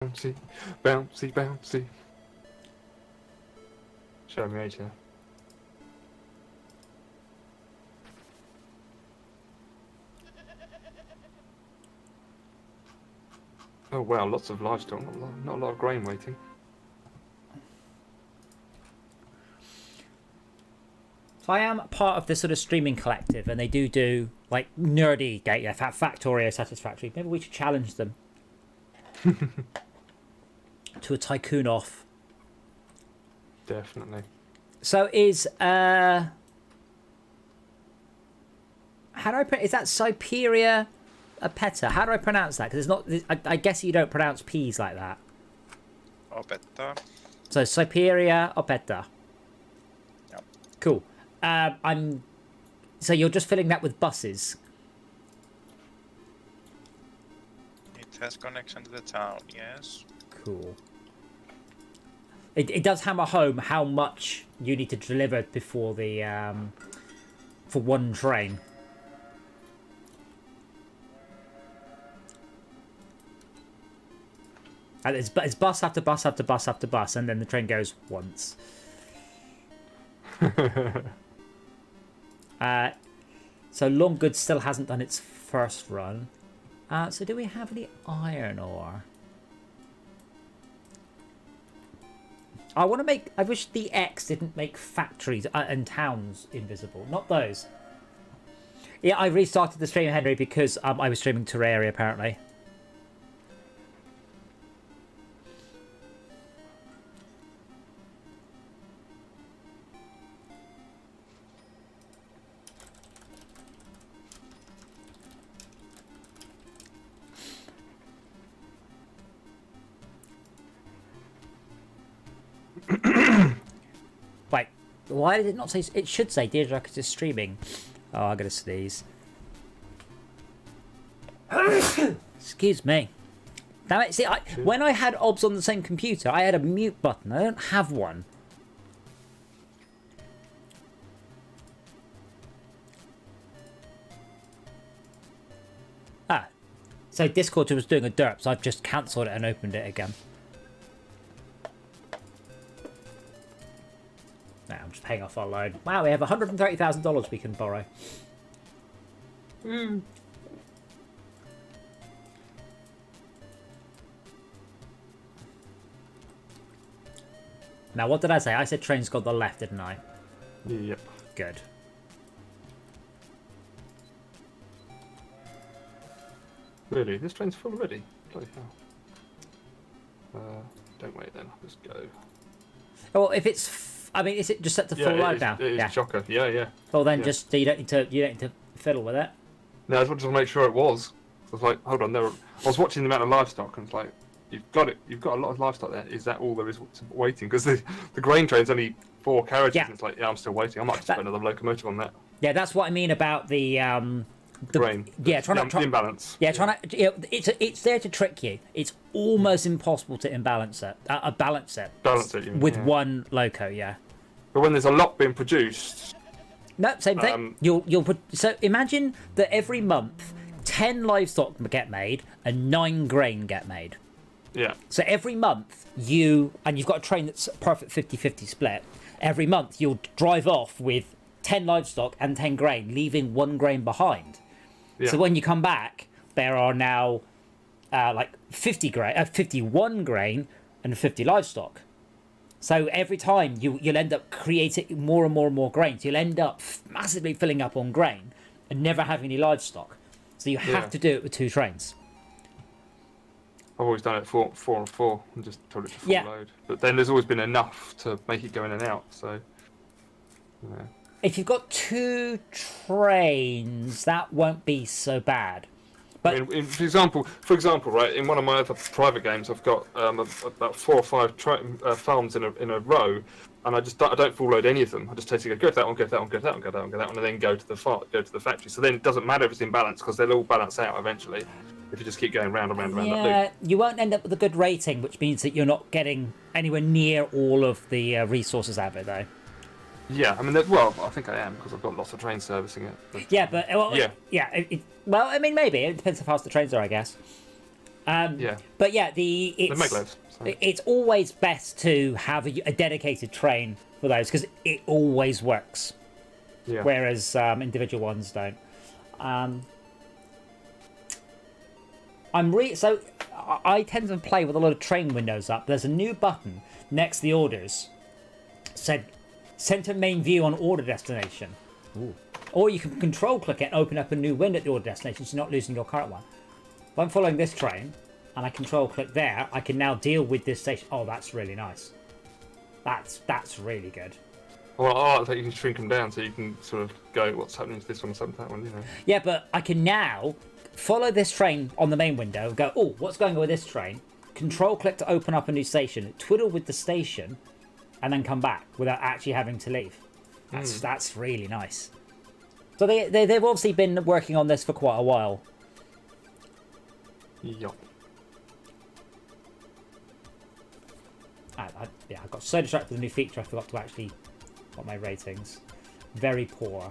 Bouncy, bouncy, bouncy. Show me age here. Oh wow, lots of livestock, not a lot of grain waiting. So I am part of this sort of streaming collective, and they do like nerdy data, Factorio Satisfactory. Maybe we should challenge them to a Tycoon off. Definitely. So is how do I put? Is that Superior Apeta? How do I pronounce that? Because it's not. I guess you don't pronounce P's like that. Opetta. So Superior Apeta. Yep. Cool. So you're just filling that with buses. It has connection to the town, yes. Cool. It does hammer home how much you need to deliver before the for one train. And it's bus after bus after bus after bus, and then the train goes once. So Long Goods still hasn't done its first run. So do we have any iron ore? I want to make. I wish the X didn't make factories and towns invisible. Not those. Yeah, I restarted the stream, Henry, because I was streaming Terraria apparently. Wait, why did it not say? It should say Deirdre is streaming. Oh, I gotta sneeze. Excuse me. Damn it! See, when I had OBS on the same computer, I had a mute button. I don't have one. Ah, so Discord was doing a derp, so I've just cancelled it and opened it again. I'm just paying off our loan. Wow, we have $130,000 we can borrow. Now, what did I say? I said train's got the left, didn't I? Yep. Good. Really? This train's full already? Bloody hell. Don't wait then, I'll just go. Well, if it's... I mean, is it just set to full load now? It is chocker. Yeah. Well, then just you don't need to fiddle with it. No, I just wanted to make sure it was. I was like, hold on, I was watching the amount of livestock, and it's like, you've got a lot of livestock there. Is that all there is waiting? Because the grain train's only 4 carriages. Yeah. And it's like, yeah, I'm still waiting. I might just put another locomotive on that. Yeah, that's what I mean about the grain. Yeah, the imbalance. Yeah, trying to. You know, it's there to trick you. It's almost impossible to imbalance it. Balance it. Balance it. You mean, with one loco, yeah. But when there's a lot being produced. No, same thing. You'll put. So imagine that every month, 10 livestock get made and 9 grain get made. Yeah. So every month you've got a train that's a perfect 50-50 split. Every month you'll drive off with 10 livestock and 10 grain, leaving 1 grain behind. Yeah. So when you come back, there are now like 51 grain and 50 livestock. So every time you'll end up creating more and more and more grain. So you'll end up massively filling up on grain and never having any livestock. So you have to do it with 2 trains. I've always done it 4 and 4 and just told it to full load. But then there's always been enough to make it go in and out. So, yeah. If you've got 2 trains, that won't be so bad. But I mean, for example, right, in one of my other private games, I've got about 4 or 5 farms in a row, and I don't full load any of them. I just basically go to that one, go to that one, go to that one, go to that one, go to that one, and then go to the factory. So then it doesn't matter if it's in balance because they'll all balance out eventually. If you just keep going round and round and round that loop. You won't end up with a good rating, which means that you're not getting anywhere near all of the resources out of it, though. Yeah, I mean, I think I am because I've got lots of trains servicing it. But, yeah, but well, I mean, maybe it depends how fast the trains are, I guess. Yeah. But yeah, The maglevs. So. it's always best to have a dedicated train for those because it always works. Yeah. Whereas individual ones don't. So I tend to play with a lot of train windows up. There's a new button next to the orders. Said center main view on order destination. Ooh. Or you can control click it and open up a new window at the order destination so you're not losing your current one. If I'm following this train and I control click there, I can now deal with this station. Oh, that's really nice. That's really good. Well, I like that you can shrink them down so you can sort of go, what's happening to this one, what's happening to that one, you know. Yeah, but I can now follow this train on the main window and go, oh, what's going on with this train? Control click to open up a new station, twiddle with the station, and then come back without actually having to leave. That's really nice. So they've obviously been working on this for quite a while. Yup. I got so distracted with the new feature I forgot to actually put my ratings. Very poor.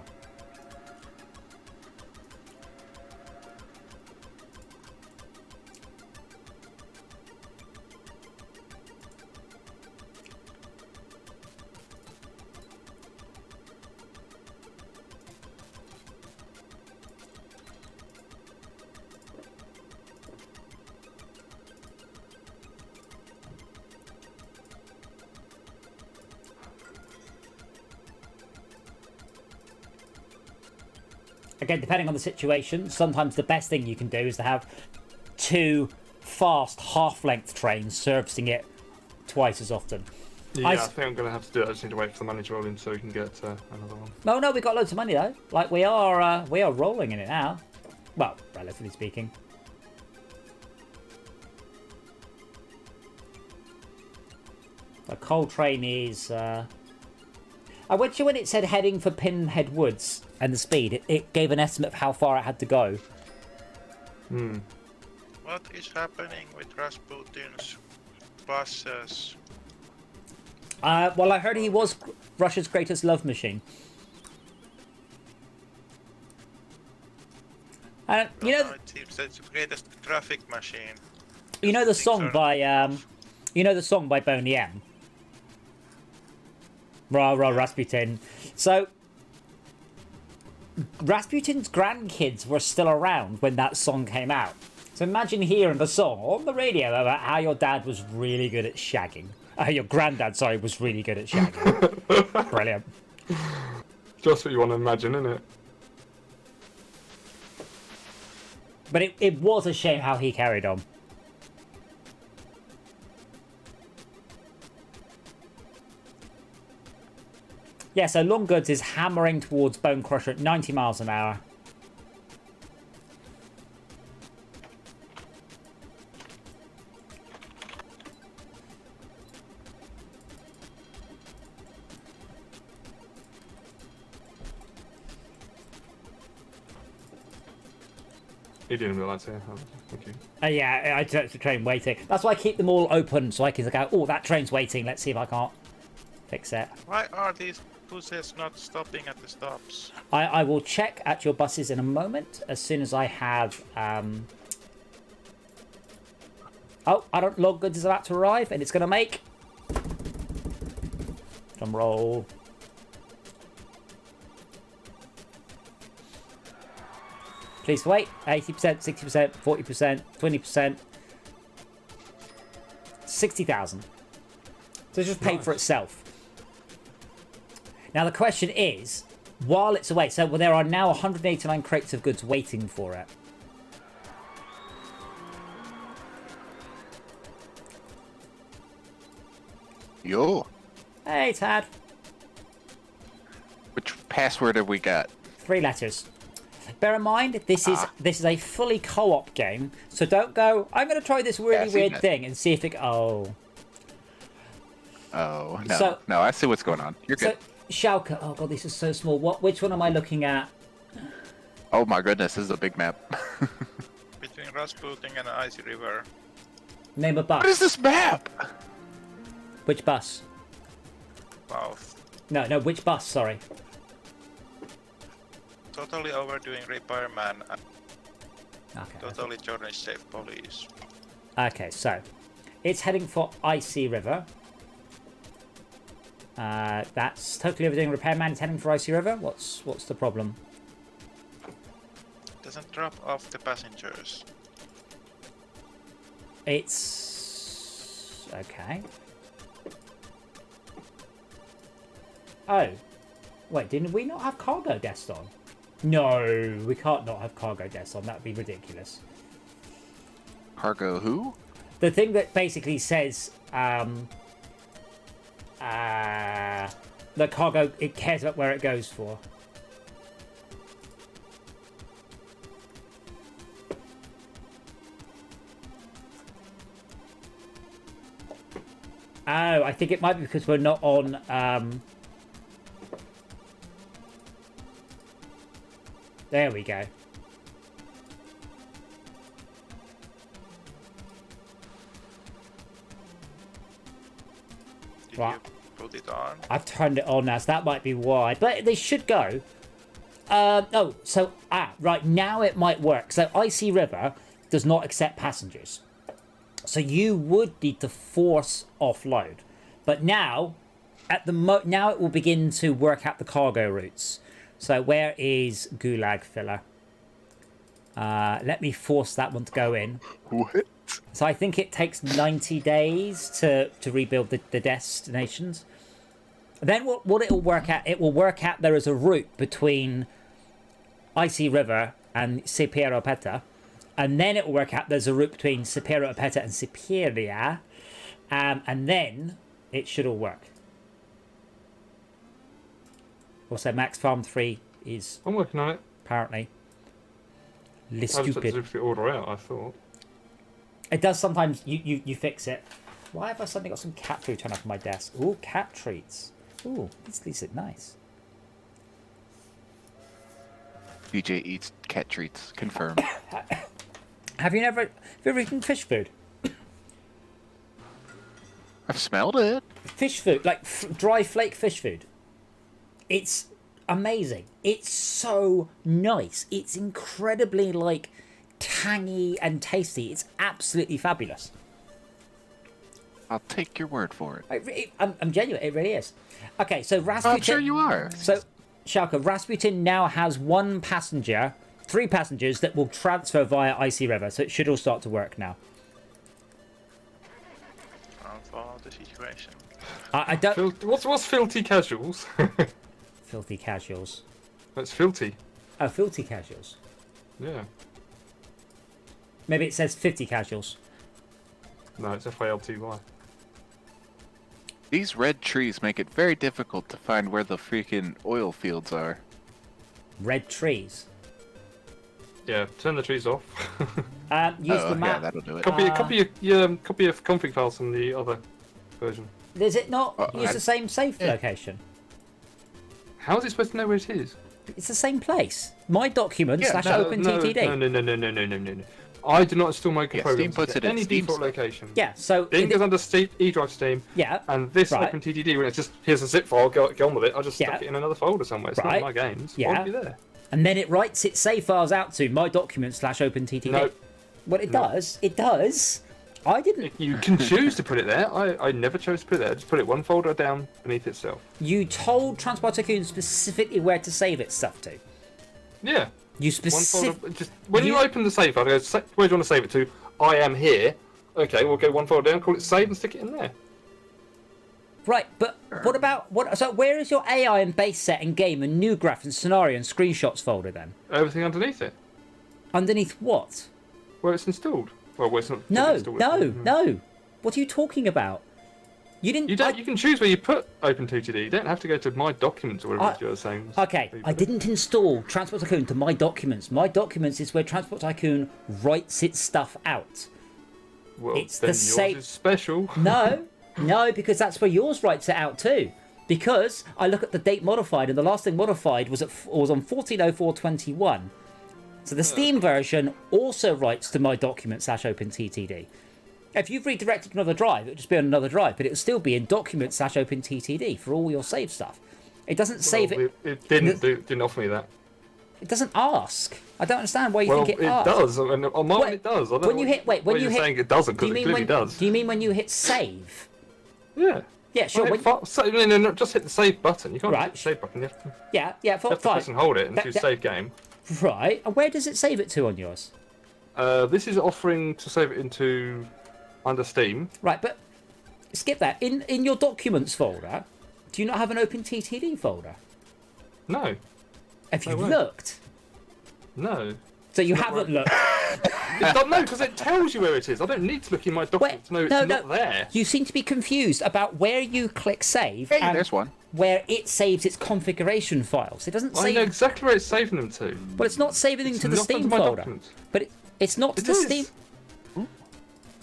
Again, depending on the situation, sometimes the best thing you can do is to have 2 fast half-length trains servicing it twice as often. Yeah, I think I'm going to have to do it. I just need to wait for the money to roll in so we can get another one. No, we got loads of money though. Like we are rolling in it now. Well, relatively speaking. The coal train is. I went to when it said heading for Pinhead Woods and the speed. It gave an estimate of how far it had to go. What is happening with Rasputin's buses? Well, I heard he was Russia's greatest love machine. You know, it seems that's the greatest traffic machine. You know the song by Boney M. Rah rah Rasputin. So Rasputin's grandkids were still around when that song came out. So imagine hearing the song on the radio about how your dad was really good at shagging. Your granddad, sorry, was really good at shagging. Brilliant. Just what you want to imagine, isn't it? But it was a shame how he carried on. Yeah, so Long Goods is hammering towards Bone Crusher at 90 miles an hour. You didn't realise it. Oh, thank you. Yeah, I took the train waiting. That's why I keep them all open so I can go, oh, that train's waiting. Let's see if I can't fix it. Why are these buses not stopping at the stops? I will check at your buses in a moment as soon as I have... Oh, Long Goods is about to arrive and it's going to make... Drum roll. Please wait. 80%, 60%, 40%, 20%. 60,000. So it's just paid for itself. Now the question is, while it's away, so there are now 189 crates of goods waiting for it. Yo. Hey, Tad. Which password have we got? 3 letters. Bear in mind, this is a fully co-op game, so don't go, I'm going to try this really weird thing and see if it... Oh. Oh, no. So, no, I see what's going on. You're good. So, Schalke. Oh, God, this is so small. Which one am I looking at? Oh, my goodness. This is a big map. Between Rasputin and Icy River. Name a bus. What is this map? Which bus? Both. No, which bus? Sorry. Totally overdoing repairman and Okay. totally journey safe police. Okay, so it's heading for Icy River. That's totally everything. Repairman is heading for Icy River. What's the problem? Doesn't drop off the passengers. It's okay. Oh, wait, didn't we not have cargo desks on? No, we can't not have cargo desks on. That'd be ridiculous. Cargo who? The thing that basically says the cargo, it cares about where it goes for. Oh, I think it might be because we're not on there we go. Right. You put it on? I've turned it on now, so that might be why. But they should go. Oh, so, right, now it might work. So Icy River does not accept passengers. So you would need to force offload. But now, now it will begin to work out the cargo routes. So where is Gulag Filler? Let me force that one to go in. What? So I think it takes 90 days to rebuild the destinations. Then what it will work out, it will work out there is a route between Icy River and Sipiero Peta. And then it will work out there's a route between Sipiero Peta and Siperia. And then it should all work. Also, Max Farm 3 is I'm working on it. apparently I just had stupid. to the order out, I thought. It does sometimes, you fix it. Why have I suddenly got some cat food turned up on my desk? Ooh, cat treats. Ooh, these look nice. BJ eats cat treats. Confirmed. Have you ever eaten fish food? I've smelled it. Fish food, like dry flake fish food. It's amazing. It's so nice. It's incredibly, like, tangy and tasty. It's absolutely fabulous. I'll take your word for it. I'm genuine. It really is. Okay, so Rasputin... I'm sure you are. So, Shalka, Rasputin now has three passengers that will transfer via Icy River, so it should all start to work now. For the situation. I don't... What's filthy casuals? Filthy casuals. That's filthy. Oh, filthy casuals. Yeah. Maybe it says 50 casuals. No, it's FILTY. These red trees make it very difficult to find where the freaking oil fields are. Red trees. Yeah, turn the trees off. Use the Yeah, map. that'll do it. copy your config files from the other version. Does it not use I- the same safe location? How is it supposed to know where it is? It's the same place. My documents Yeah, / No, OpenTTD. no. I do not install my Yeah, programs Steam puts into it in any Steam default stuff. location. Yeah, so... It goes under eDrive Steam. Yeah. And this Right. OpenTTD, when it's just, here's a zip file, get on with it, I just Yeah. stuck it in another folder somewhere. It's Right. not my games. Yeah. Why would it be there? And then it writes its save files out to my documents / OpenTTD. No. Well, it No. does. It does. I didn't... You can choose to put it there. I never chose to put it there. Just put it one folder down beneath itself. You told Transport Tycoon specifically where to save its stuff to. Yeah. You One specific... folder. Just when you open the save file, it goes, where do you want to save it to? I am here. Okay, we'll go one folder down, call it save, and stick it in there. Right, but what about... So where is your AI and base set and game and new graph and scenario and screenshots folder then? Everything underneath it. Underneath what? Where it's installed. Well, where it's not No, installed. no. What are you talking about? You didn't... You don't. You can choose where you put OpenTTD. You don't have to go to My Documents or whatever you're saying. Okay, I didn't install Transport Tycoon to My Documents. My Documents is where Transport Tycoon writes its stuff out. Well, it's then the yours same- is special. No, because that's where yours writes it out too. Because I look at the date modified, and the last thing modified was on 140421. So the Steam version also writes to My Documents / OpenTTD. If you've redirected another drive, it would just be on another drive, but it would still be in Documents / OpenTTD for all your save stuff. It doesn't save it. It didn't offer me that. It doesn't ask. I don't understand why you Well, think it asks. does. And on mine, Wait, it does. I don't when know you what- hit- wait, when what you you're hit- saying it doesn't, Do because you it mean clearly when? does. Do you mean when you hit save? Yeah. Yeah, sure. Well, not just hit the save button. You can't Right. hit the save button. You have to, Yeah, you have to fine. press and hold it and That- choose that- save game. Right. And where does it save it to on yours? This is offering to save it into under Steam. Right, but skip that. In your documents folder, do you not have an OpenTTD folder? No. Have you No way. looked? No. So you haven't looked. It don't know because it tells you where it is. I don't need to look in my document to know it's not there. You seem to be confused about where you click save Hey, and there's one. where it saves its configuration files. It doesn't I save. know exactly where it's saving them to. But it's not saving them It's to the not Steam under my folder. documents. But it's not to It the is. Steam.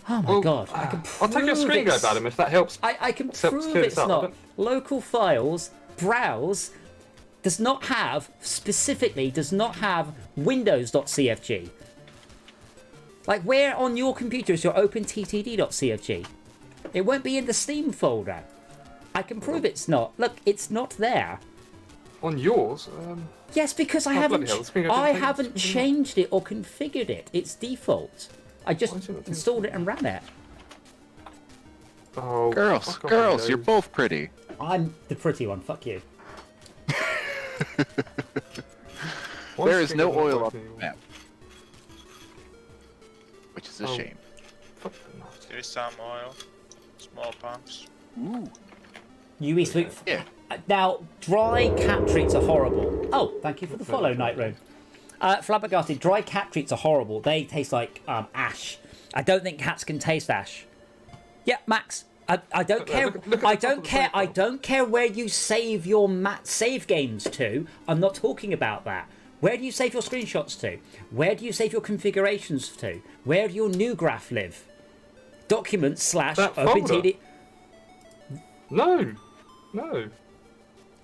Oh my Well, god! I can I'll take a prove screen grab, it's- Adam, if that helps. I can Except prove clear it's this up, not. but- Local files, browse, does not have Windows.cfg. Like where on your computer is your OpenTTD.cfg? It won't be in the Steam folder. I can prove it's not. Look, it's not there. On yours, Yes, because I Oh, haven't. bloody hell, the screen grab I didn't take haven't it. changed it or configured it. It's default. I just Why is it not doing installed it and ran it. oh, Girls, fuck off, girls, you're Windows. both pretty. I'm the pretty one. Fuck you. Why There is is the no screen grab oil not on the working? map. Which is a Oh. shame. Fuck the nuts. There is some oil. Small pumps. Ooh. UE Sweet. Yeah. Now, dry cat treats are horrible. Oh, thank you for the follow, Night Room. Flabbergasted, dry cat treats are horrible. They taste like ash. I don't think cats can taste ash. Yeah, Max. I don't Look care. at the top I of don't the care. save I file. don't care where you save your save games to. I'm not talking about that. Where do you save your screenshots to? Where do you save your configurations to? Where do your new graph live? Documents / That folder. OpenTD. No. No.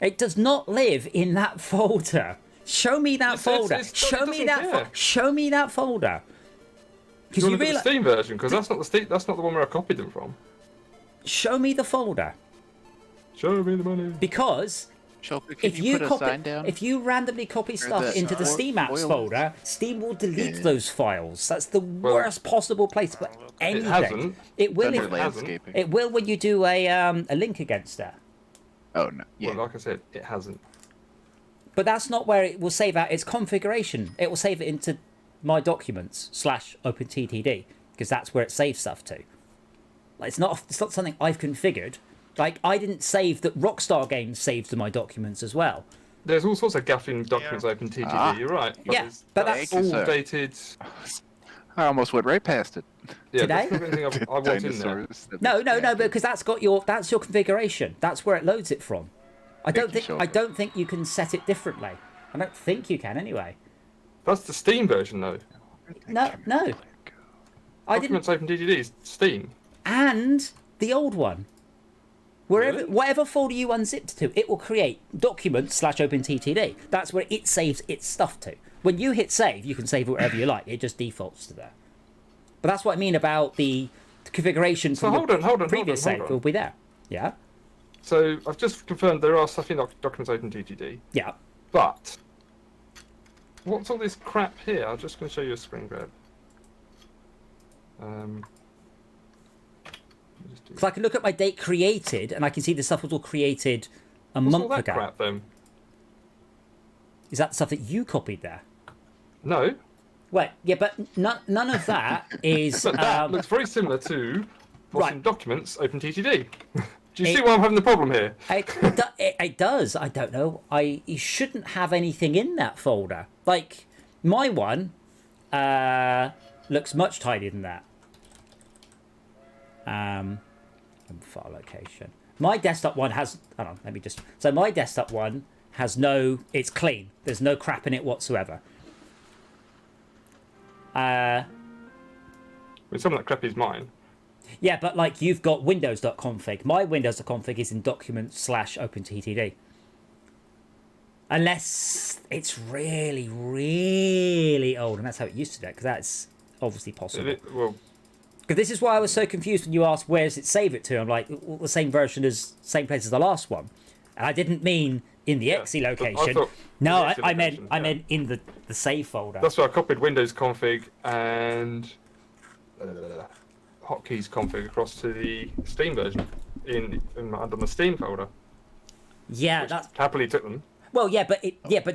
It does not live in that folder. Show me that folder. it Show me doesn't that. care. Show me that folder. Because You you want to look at realize. the Steam version? Because that's not the Steam. That's not the one where I copied them from. Show me the folder. Show me the money. Because Shulker, can if you you put a copy, sign down? if you randomly copy stuff the into the oil- Steam apps oil- folder, Steam will delete Yeah. those files. That's the worst possible place to put anything. hasn't. It will. Under If, landscaping. it will when you do a link against it. Oh no. Yeah. Well, like I said, it hasn't. But that's not where it will save out its configuration. It will save it into my documents / OpenTTD because that's where it saves stuff to. Like it's not something I've configured. Like I didn't save that Rockstar Games saves to my documents as well. There's all sorts of gaffing documents open TTD. Ah. You're right. Yeah, it's- but that's Thank you, all sir. dated. I almost went right past it. Yeah, Today? that's not anything I want in there. Dinosaurs that No, make no, no, happy. because that's your configuration. That's where it loads it from. I don't Thank you, think Shulker. you can set it differently. I don't think you can anyway. That's the Steam version, though. No, no. I didn't. Documents open TTD is Steam. And the old one. Wherever, Really? whatever folder you unzipped to, it will create documents / OpenTTD. That's where it saves its stuff to. When you hit save, you can save it wherever you like. It just defaults to there. But that's what I mean about the configuration So from hold your on, hold on, previous hold on, save hold on. will be there. Yeah, So I've just confirmed there are stuff in documents open TTD, yeah. but what's all this crap here? I'm just going to show you a screen grab. Let me just do- So I can look at my date created, and I can see the stuff was all created a What's all month that ago. crap then? Is that the stuff that you copied there? No, Well, yeah, but none of that is. but that looks very similar to what's in Right. documents open TTD. Do you It- see why I'm having the problem here? It does. I don't know. You shouldn't have anything in that folder. Like my one looks much tidier than that. File location. My desktop one has. Hold on. Let me just. So my desktop one has no. It's clean. There's no crap in it whatsoever. I mean, some of that crap is mine. Yeah, but like you've got windows.config. My windows.config is in documents / OpenTTD. Unless it's really, really old, and that's how it used to do it, because that's obviously possible. Well, Because this is why I was so confused when you asked where does it save it to. I'm like, well, the same version as same place as the last one. And I didn't mean in the exe I location. thought No, the exe I location, meant in the save folder. That's why I copied Windows config and hotkeys config across to the Steam version under the Steam folder. Yeah, that's Happily took them. well, yeah, but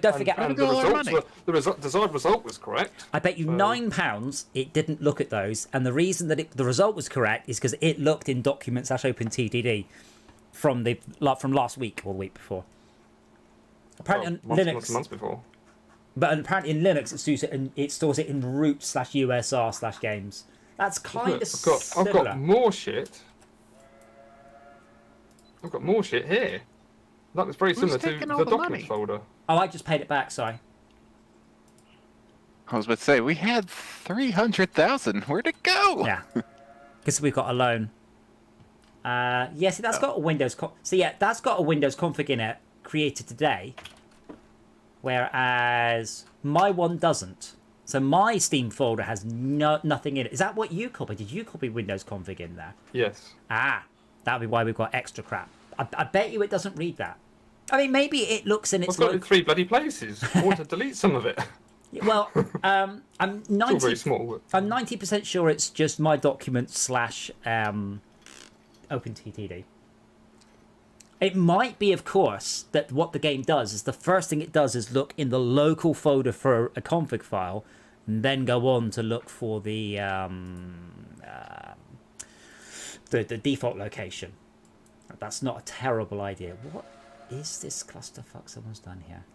don't forget. And Go all our money. the desired result was correct. I bet you £9 it didn't look at those, and the reason that the result was correct is because it looked in documents/OpenTTD from last week or the week before. Apparently on Linux, months before. but apparently in Linux it stores it in root/usr/games. That's kind of similar. I've got more shit. I've got more shit here. That was very similar to taking all the the documents money? folder. Oh, I just paid it back. Sorry. I was about to say, we had 300,000. Where'd it go? Yeah, because we've got a loan. Yes, that's got a Windows. That's got a Windows config in it created today, whereas my one doesn't. So my Steam folder has nothing in it. Is that what you copied? Did you copy Windows config in there? Yes. That'd be why we've got extra crap. I bet you it doesn't read that. I mean, maybe it looks in its. I've got it in 3 bloody places. I want to delete some of it. Well, I'm It's all 90. very small. I'm 90% sure it's just my documents / OpenTTD. It might be, of course, that what the game does is the first thing it does is look in the local folder for a config file, and then go on to look for the default location. That's not a terrible idea. What is this clusterfuck someone's done here?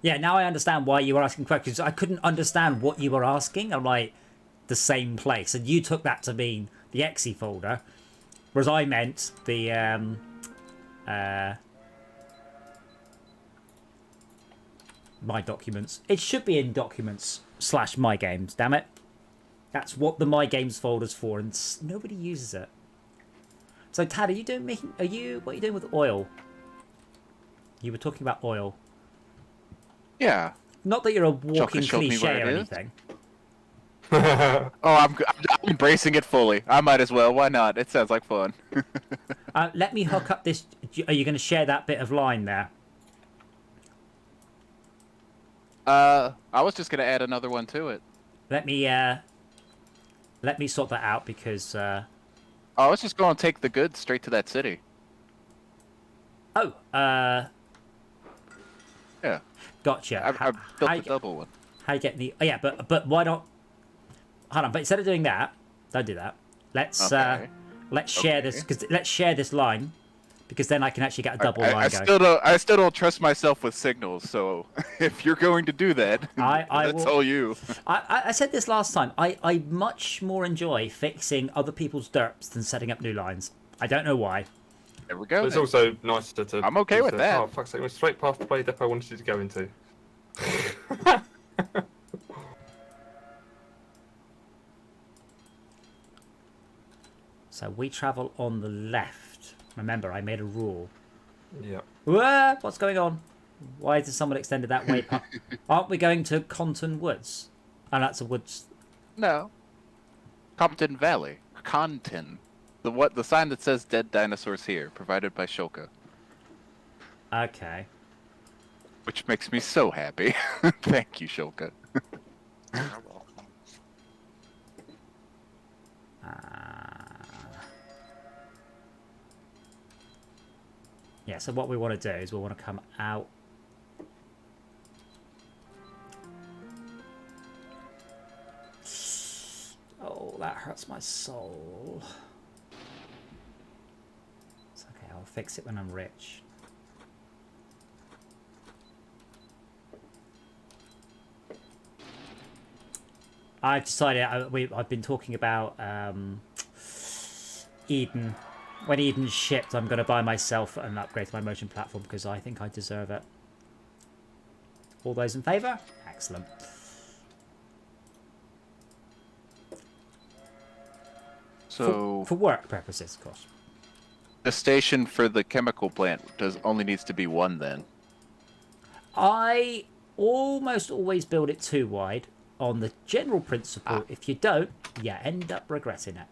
Yeah, now I understand why you were asking questions. I couldn't understand what you were asking. I'm like, the same place. And you took that to mean the exe folder, whereas I meant the my documents. It should be in documents / my games, damn it. That's what the my games folder's for, and nobody uses it. So Tad, what are you doing with oil? You were talking about oil. Yeah. Not that you're a walking showed me where cliche it or is. anything. Oh, I'm embracing it fully. I might as well. Why not? It sounds like fun. Let me hook up this. Are you going to share that bit of line there? I was just gonna add another one to it. Let me sort that out because. I was just going to take the goods straight to that city. Oh, Yeah. gotcha. I built a double one. How you get the? Oh, yeah, but why not? Hold on. But instead of doing that, don't do that. Let's share this because let's share this line because then I can actually get a double line going. I still don't trust myself with signals. So if you're going to do that, that's all you. I said this last time. I much more enjoy fixing other people's derps than setting up new lines. I don't know why. There we go. But it's also nice to. I'm okay with that. Oh fuck's sake! It was straight past the play depot I wanted you to go into. So we travel on the left. Remember, I made a rule. Yeah. Whoa, what's going on? Why has someone extended that way? Aren't we going to Compton Woods? And that's a woods. No. Compton Valley. Compton. The sign that says "Dead Dinosaurs Here," provided by Shulka. Okay. Which makes me so happy. Thank you, Shulka. You're welcome. Yeah, so what we want to do is we want to come out. Oh, that hurts my soul. It's okay, I'll fix it when I'm rich. I've decided, I've been talking about Eden. When Eden's shipped, I'm going to buy myself an upgrade to my motion platform because I think I deserve it. All those in favour? Excellent. So For work purposes, of course. the station for the chemical plant only needs to be one then. I almost always build it too wide on the general principle. If you don't, you end up regretting it.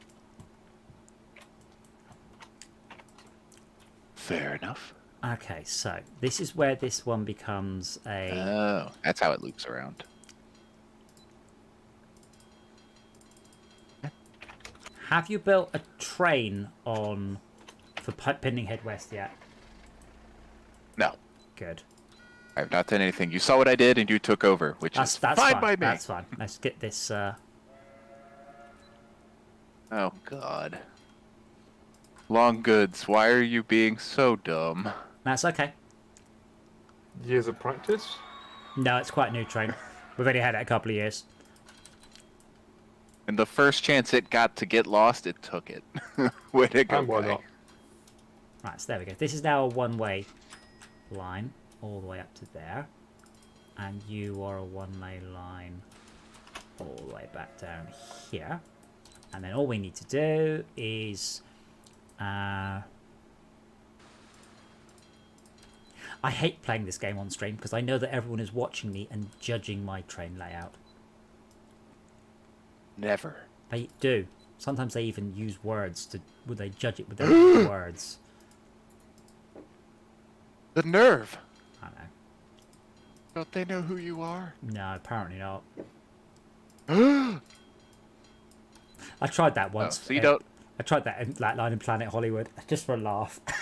Fair enough. Okay, so this is where this one becomes a... Oh, that's how it loops around. Have you built a train on for Pinning Head West yet? No, Good. I have not done anything. You saw what I did, and you took over, which That's is fine by me. That's fine. Let's get this. Oh God. Long goods. Why are you being so dumb? That's okay. Years of practice. No, it's quite a new train. We've only had it a couple of years. And the first chance it got to get lost, it took it. Way to go, And why guy. not? Right, so there we go. This is now a one-way line all the way up to there, and you are a one-way line all the way back down here. And then all we need to do is I hate playing this game on stream because I know that everyone is watching me and judging my train layout. Never. They do. Sometimes they even use words to... Would they judge it with their own words? The nerve. I don't know. Don't they know who you are? No, apparently not. Oh, I tried that once. so you don't... I tried that line in Planet Hollywood just for a laugh. I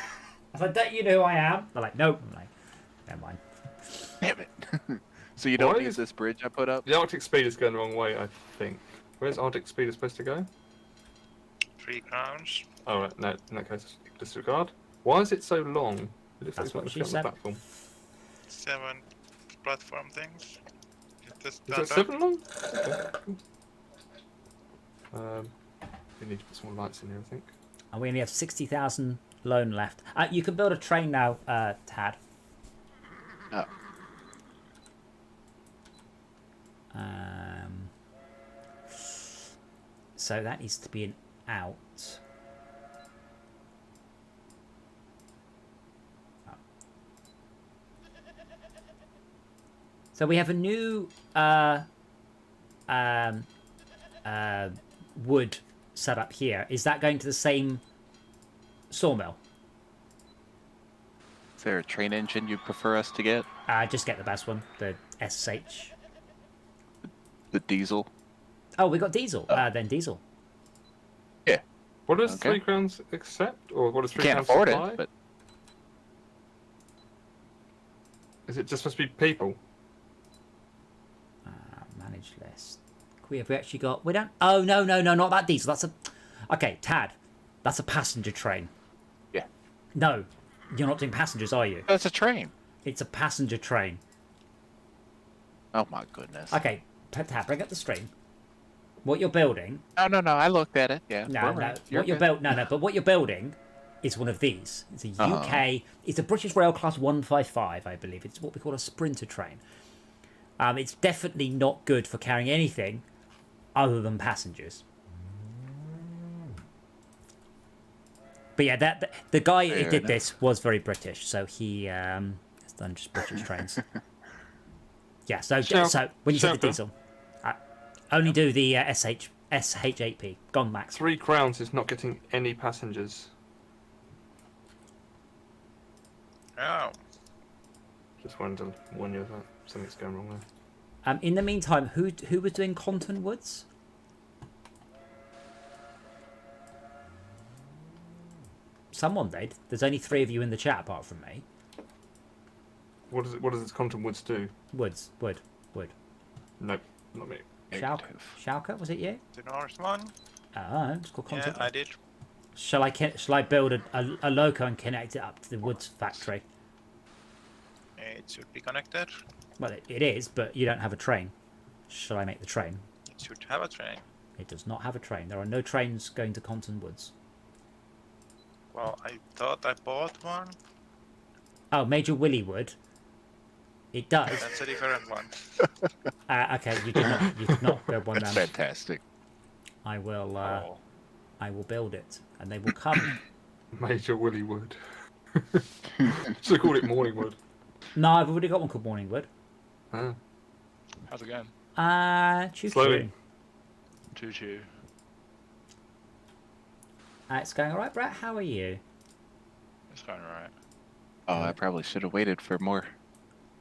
was like, don't you know who I am? They're like, nope. I'm like, never mind. Damn it. So you don't Why use is- this bridge I put up? The Arctic speed is going the wrong way, I think. Where's Arctic speed supposed to go? 3 crowns. Oh, right, no, in that case, disregard. Why is it so long? It looks That's like what it's she not on the said. platform. 7 platform things. Is that 7 long? Okay. We need to put some more lights in here, I think. And we only have 60,000 loan left. You can build a train now, Tad. Oh. So that needs to be an out. Oh. So we have a new wood set up here. Is that going to the same sawmill? Is there a train engine you prefer us to get? Just get the best one, the SH. The diesel? Oh, we got diesel. Then diesel. Yeah. What does Okay. 3 crowns accept? Or what does 3 Can't crowns afford supply? it, but Is it just supposed to be people? Manage list. Have we actually got... We don't... Oh, no, not that diesel. That's a... Okay, Tad. That's a passenger train. yeah. No, you're not doing passengers, are you? That's a train. It's a passenger train. Oh my goodness. Okay, Tad, bring up the stream. What you're building... No, I looked at it. Yeah. No, we're no. right. You're What you're good. but what you're building is one of these. It's a UK... It's a British Rail Class 155, I believe. It's what we call a sprinter train. It's definitely not good for carrying anything other than passengers. But yeah, the guy who Fair did enough. this was very British, so he has done just British trains. Yeah, so when you say the Shouter. diesel, only do the SH8P. Gone max. 3 crowns is not getting any passengers. Oh, Just wanted to warn you of that. Something's going wrong there. In the meantime, who was doing Conton Woods? Someone did. There's only 3 of you in the chat apart from me. What does this Compton Woods do? Wood. Nope, not me. Negative. Schalke, was it you? the North one? Oh, it's called Yeah, Conton. I did. Shall I build a loco and connect it up to the woods factory? It should be connected. Well, it is, but you don't have a train. Shall I make the train? It should have a train. It does not have a train. There are no trains going to Conton Woods. Well, I thought I bought one. Oh, Major Willie Wood. It does. That's a different one. Okay, you did not build one That's then. fantastic. I will Oh. I will build it, and they will come. Major Willy Wood. Should have called it Morning Wood. No, I've already got one called Morning Wood. Ah. How's it going? Choo Slowly. Choo-choo. It's going all right, Brett. How are you? It's going alright. Oh, I probably should have waited for more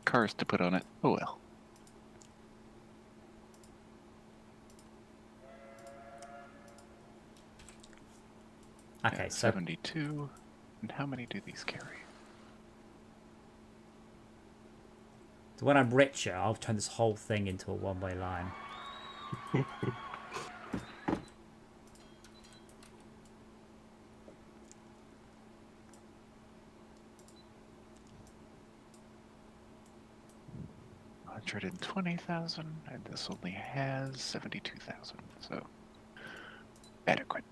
cars to put on it. Oh well. Okay, Yeah, so 72. And how many do these carry? when I'm richer, I'll turn this whole thing into a one-way line. $120,000, and this only has 72,000, so adequate.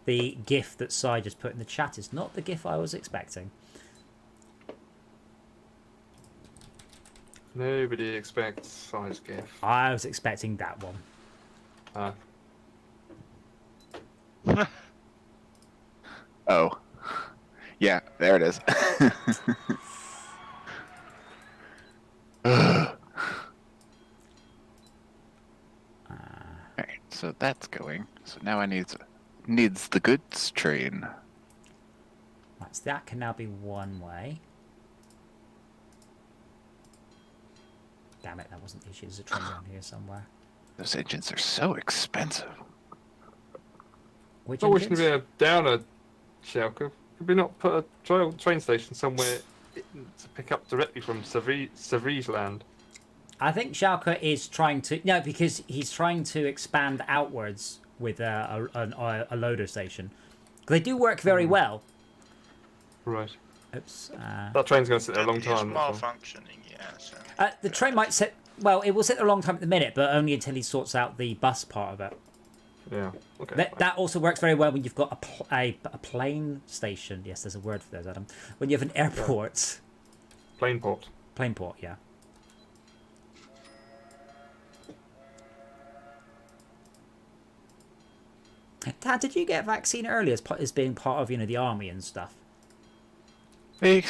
The GIF that Sai just put in the chat is not the GIF I was expecting. Nobody expects size GIF. I was expecting that one. Oh. Yeah, there it is. Alright, so that's going. So now I needs the goods train. Right, so that can now be one way. Damn it, that wasn't the issue. There's a train around here somewhere. Those engines are so expensive. Which I wish to engines? be a downer, Shelker. Could we not put a train station somewhere to pick up directly from Savri's land? I think Schalke is trying to... No, because he's trying to expand outwards with a loader station. They do work very well. Right. Oops. That train's going to sit there a long It's time. that's all. malfunctioning, yeah. So. The train might sit... Well, it will sit there a long time at the minute, but only until he sorts out the bus part of it. Yeah. Okay. That also works very well when you've got a plane station. Yes, there's a word for those, Adam. When you have an airport. Plane port. Plane port, yeah. Dad, did you get a vaccine early as being part of, the army and stuff? They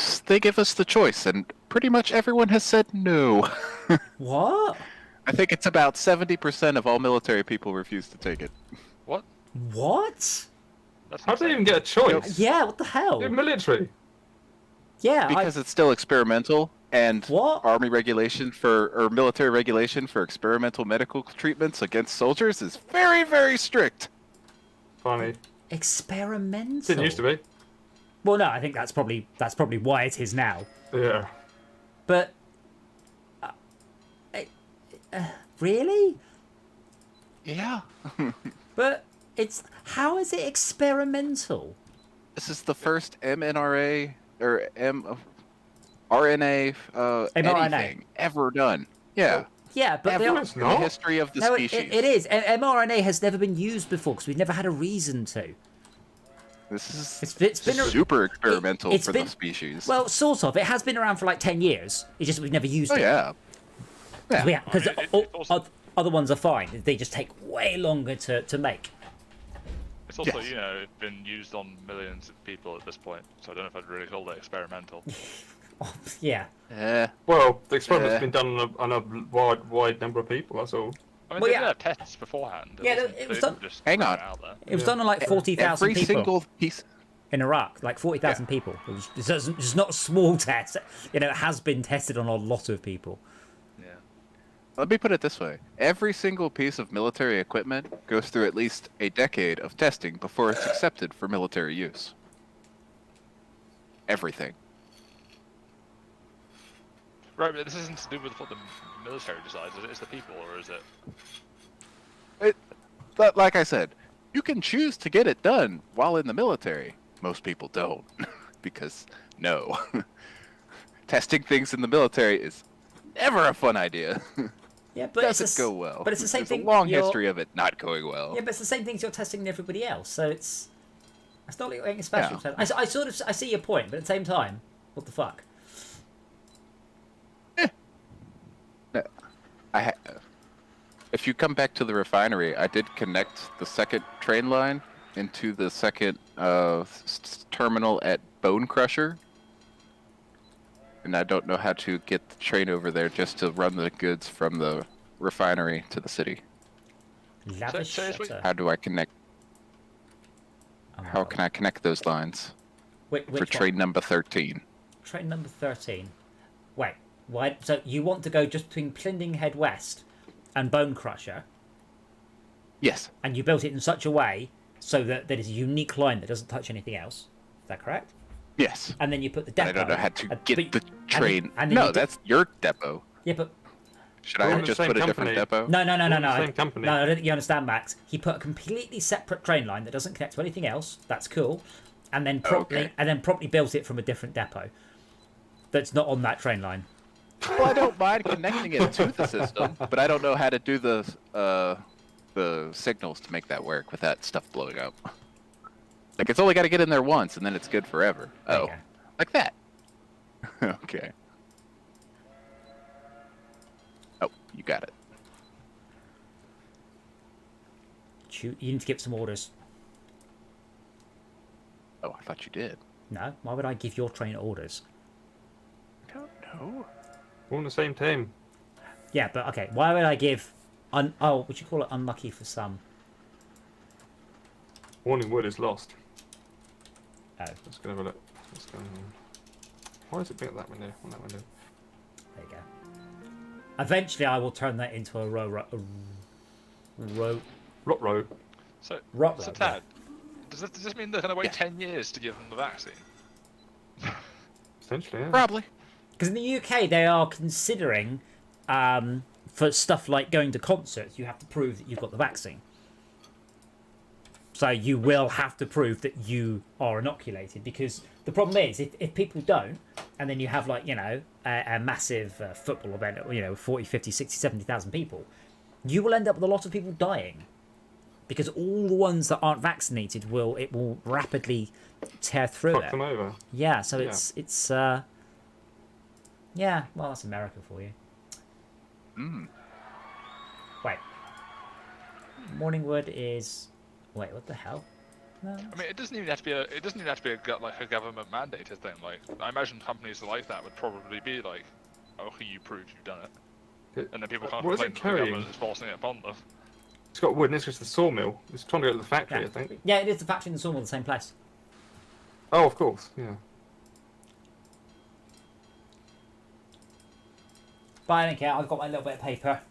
give us the choice, and pretty much everyone has said no. What? I think it's about 70% of all military people refuse to take it. What? What? That's How do they insane. even get a choice? Yeah, what the hell? They're military. Yeah, Because it's still experimental, and What? army regulation or military regulation for experimental medical treatments against soldiers is very, very strict. Funny. experimental. Didn't used to be. Well, no, I think that's probably why it is now. Yeah. But really? Yeah. But how is it experimental? This is the first mRNA or RNA anything ever done. Yeah. Yeah, but Ever it's in the not. history of the no, species. it is. mRNA has never been used before because we've never had a reason to. This is It's been super experimental it's for been- the species. well, sort of. It has been around for like 10 years. It's just we've never used oh it. yeah. Yeah. Because It also- other ones are fine. They just take way longer to make. It's also, Yes. been used on millions of people at this point, so I don't know if I'd really call it experimental. Yeah. Well, the experiment's Yeah. been done on a wide number of people. That's all. I mean, Well, they yeah. did have tests beforehand. Yeah, wasn't- it was they done- didn't just Hang throw on. it out there. It was done on like 40,000 Every people single piece. in Iraq. Like 40,000 people. It's not a small test. It has been tested on a lot of people. Yeah. Let me put it this way. Every single piece of military equipment goes through at least a decade of testing before it's accepted for military use. Everything. Right, but this isn't to do with what the military decides, is it? It's the people, or is it? But like I said, you can choose to get it done while in the military. Most people don't. Because, no. Testing things in the military is never a fun idea. Yeah, but Doesn't go well. But it's the same There's thing. a long you're- history of it not going well. Yeah, but it's the same things you're testing in everybody else. So it's not like anything special. Yeah. I see your point, but at the same time, what the fuck? If you come back to the refinery, I did connect the second train line into the second terminal at Bone Crusher. and I don't know how to get the train over there just to run the goods from the refinery to the city. Lavish seriously? shutter. How do I connect? Oh my How God. can I connect those lines Which for one? train number 13? Train number 13. Wait, why? So you want to go just between Plinding Head West and Bone Crusher, Yes. and you built it in such a way so that there is a unique line that doesn't touch anything else. Is that correct? Yes. And then you put the But depot. I don't know how to but- get the train. and then No, you do- that's your depot. Yeah, but Should We're I on have the just same put a different company. depot? no. We're in the same company. No, I don't think you understand, Max. He put a completely separate train line that doesn't connect to anything else. That's cool. And then properly, Okay. built it from a different depot. That's not on that train line. Well, I don't mind connecting it to the system, but I don't know how to do the signals to make that work with that stuff blowing up. Like, it's only got to get in there once, and then it's good forever. There you Oh, go. like that. Okay. Oh, you got it. You need to give some orders. Oh, I thought you did. No, why would I give your train orders? I don't know. We're on the same team. Yeah, but okay. Why would I give? Would you call it unlucky for some? Warning Wood is lost. Oh, Let's go have a look. What's going on? Why is it being at that window? On that window. there you go. Eventually, I will turn that into a row. Rock Row. So, Rock so road, Tad, does this mean they're going to wait Yes. 10 years to give them the vaccine? Essentially, yeah. Probably. Because in the UK, they are considering, for stuff like going to concerts, you have to prove that you've got the vaccine. So you will have to prove that you are inoculated, because the problem is, if people don't, and then you have, like, you know, a massive football event, you know, 40, 50, 60, 70,000 people, you will end up with a lot of people dying. Because all the ones that aren't vaccinated will rapidly tear through Fuck it. them over. Yeah, so Yeah. it's yeah, well, that's America for you. Mm. Wait. Morningwood is. Wait, what the hell? No. I mean, it doesn't even have to be like a government mandated thing. Like, I imagine companies like that would probably be like, "Oh, you proved you've done it," and then people can't What is complain it that the carrying? government is forcing it upon them. It's got wood and it's just the sawmill. It's trying to go to the factory, Yeah. I think. Yeah, it is the factory and the sawmill, the same place. Oh, of course, yeah. But I don't care. I've got my little bit of paper.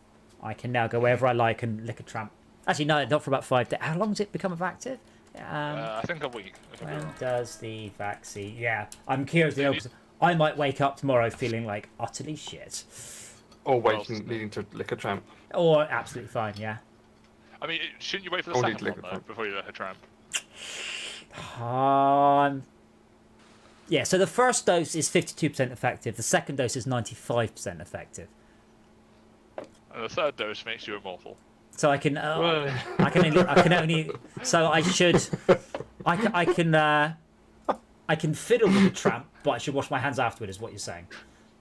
I can now go wherever I like and lick a tramp. Actually, no, not for about 5 days. How long does it become effective? I think a week. If I'm When wrong. does the vaccine? Yeah, I'm curious to know, Maybe- 'cause I might wake up tomorrow feeling like utterly shit, Or Well, waiting, needing to lick a tramp. or absolutely fine. Yeah. I mean, shouldn't you wait for the Or need second to one lick a though tramp. before you let a tramp? Yeah. So the first dose is 52% effective. The second dose is 95% effective. And the third dose makes you immortal. So I can. Well, I can only. So I should. I can fiddle with the tramp, but I should wash my hands afterward. Is what you're saying?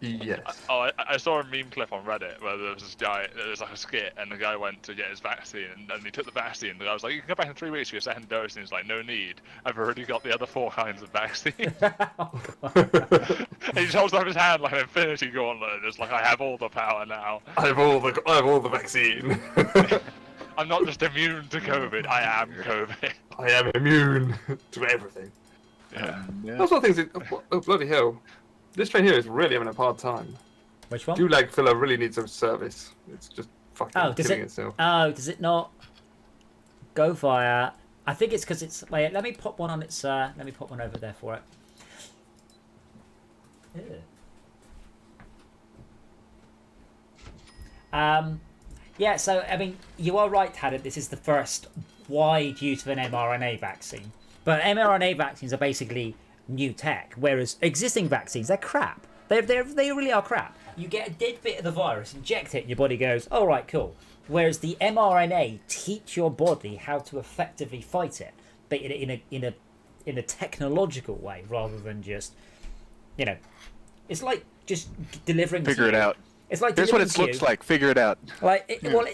yes. Oh, I saw a meme clip on Reddit where there was this guy, there was like a skit, and the guy went to get his vaccine, and he took the vaccine. The guy was like, "You can come back in 3 weeks for your second dose," and he's like, "No need. I've already got the other 4 kinds of vaccine." And he holds up his hand like an infinity gauntlet, and it's like, "I have all the power now. I have all the vaccine. I'm not just immune to COVID. I am COVID." I am immune to everything. Yeah. Yeah. That's one of the things. Oh, bloody hell! This train here is really having a hard time. Which one? Gulag filler really needs a service. It's just fucking Oh, does killing it? itself. Oh, does it not go via? I think it's because it's. Wait, let me pop one on its. Let me pop one over there for it. Ew. Yeah. So I mean, you are right, Haddon. This is the first wide use of an mRNA vaccine, but mRNA vaccines are basically new tech, whereas existing vaccines, they're crap. They really are crap. You get a dead bit of the virus, inject it, and your body goes, "All right, cool." Whereas the mRNA teach your body how to effectively fight it, but in a technological way rather than just, you know, it's like just delivering. Figure to it you. out. It's like Here's what delivering it to looks you- like. Figure it out. Well,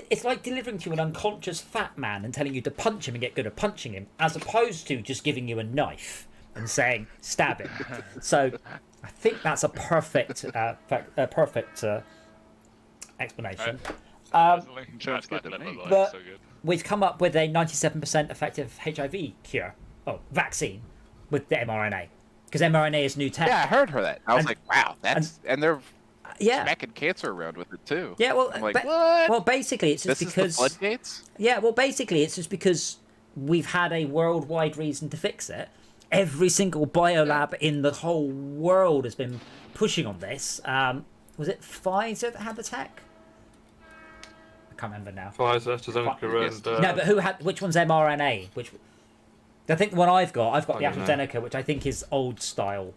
it's like delivering to you an unconscious fat man and telling you to punch him and get good at punching him, as opposed to just giving you a knife and saying stab him. So I think that's a perfect, perfect explanation. There's a link in sounds chat to good that to clip, me. by the way, But it's so good. we've come up with a 97% effective HIV cure, vaccine, with the mRNA, because mRNA is new tech. Yeah, I heard her that. I was And- like, wow, and they're Yeah. smacking cancer around with it too. Yeah, well, I'm like, what? well, basically, it's just This because. is the floodgates? Yeah, well, basically, it's just because we've had a worldwide reason to fix it. Every single biolab in the whole world has been pushing on this. Was it Pfizer that had the tech? I can't remember now. Pfizer, AstraZeneca, Yes. and No, but who had? Which one's mRNA? Which? I think the one I've got the I don't know. AstraZeneca, which I think is old style.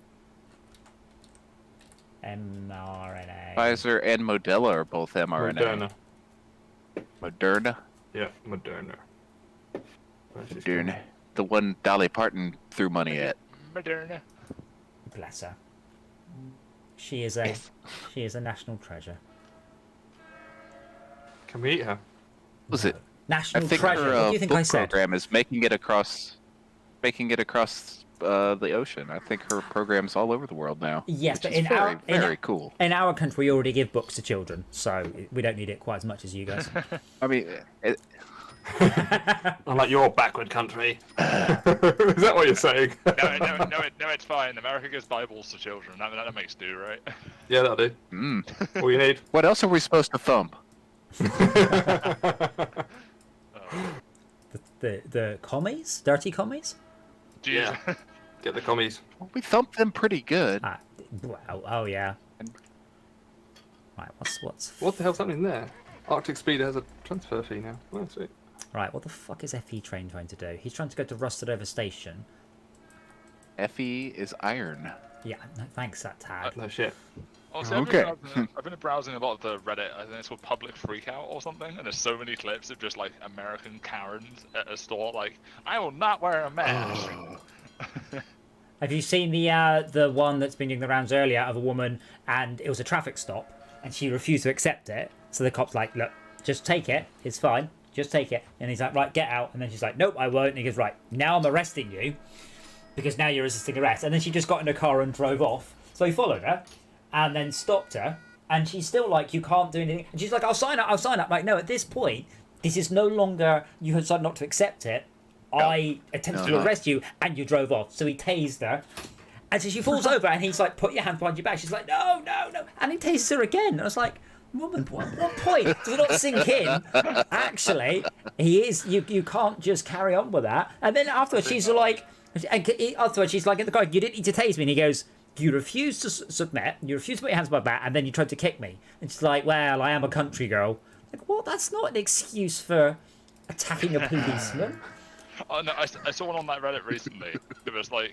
mRNA. Pfizer and Modella are both mRNA. Moderna. Yeah, Moderna. Where's this Moderna. from? The one Dolly Parton threw money at. Moderna. Bless her. She is a national treasure. Can we eat her? Was it? I National think treasure. her What do you think I book said? program is making it across the ocean. I think her program's all over the world now. Yes, which but is in very, our very cool. in our country, we already give books to children, so we don't need it quite as much as you guys. I mean, Unlike your backward country. Is that what you're saying? No, it's fine. America gives Bibles to children. That makes do, right? Yeah, that'll do. All you need. what else are we supposed to thump? The commies, dirty commies. Jeez. Yeah. Get the commies. Well, we thumped them pretty good. Well, oh yeah. Right, what's What the hell's happening there? Arctic Speeder has a transfer fee now. Oh, sweet. right? What the fuck is FE Train trying to do? He's trying to go to Rusted Over Station. Fe is iron. Yeah, no, thanks that tag. No shit. Also, Okay. I've been browsing a lot of the Reddit. I think it's called Public Freakout or something, and there's so many clips of just like American Karens at a store, like, "I will not wear a mask." Have you seen the one that's been doing the rounds earlier of a woman, and it was a traffic stop, and she refused to accept it. So the cop's like, "Look, just take it. It's fine. Just take it." And he's like, "Right, get out." And then she's like, "Nope, I won't." And he goes, "Right, now I'm arresting you because now you're resisting arrest." And then she just got in a car and drove off. So he followed her and then stopped her, and she's still like, "You can't do anything." And she's like, "I'll sign up. I'll sign up." Like, no, at this point, this is no longer you have decided not to accept it. I attempted to arrest you, and you drove off. So he tased her, and so she falls over, and he's like, "Put your hands behind your back." She's like, "No, no, no," and he tases her again. And I was like, "Woman, what point does it not sink in? Actually, he is. You can't just carry on with that." And then afterwards, she's like, afterwards she's like in the car, "You didn't need to tase me." And he goes, "You refused to submit. You refused to put your hands behind my back, and then you tried to kick me." And she's like, "Well, I am a country girl." Like, well, that's not an excuse for attacking a policeman. Oh no, I saw one on that Reddit recently. It was like,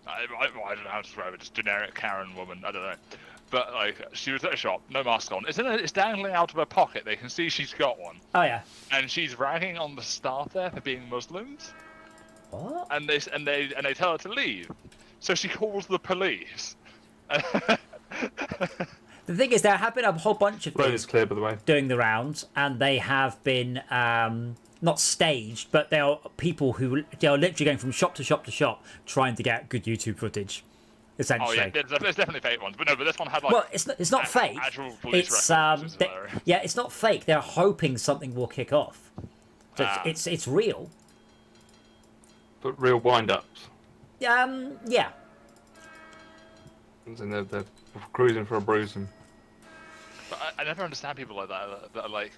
I don't know how to describe it, just generic Karen woman. I don't know, but like she was at a shop, no mask on. It's dangling out of her pocket. They can see she's got one. Oh yeah. And she's ragging on the staff there for being Muslims. What? And they tell her to leave. So she calls the police. The thing is, there have been a whole bunch of Road things is clear, by the way. doing the rounds, and they have been not staged, but they are people who they are literally going from shop to shop to shop trying to get good YouTube footage. Essentially. Oh yeah, there's definitely fake ones, but no, but this one had like. Well, it's not fake. Actual police It's records, which is hilarious. yeah, it's not fake. They're hoping something will kick off. So it's real. But real wind-ups. Yeah. And they're cruising for a bruising. But I never understand people like that are like,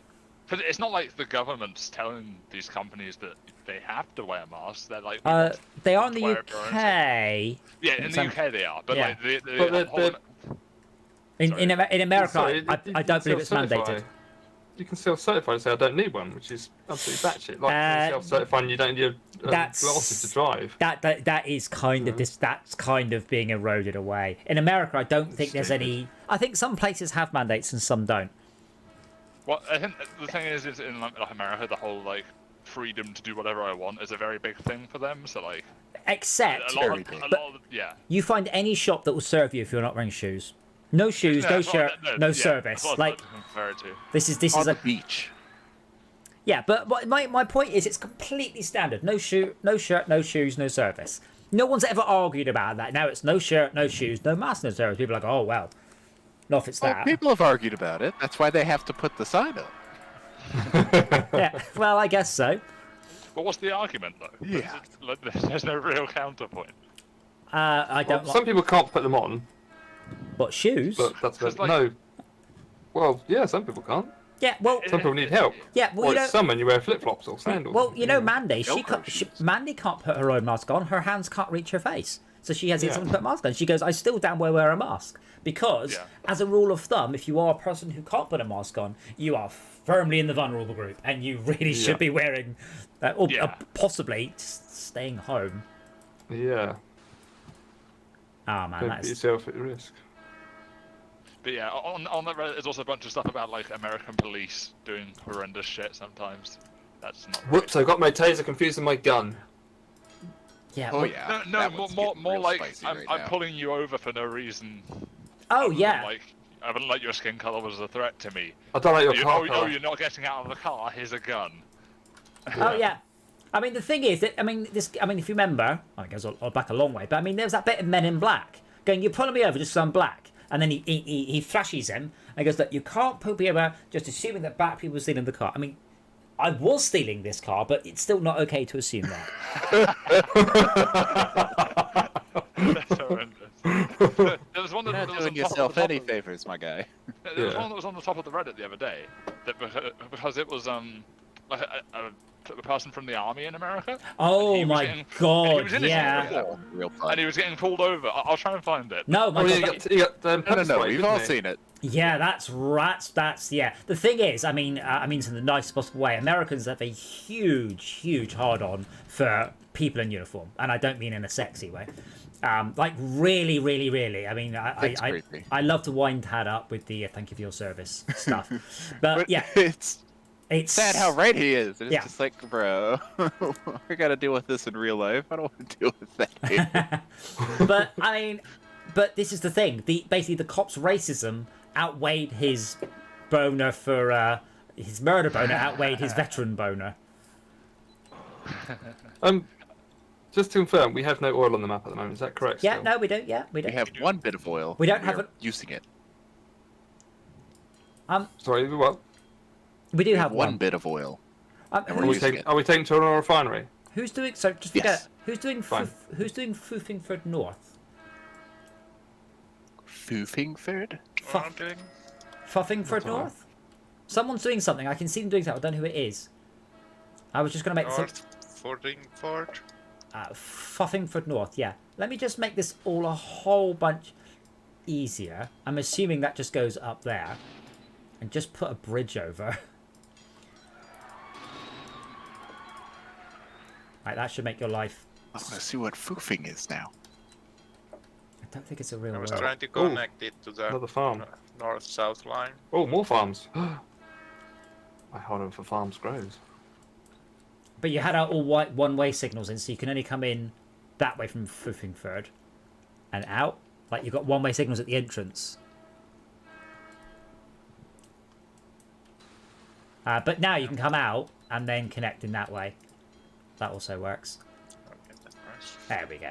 because it's not like the government's telling these companies that they have to wear masks. They're like, They are in the wear it for our own safety. UK. Yeah, in the UK they are, but Yeah. like the But whole, In America, Sorry, I don't believe it's mandated. You can self-certify and say I don't need one, which is absolutely batshit. Like self-certifying, you don't need glasses to drive. That is kind of this. That's kind of being eroded away. In America, I don't think there's any. I think some places have mandates and some don't. well, I think the thing is in like America, the whole like freedom to do whatever I want is a very big thing for them. So like, Except a lot of yeah. you find any shop that will serve you if you're not wearing shoes. No shoes, no shirt, no service. Like this is On a the beach. yeah. But my point is, it's completely standard. No shoe, no shirt, no shoes, no service. No one's ever argued about that. Now it's no shirt, no shoes, no mask, no service. People are like, oh well, not if it's Well, that. people have argued about it. That's why they have to put the sign up. Yeah, well, I guess so. But what's the argument though? Yeah. There's no real counterpoint. I don't. Some people can't put them on, What shoes? but that's Just like- no. Well, yeah, some people can't. Yeah, well, Some people need help. yeah, well, Or you know. it's some when you wear flip flops or sandals. Well, you know, Mandy, Velcro Mandy can't put her own mask on. Her hands can't reach her face, so she has to get Yeah. someone to put a mask on. She goes, "I still damn well wear a mask because, Yeah. as a rule of thumb, if you are a person who can't put a mask on, you are firmly in the vulnerable group, and you really should Yeah. be wearing, or Yeah. possibly staying home." Yeah, Oh man, don't that's put yourself at risk. But yeah, on that Reddit, there's also a bunch of stuff about like American police doing horrendous shit sometimes. That's not. Whoops! I got my taser confused with my gun. yeah. Oh well- yeah. No, that more, one's more, getting more real like spicy I'm, right I'm now. pulling you over for no reason. Oh other than, yeah. Like I wouldn't like your skin color was a threat to me. I don't like your car Oh, colour. you're not getting out of the car. Here's a gun. Oh yeah. I mean, the thing is that if you remember, I guess I'll back a long way, but I mean, there was that bit of Men in Black going, "You're pulling me over just because I'm black," and then he flashes him and goes, "Look, you can't pull me over just assuming that black people were stealing the car." I mean, I was stealing this car, but it's still not okay to assume that. That's horrendous. There was one You're that not was doing on top yourself of the any top favors, my guy. There was Yeah. one that was on the top of the Reddit the other day that because it was like a person from the army in America. Oh He was my getting- god, he was in his yeah. uniform. Real fun. And he was getting pulled over. I'll try and find it. No, my Oh, yeah, god, you got No, pepper spray, we've didn't all you? seen it. yeah, that's yeah. The thing is, I mean in the nicest possible way, Americans have a huge hard-on for people in uniform, and I don't mean in a sexy way. Like really. I mean, It's I creepy. I love to wind Tad up with the thank you for your service stuff, but yeah, It's it's sad how right he is. It's Yeah. just like, bro, I gotta deal with this in real life. I don't want to deal with that here. But I mean, but this is the thing. Basically the cop's racism outweighed his boner for his murder boner outweighed his veteran boner. Just to confirm, we have no oil on the map at the moment. Is that correct? Yeah, still? no, we don't. Yeah, we We don't. have one bit of oil. We don't and have are it- using it. Sorry, what? We do We have one bit of oil. and we're Are we, using it. are we taking to a refinery? Who's doing? So just forget. Yes. Who's doing? Fine. Who's doing Foofingford North? Foofingford? What I'm doing? Fuffingford That's all right. North. Someone's doing something. I can see them doing something. I don't know who it is. I was just gonna make some. North Fordingford. Fuffingford North. Yeah. Let me just make this all a whole bunch easier. I'm assuming that just goes up there, and just put a bridge over. Right, that should make your life. I want to see what foofing is now. I don't think it's a real I was word. trying to connect it to the Another farm. north-south line. Oh, more farms. I hold on for farms grows. But you had all white one-way signals in, so you can only come in that way from Foofingford and out. Like you've got one-way signals at the entrance. But now you can come out and then connect in that way. That also works. Okay, that's nice. There we go.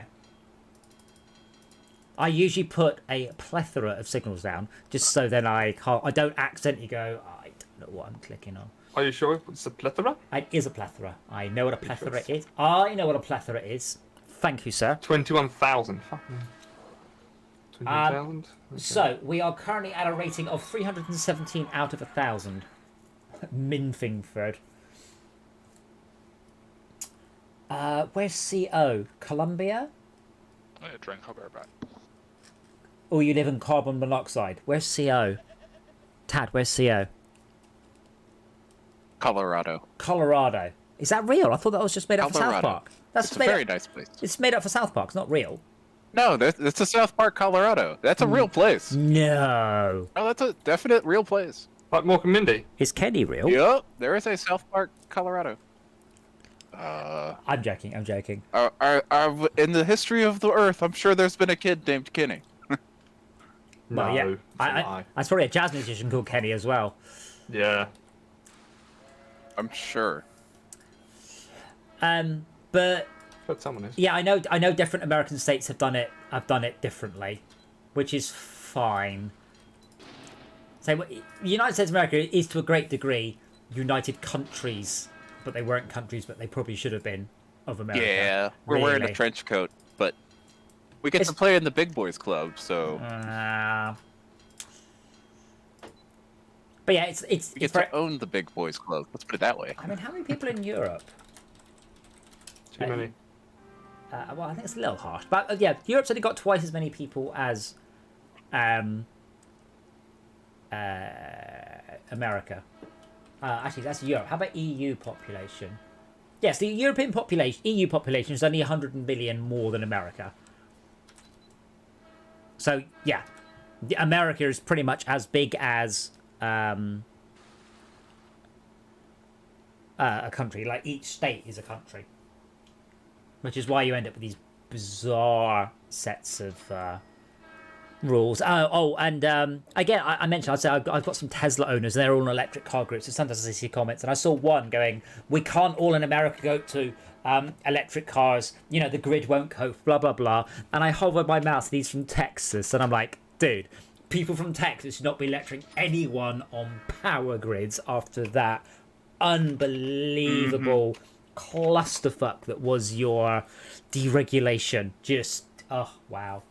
I usually put a plethora of signals down, just so then I don't accidentally go, I don't know what I'm clicking on. Are you sure it's a plethora? It is a plethora. I know what a plethora is. I know what a plethora is. Thank you, sir. 21,000. Fucking 21,000? Okay. So, we are currently at a rating of 317 out of 1,000. Minfingford. Where's CO? Colombia? I need to drink. I'll be right back. Or you live in carbon monoxide? Where's CO? Tad, where's CO? Colorado. Colorado. Is that real? I thought that was just made up for South Colorado. Park. That's It's a made very up, nice place. It's made up for South Park. It's not real. No, that's a South Park, Colorado. That's a real place. No. Oh, that's a definite real place. Like Mork and Mindy. Is Kenny real? Yep, there is a South Park, Colorado. I'm joking. I'm joking. In the history of the Earth, I'm sure there's been a kid named Kenny. No, Well, yeah. it's a lie. That's probably a jazz musician called Kenny as well. Yeah. I'm sure. But But someone is. Yeah, I know different American states have done it differently, which is fine. So the United States of America is to a great degree united countries, but they weren't countries, but they probably should have been of America. Yeah, we're wearing a really. trench coat, but we get to play in the big boys club, so but yeah, it's we get to own the big boys club. Let's put it that way. I mean, how many people in Europe? Too many. Well, I think it's a little harsh, but yeah, Europe's only got twice as many people as America. Actually, that's Europe. How about EU population? Yes, the European population, EU population is only 100 million more than America. So yeah, America is pretty much as big as a country. Like each state is a country, which is why you end up with these bizarre sets of rules. And again, I mentioned, I'd say I've got some Tesla owners, and they're all in electric car groups, so sometimes I see comments, and I saw one going, we can't all in America go to electric cars, you know, the grid won't cope, blah, blah, blah. And I hover my mouse, and he's from Texas, and I'm like, dude, people from Texas should not be lecturing anyone on power grids after that unbelievable clusterfuck that was your deregulation. Just, oh, wow.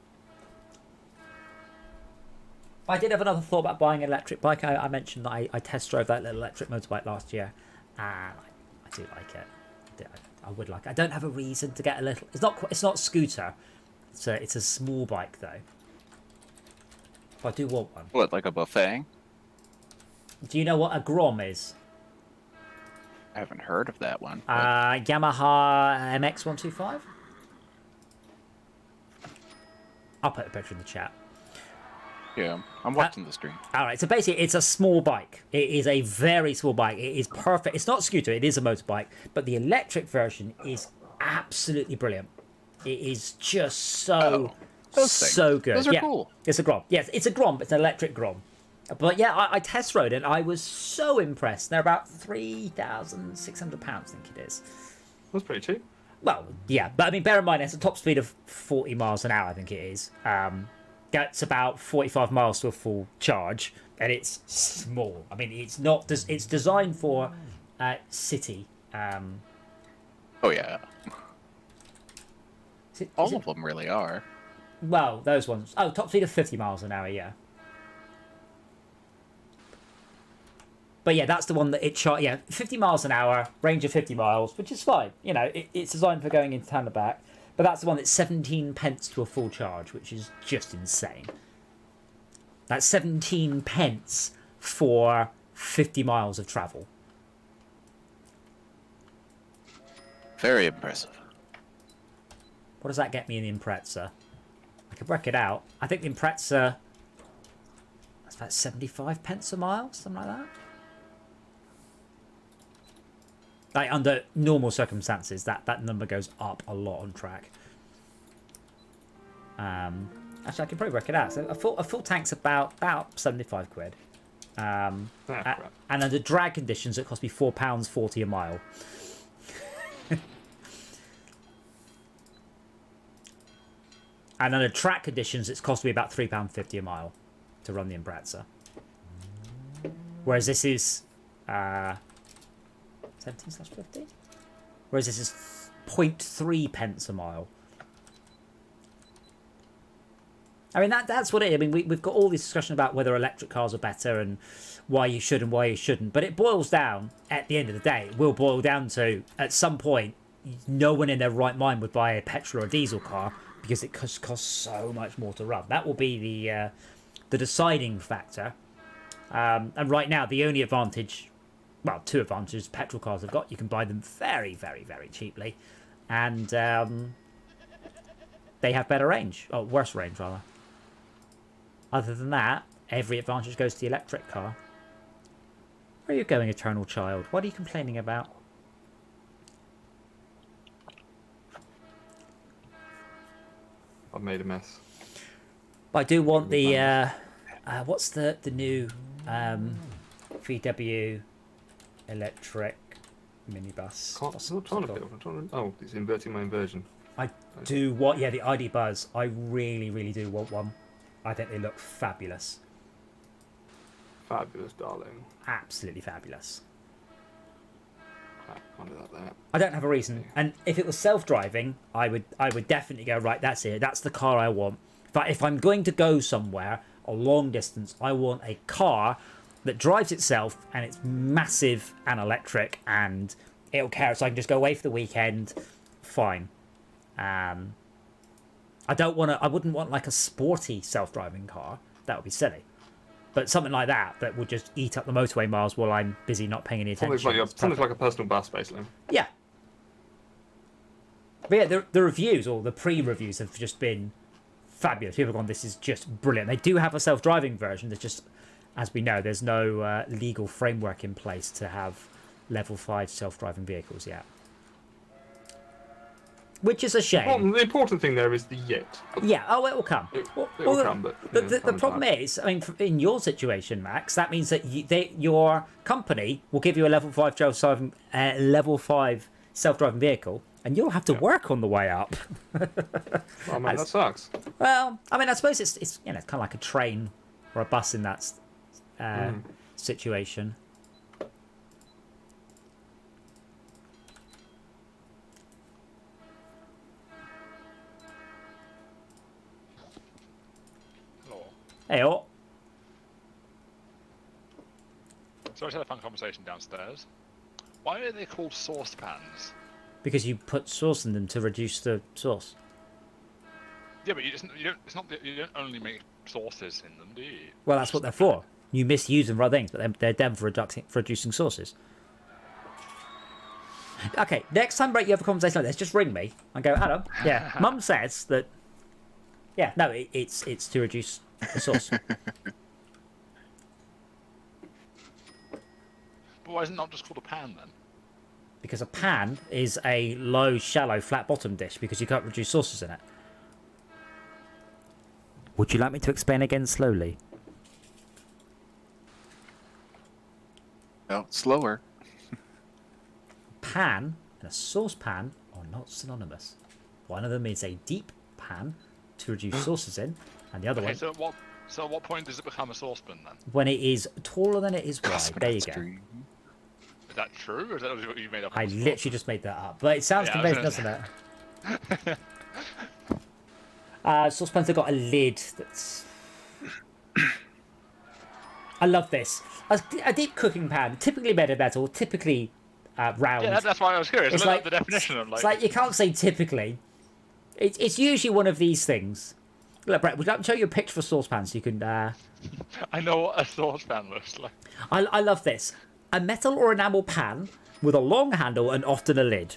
I did have another thought about buying an electric bike. I mentioned that I test drove that little electric motorbike last year, and I do like it. I would like it. I don't have a reason to get a little. It's not a scooter. It's a small bike though. But I do want one. What, like a buffet? Do you know what a Grom is? I haven't heard of that one. But... Yamaha MX-125. I'll put a picture in the chat. Yeah, I'm watching the stream. All right, so basically, it's a small bike. It is a very small bike. It is perfect. It's not a scooter. It is a motorbike. But the electric version is absolutely brilliant. It is just so good. Those are cool. It's a Grom. Yes, it's a Grom, but it's an electric Grom. But yeah, I test rode it, and I was so impressed. They're about £3,600, I think it is. That's pretty cheap. Well, yeah, but I mean, bear in mind, it's a top speed of 40 miles an hour, I think it is. Gets about 45 miles to a full charge, and it's small. I mean, it's not. It's designed for city. Oh yeah. All of them really are. Well, those ones. Oh, top speed of 50 miles an hour. Yeah. But yeah, that's the one that it yeah, 50 miles an hour, range of 50 miles, which is fine. You know, it's designed for going into town and back. But that's the one that's 17 pence to a full charge, which is just insane. That's 17 pence for 50 miles of travel. Very impressive. What does that get me in the Impreza? I could work it out. I think the Impreza, that's about 75 pence a mile, something like that. Like under normal circumstances, that number goes up a lot on track. Actually, I can probably work it out. So a full tank's about 75 quid. And under drag conditions, it cost me £4.40 a mile. And under track conditions, it's cost me about £3.50 a mile to run the Impreza. Whereas this is 17/50. Whereas this is 0.3 pence a mile. I mean, that's what it is. I mean, we've got all this discussion about whether electric cars are better and why you should and why you shouldn't. But it boils down, at the end of the day, it will boil down to, at some point, no one in their right mind would buy a petrol or diesel car because it costs so much more to run. That will be the deciding factor. And right now, the only advantage, well, two advantages petrol cars have got, you can buy them very, very, very cheaply. And they have better range, or worse range, rather. Other than that, every advantage goes to the electric car. Where are you going, eternal child? What are you complaining about? I've made a mess. I do want the what's the new VW electric minibus. I'm trying to build. Oh, it's inverting my inversion. I do want, yeah, the ID Buzz. I really, really do want one. I think they look fabulous. Fabulous, darling. Absolutely fabulous. Can't do that there. I don't have a reason. And if it was self-driving, I would definitely go, right, that's it. That's the car I want. But if I'm going to go somewhere a long distance, I want a car that drives itself and it's massive and electric and it'll carry, so I can just go away for the weekend. Fine. I wouldn't want like a sporty self-driving car. That would be silly. But something like that would just eat up the motorway miles while I'm busy not paying any attention. Something like a personal bus, basically. Yeah. But yeah, the reviews or the pre-reviews have just been fabulous. People have gone, this is just brilliant. They do have a self-driving version. There's just, as we know, there's no legal framework in place to have level 5 self-driving vehicles yet. Which is a shame. The important thing there is the yet. Yeah, oh, it will come. It will come, but... The problem is, I mean, in your situation, Max, that means that your company will give you a level 5 self-driving vehicle, and you'll have to work on the way up. Well, man, that sucks. Well, I mean, I suppose it's it's kind of like a train or a bus in that situation. Hey, oh. So I just had a fun conversation downstairs. Why are they called saucepans? Because you put sauce in them to reduce the sauce. Yeah, but you don't. It's not that you don't only make sauces in them, do you? Well, that's what they're for. You misuse them for other things, but they're them for reducing sauces. Okay, next time, Brett, you have a conversation like this, just ring me and go, hello. Yeah, Mum says that. Yeah, no, it's to reduce the sauce. But why is it not just called a pan then? Because a pan is a low, shallow, flat-bottom dish because you can't reduce sauces in it. Would you like me to explain again slowly? No, slower. Pan and a saucepan are not synonymous. One of them is a deep pan to reduce sauces in, and the other one... So at what point does it become a saucepan then? when it is taller than it is wide. There you go. Is that true, or is that what you made up? I literally just made that up, but it sounds convincing, doesn't it? Saucepans have got a lid that's... I love this. A deep cooking pan, typically made of metal, typically round. Yeah, that's why I was curious. It's Like the definition of It's like you can't say typically. It's usually one of these things. Look, Brett, would you like to show you a picture of a saucepan so you can... I know what a saucepan looks like. I love this. A metal or enamel pan with a long handle and often a lid.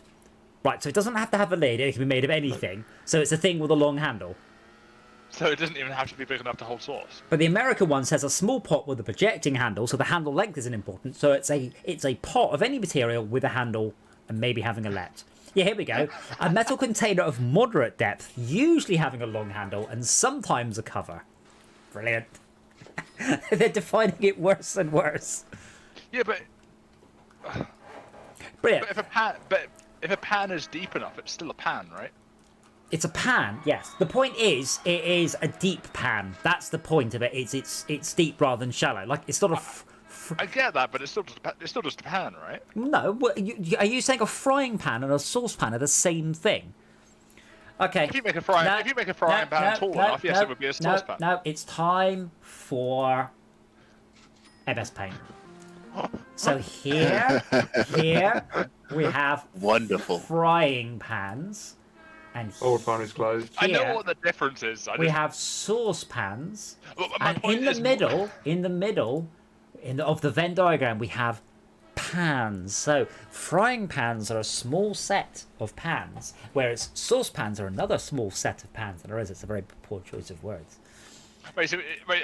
Right, so it doesn't have to have a lid, it can be made of anything. So it's a thing with a long handle. So it doesn't even have to be big enough to hold sauce. But the American one says a small pot with a projecting handle, so the handle length isn't important. So it's a pot of any material with a handle and maybe having a let. Yeah, here we go. A metal container of moderate depth, usually having a long handle and sometimes a cover. Brilliant. They're defining it worse and worse. Yeah, but Brilliant. if a pan is deep enough, it's still a pan, right? It's a pan, yes. The point is, it is a deep pan. That's the point of it. It's deep rather than shallow. Like it's not a. I get that, but it's still just a pan, right? No, are you saying a frying pan and a saucepan are the same thing? Okay. If you make a frying pan tall enough, yes, it would be a saucepan. No, it's time for MS Paint. So here we have Wonderful frying pans, and Old pan is closed. I know what the difference is. We have saucepans, Well, my and point in the is- middle of the Venn diagram, we have pans. So frying pans are a small set of pans, whereas saucepans are another small set of pans. And it's a very poor choice of words. Wait,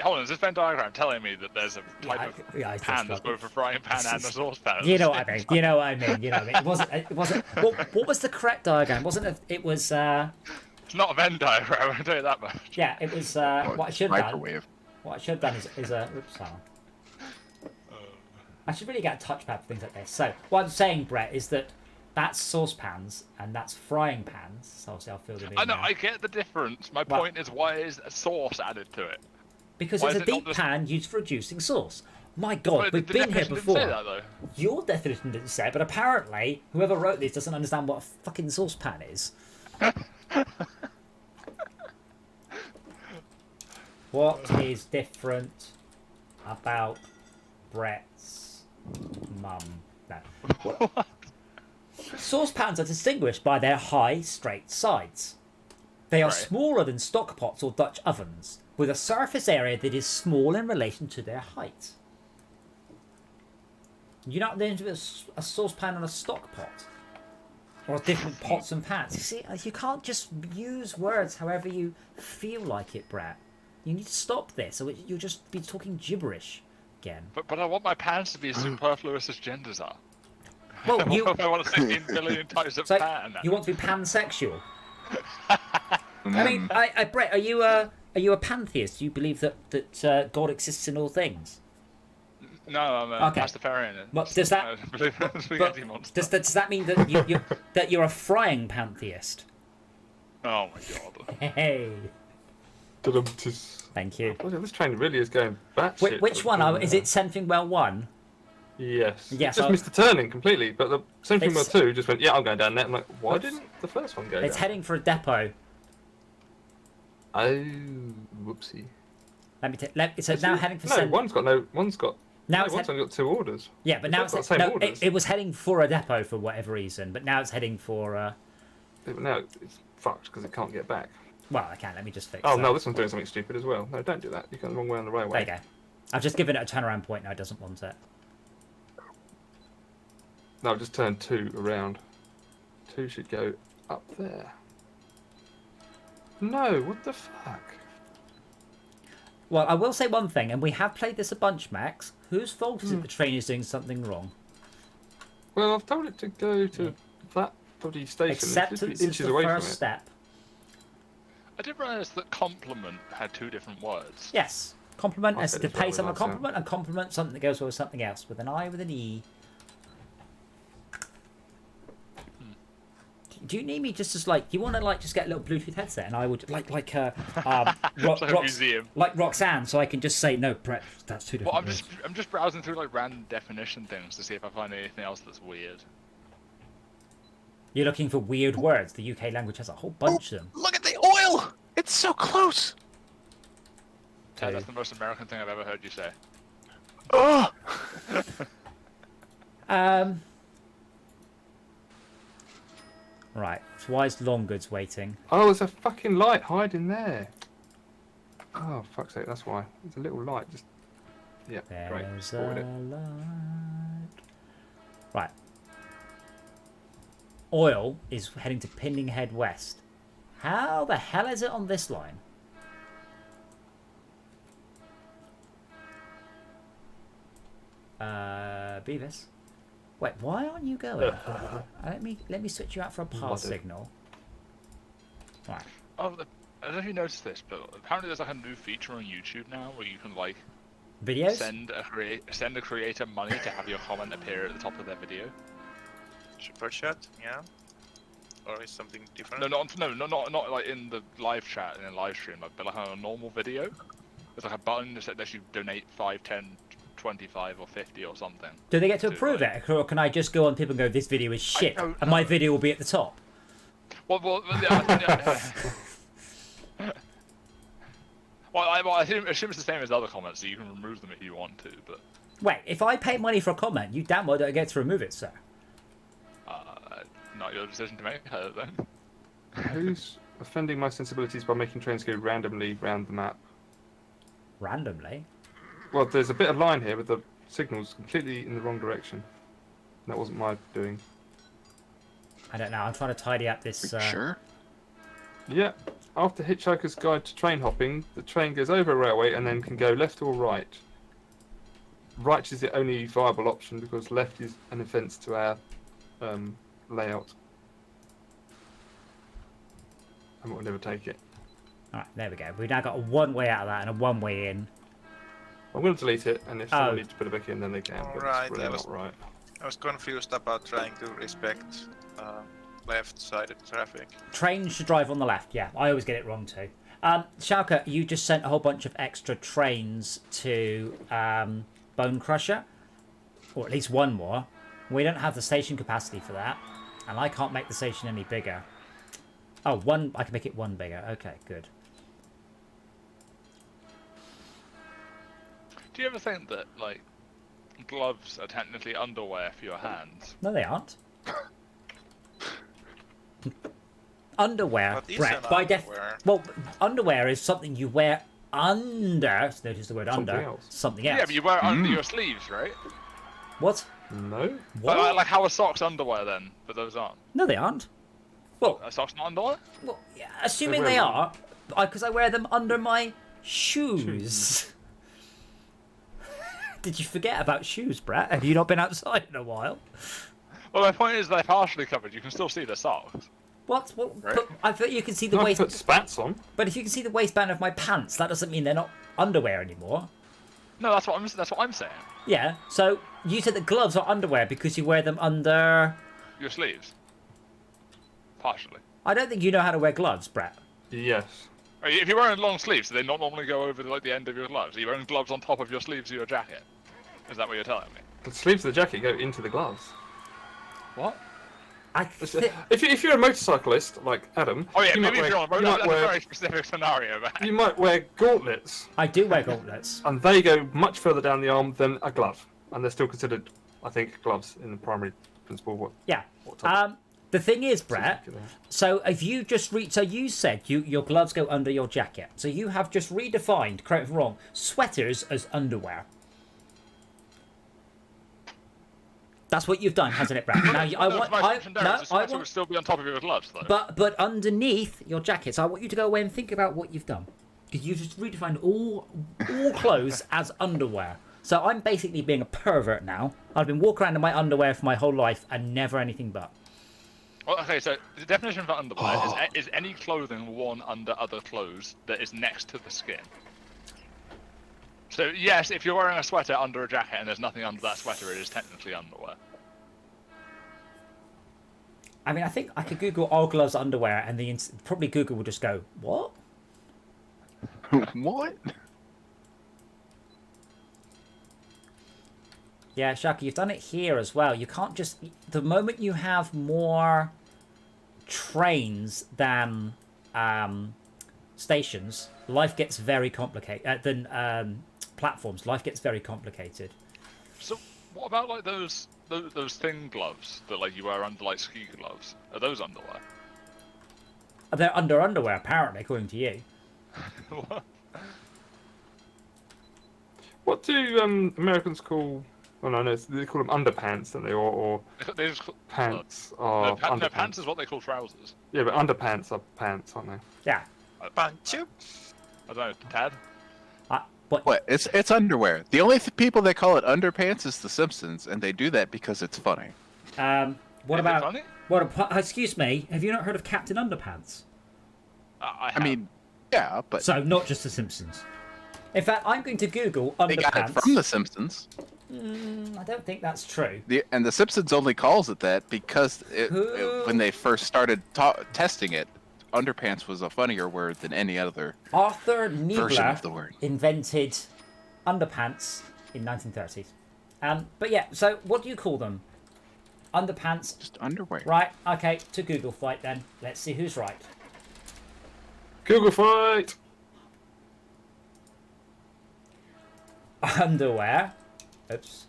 hold on. Is this Venn diagram telling me that there's a type of I pan that's both a frying pan and a saucepan? You know what I mean. You know what I mean. It wasn't. What was the correct diagram? Wasn't it? It was. It's not a Venn diagram. I can tell you that much. Yeah, it was. What I should have done. microwave. What I should have done is a. Oops, sorry. I should really get a touchpad for things like this. So what I'm saying, Brett, is that that's saucepans and that's frying pans. So obviously I'll fill them in I know, now. I get the difference. My Well- point is, why is a sauce added to it? Because Why it's is a it not deep just- pan used for reducing sauce. My God, But we've the been here definition before. didn't say that, though. Your definition didn't say it, but apparently whoever wrote this doesn't understand what a fucking saucepan is. What is different about Brett's mum? No. Saucepans are distinguished by their high, straight sides. They are Right. smaller than stock pots or Dutch ovens, with a surface area that is small in relation to their height. You're not into a saucepan and a stock pot? Or different pots and pans? You see, you can't just use words however you feel like it, Brett. You need to stop this, or you'll just be talking gibberish again. But I want my pans to be as superfluous as genders are. Well, What you, if I want 16 billion types of it's like, pan? you want to be pansexual. I mean, Brett, are you a pantheist? Do you believe that God exists in all things? No, I'm a Okay. Pastafarian. But does that- I believe in the spaghetti monster. Does that mean that you're a frying pantheist? Oh my god. Hey, Da-dum-tis. thank you. Well, this train really is going batshit. Which one? Is it Senfingwell 1? Yes. Yes, Just I- missed the turning completely, but the same thing It's- with 2 just went, yeah, I'm going down there. I'm like, why It's- didn't the first one go It's down? heading for a depot. Oh, whoopsie. So it's now heading for No, one's got Now it's one's only got 2 orders. Yeah, but now They've it's got the same no, orders. it was heading for a depot for whatever reason, but now it's heading for. Yeah, but now it's fucked because it can't get back. Well, I can't. Let me just fix. Oh that. no, this one's doing something stupid as well. No, don't do that. You're going the wrong way on the railway. There you go. I've just given it a turnaround point. Now it doesn't want it. No, just turn 2 around. 2 should go up there. No, what the fuck? Well, I will say one thing, and we have played this a bunch, Max. Whose fault is it the train is doing something wrong? Well, I've told it to go to that bloody station. It's Acceptance literally is inches the away first from it. step. I didn't realise that compliment had 2 different words. Yes. Compliment I is said to it's pay probably someone a like that. compliment, and compliment something that goes with something else, with an I with an E. Do you need me just as like? You want to just get a little Bluetooth headset, and I would like It's like a museum. like Roxanne, so I can just say no, Brett. That's too different. Well, I'm just browsing through like random definition things to see if I find anything else that's weird. You're looking for weird words. The UK language has a whole bunch of them. Look at the oil! It's so close! Ted, that's the most American thing I've ever heard you say. Oh! Right. So why is Longood's waiting? Oh, there's a fucking light hiding there. Oh, fuck's sake, that's why. There's a little light just... Yeah, great. There's Forward a it. light. Right. Oil is heading to Pinning Head West. How the hell is it on this line? Beavis. Wait, why aren't you going? let me switch you out for a pass Mother. signal. Right. Oh, I don't know if you noticed this, but apparently there's like a new feature on YouTube now where you can like Videos? send a creator money to have your comment appear at the top of their video. Super chat, yeah. Or is something different? Not like in the live chat and in live stream, but like on a normal video. There's like a button that lets you donate 5, 10, 25 or 50 or something. Do they get to to, approve like- it, or can I just go on people and go, this video is shit, don't and my video will be at the top? Well, yeah. I assume it's the same as other comments, so you can remove them if you want to, but Wait, if I pay money for a comment, you damn well don't get to remove it, sir. not your decision to make, then. Who's offending my sensibilities by making trains go randomly round the map? Randomly? Well, there's a bit of line here with the signals completely in the wrong direction. That wasn't my doing. I don't know, I'm trying to tidy up this... Sure? Yeah, after Hitchhiker's Guide to Train Hopping, the train goes over a railway and then can go left or right. Right is the only viable option because left is an offence to our layout. And we'll never take it. Alright, there we go. We've now got a one-way out of that and a one-way in. I'm going to delete it, and if someone Oh. needs to put it back in, then they can. But Alright, it's really I was- not right. I was confused about trying to respect left-sided traffic. Trains should drive on the left. Yeah, I always get it wrong too. Schalke, you just sent a whole bunch of extra trains to Bone Crusher, or at least one more. We don't have the station capacity for that, and I can't make the station any bigger. Oh, one. I can make it one bigger. Okay, good. Do you ever think that like gloves are technically underwear for your hands? No, they aren't. Underwear, What is Brett, an by underwear? well, underwear is something you wear under. Notice the word Something under. else. Something else. Yeah, but you wear it under your sleeves, right? What? No. What? But, like how are socks underwear then? But those aren't. No, they aren't. Well, Are socks not underwear? well yeah, assuming wear they them. are, because I wear them under my shoes. Did you forget about shoes, Brett? Have you not been outside in a while? Well, my point is they're partially covered. You can still see the socks. What? Right. But I thought you can see the I waist. put spats on. But if you can see the waistband of my pants, that doesn't mean they're not underwear anymore. No, that's what I'm saying. Yeah. So you said that gloves are underwear because you wear them under. Your sleeves. Partially. I don't think you know how to wear gloves, Brett. Yes. If you're wearing long sleeves, do they not normally go over like the end of your gloves? Are you wearing gloves on top of your sleeves of your jacket? Is that what you're telling me? The sleeves of the jacket go into the gloves. What? I thi- If you're a motorcyclist like Adam, Oh yeah, you might maybe if you're on a road, you might that's a wear- very specific scenario, man. you might wear gauntlets, I do wear gauntlets. and they go much further down the arm than a glove, and they're still considered, I think, gloves in the primary principle. Yeah. What type The thing is, Brett. of- So if you just read, so you said your gloves go under your jacket. So you have just redefined, correct me if I'm wrong, sweaters as underwear. That's what you've done, hasn't it, Brett? Now I No, want, my I, assumption there no, is the I sweater would want, still be on top of your gloves, though. but underneath your jacket. So I want you to go away and think about what you've done, because you just redefined all clothes as underwear. So I'm basically being a pervert now. I've been walking around in my underwear for my whole life and never anything but. Well, okay, so the definition for underwear is any clothing worn under other clothes that is next to the skin. So yes, if you're wearing a sweater under a jacket and there's nothing under that sweater, it is technically underwear. I mean, I think I could Google all gloves underwear, and probably Google will just go, what? What? Yeah, Shaka, you've done it here as well. You can't just... The moment you have more trains than stations, life gets very complicated. Than platforms, life gets very complicated. So what about like those thin gloves that like you wear under like ski gloves? Are those underwear? They're under underwear, apparently, according to you. What? What do Americans call? Oh no, no, they call them underpants, don't they? Or They just call- pants No, are no, underpants. pants is what they call trousers. Yeah, but underpants are pants, aren't they? Yeah. Punch you? I don't know, Tad? What? It's underwear. The only people that call it underpants is The Simpsons, and they do that because it's funny. What Is it about... funny? Excuse me, have you not heard of Captain Underpants? I I mean, yeah, but So, not just The Simpsons. In fact, I'm going to Google they got it underpants. from The Simpsons. I don't think that's true. And The Simpsons only calls it that because Who- when they first started testing it, underpants was a funnier word than any other Arthur version of the Niebler word. invented underpants in 1930s. But yeah, so what do you call them? Underpants. Just underwear. Right, okay, to Google fight then. Let's see who's right. Google fight. Underwear. Oops.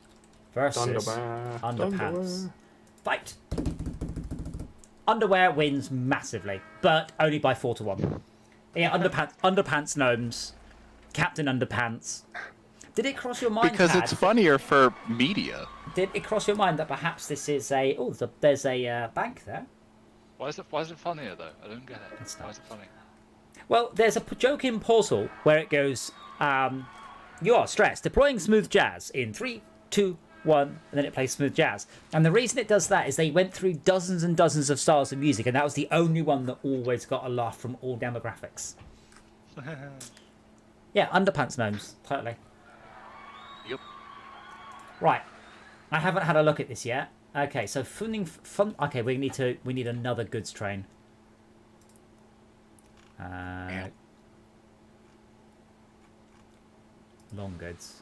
Versus Underwear. underpants. Fight. Underwear wins massively, but only by 4-1. Yeah, underpants gnomes. Captain Underpants. Did it cross your mind, Because Tad? it's funnier for media. Did it cross your mind that perhaps this is a... Oh, there's a bank there. Why is it funnier though? I don't get it. It's Why not. is it funny? Well, there's a joke in Portal where it goes, you are stressed. Deploying smooth jazz in 3, 2, 1, and then it plays smooth jazz. And the reason it does that is they went through dozens and dozens of styles of music, and that was the only one that always got a laugh from all demographics. Yeah, underpants gnomes, totally. Right. I haven't had a look at this yet. Okay, so okay, we need another goods train. Long goods.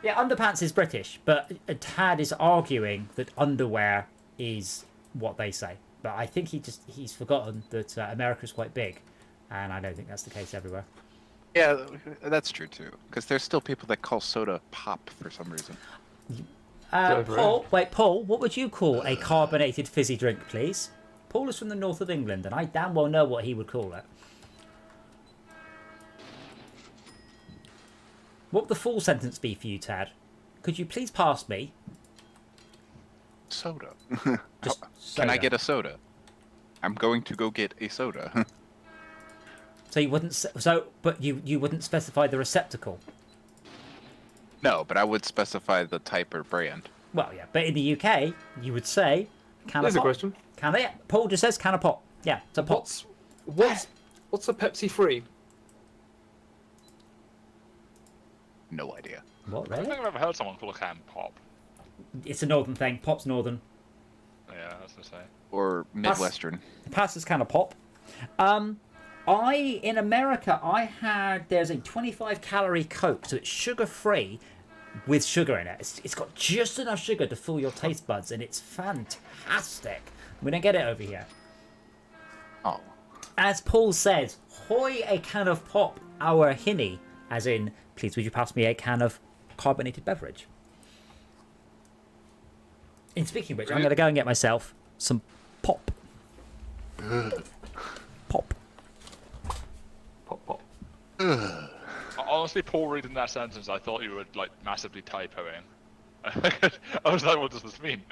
Yeah, underpants is British, but Tad is arguing that underwear is what they say. But I think he's forgotten that America's quite big, and I don't think that's the case everywhere. Yeah, that's true too. Because there's still people that call soda pop for some reason. Paul, what would you call a carbonated fizzy drink, please? Paul is from the north of England, and I damn well know what he would call it. What would the full sentence be for you, Tad? Could you please pass me? Soda. Just Can I soda. get a soda? I'm going to go get a soda. So you wouldn't. But you wouldn't specify the receptacle. No, but I would specify the type or brand. Well, yeah, but in the UK, you would say can Here's of a pop. question. Can I? Yeah, Paul just says can of pop. Yeah, it's a pop. What's a Pepsi free? No idea. What I don't really? think I've ever heard someone call a can pop. It's a northern thing. Pop's northern. Yeah, that's to say. Or Midwestern. Passes can of pop. In America, there's a 25 calorie Coke, so it's sugar free with sugar in it. It's got just enough sugar to fool your taste buds, and it's fantastic. We don't get it over here. Oh. As Paul says, hoy a can of pop, our hinny, as in, please would you pass me a can of carbonated beverage? In speaking of which, I'm going to go and get myself some pop. Pop. Pop pop. Honestly, Paul, reading that sentence, I thought you were like massively typoing. I was like, what does this mean?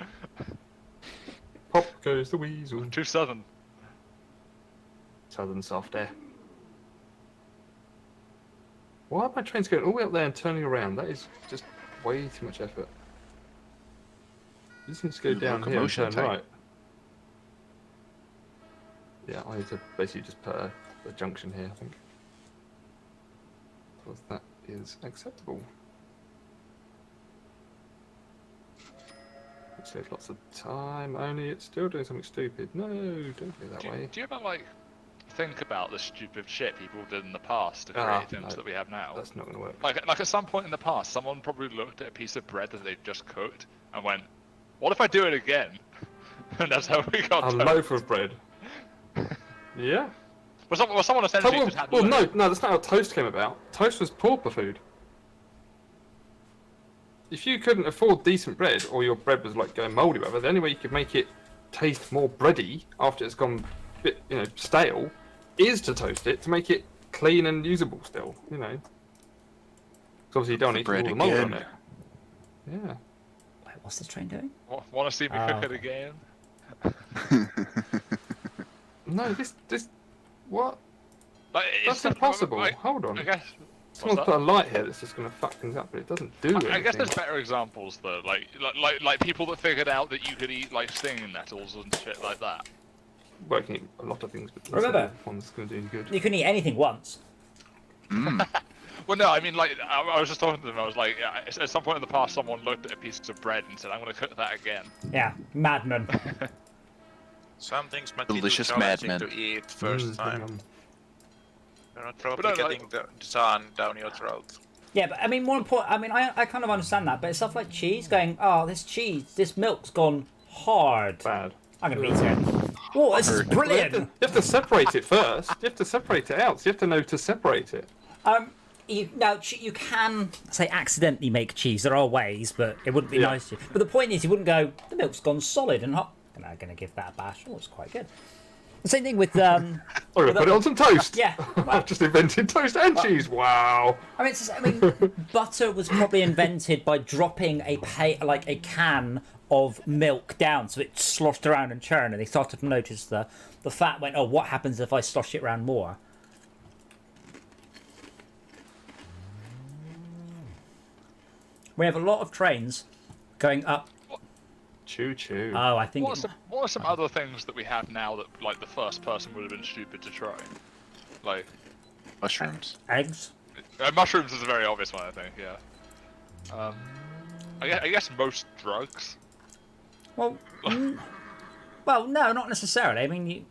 Pop goes the weasel. Too southern. Southern soft air. Why are my trains going all the way up there and turning around? That is just way too much effort. You just need to go down here and Locomotion turn tank. right. Yeah, I need to basically just put a junction here, I think. Because that is acceptable. Save lots of time, only it's still doing something stupid. No, don't go that way. Do you ever like think about the stupid shit people did in the past to Ah, create things no. that we have now? That's not going to work. Like at some point in the past, someone probably looked at a piece of bread that they'd just cooked and went, "What if I do it again?" And that's how we got. A toast. loaf of bread. Yeah. Well, someone essentially just had. Well, no, that's not how toast came about. Toast was pauper food. If you couldn't afford decent bread, or your bread was like going mouldy, whatever, the only way you could make it taste more bready after it's gone a bit, stale, is to toast it to make it clean and usable still. Because obviously you don't need to Bread all the mold on again. it. Yeah. Wait, what's this train doing? Want to see me cook it again? No, this, what? Like, That's impossible. Like, Hold on. I guess. Someone's what's put that? a light here that's just going to fuck things up, but it doesn't do anything. I guess there's better examples though, like people that figured out that you could eat like stinging nettles and shit like that. Well, you can eat a lot of things, but Remember- one's going to do you good. You can eat anything once. Well, no, I mean like I was just talking to them. I was like, at some point in the past, someone looked at a piece of bread and said, "I'm going to cook that again." Yeah, madman. Some things might be Delicious too challenging madmen. to eat first time. yum. You're not probably But no, getting the sun down your throat. Yeah, but I mean, more important. I mean, I kind of understand that, but it's stuff like cheese going. Oh, this milk's gone hard. Bad. I'm gonna eat it. Oh, this is brilliant. You have to separate it first. You have to separate it out. So you have to know to separate it. You can say accidentally make cheese. There are ways, but it wouldn't be Yeah. nice to. But the point is, you wouldn't go. The milk's gone solid and hot. I'm gonna give that a bash. Oh, it's quite good. The same thing with Oh, you put it on some toast. Yeah. I've just invented toast and cheese. Wow. I mean, butter was probably invented by dropping a can of milk down, so it sloshed around and churned, and they started to notice the fat went. Oh, what happens if I slosh it around more? We have a lot of trains going up. Choo choo. Oh, I think. What are some other things that we have now that like the first person would have been stupid to try? Like Mushrooms. Eggs. Mushrooms is a very obvious one, I think. Yeah. I guess most drugs. Well, well, no, not necessarily. I mean,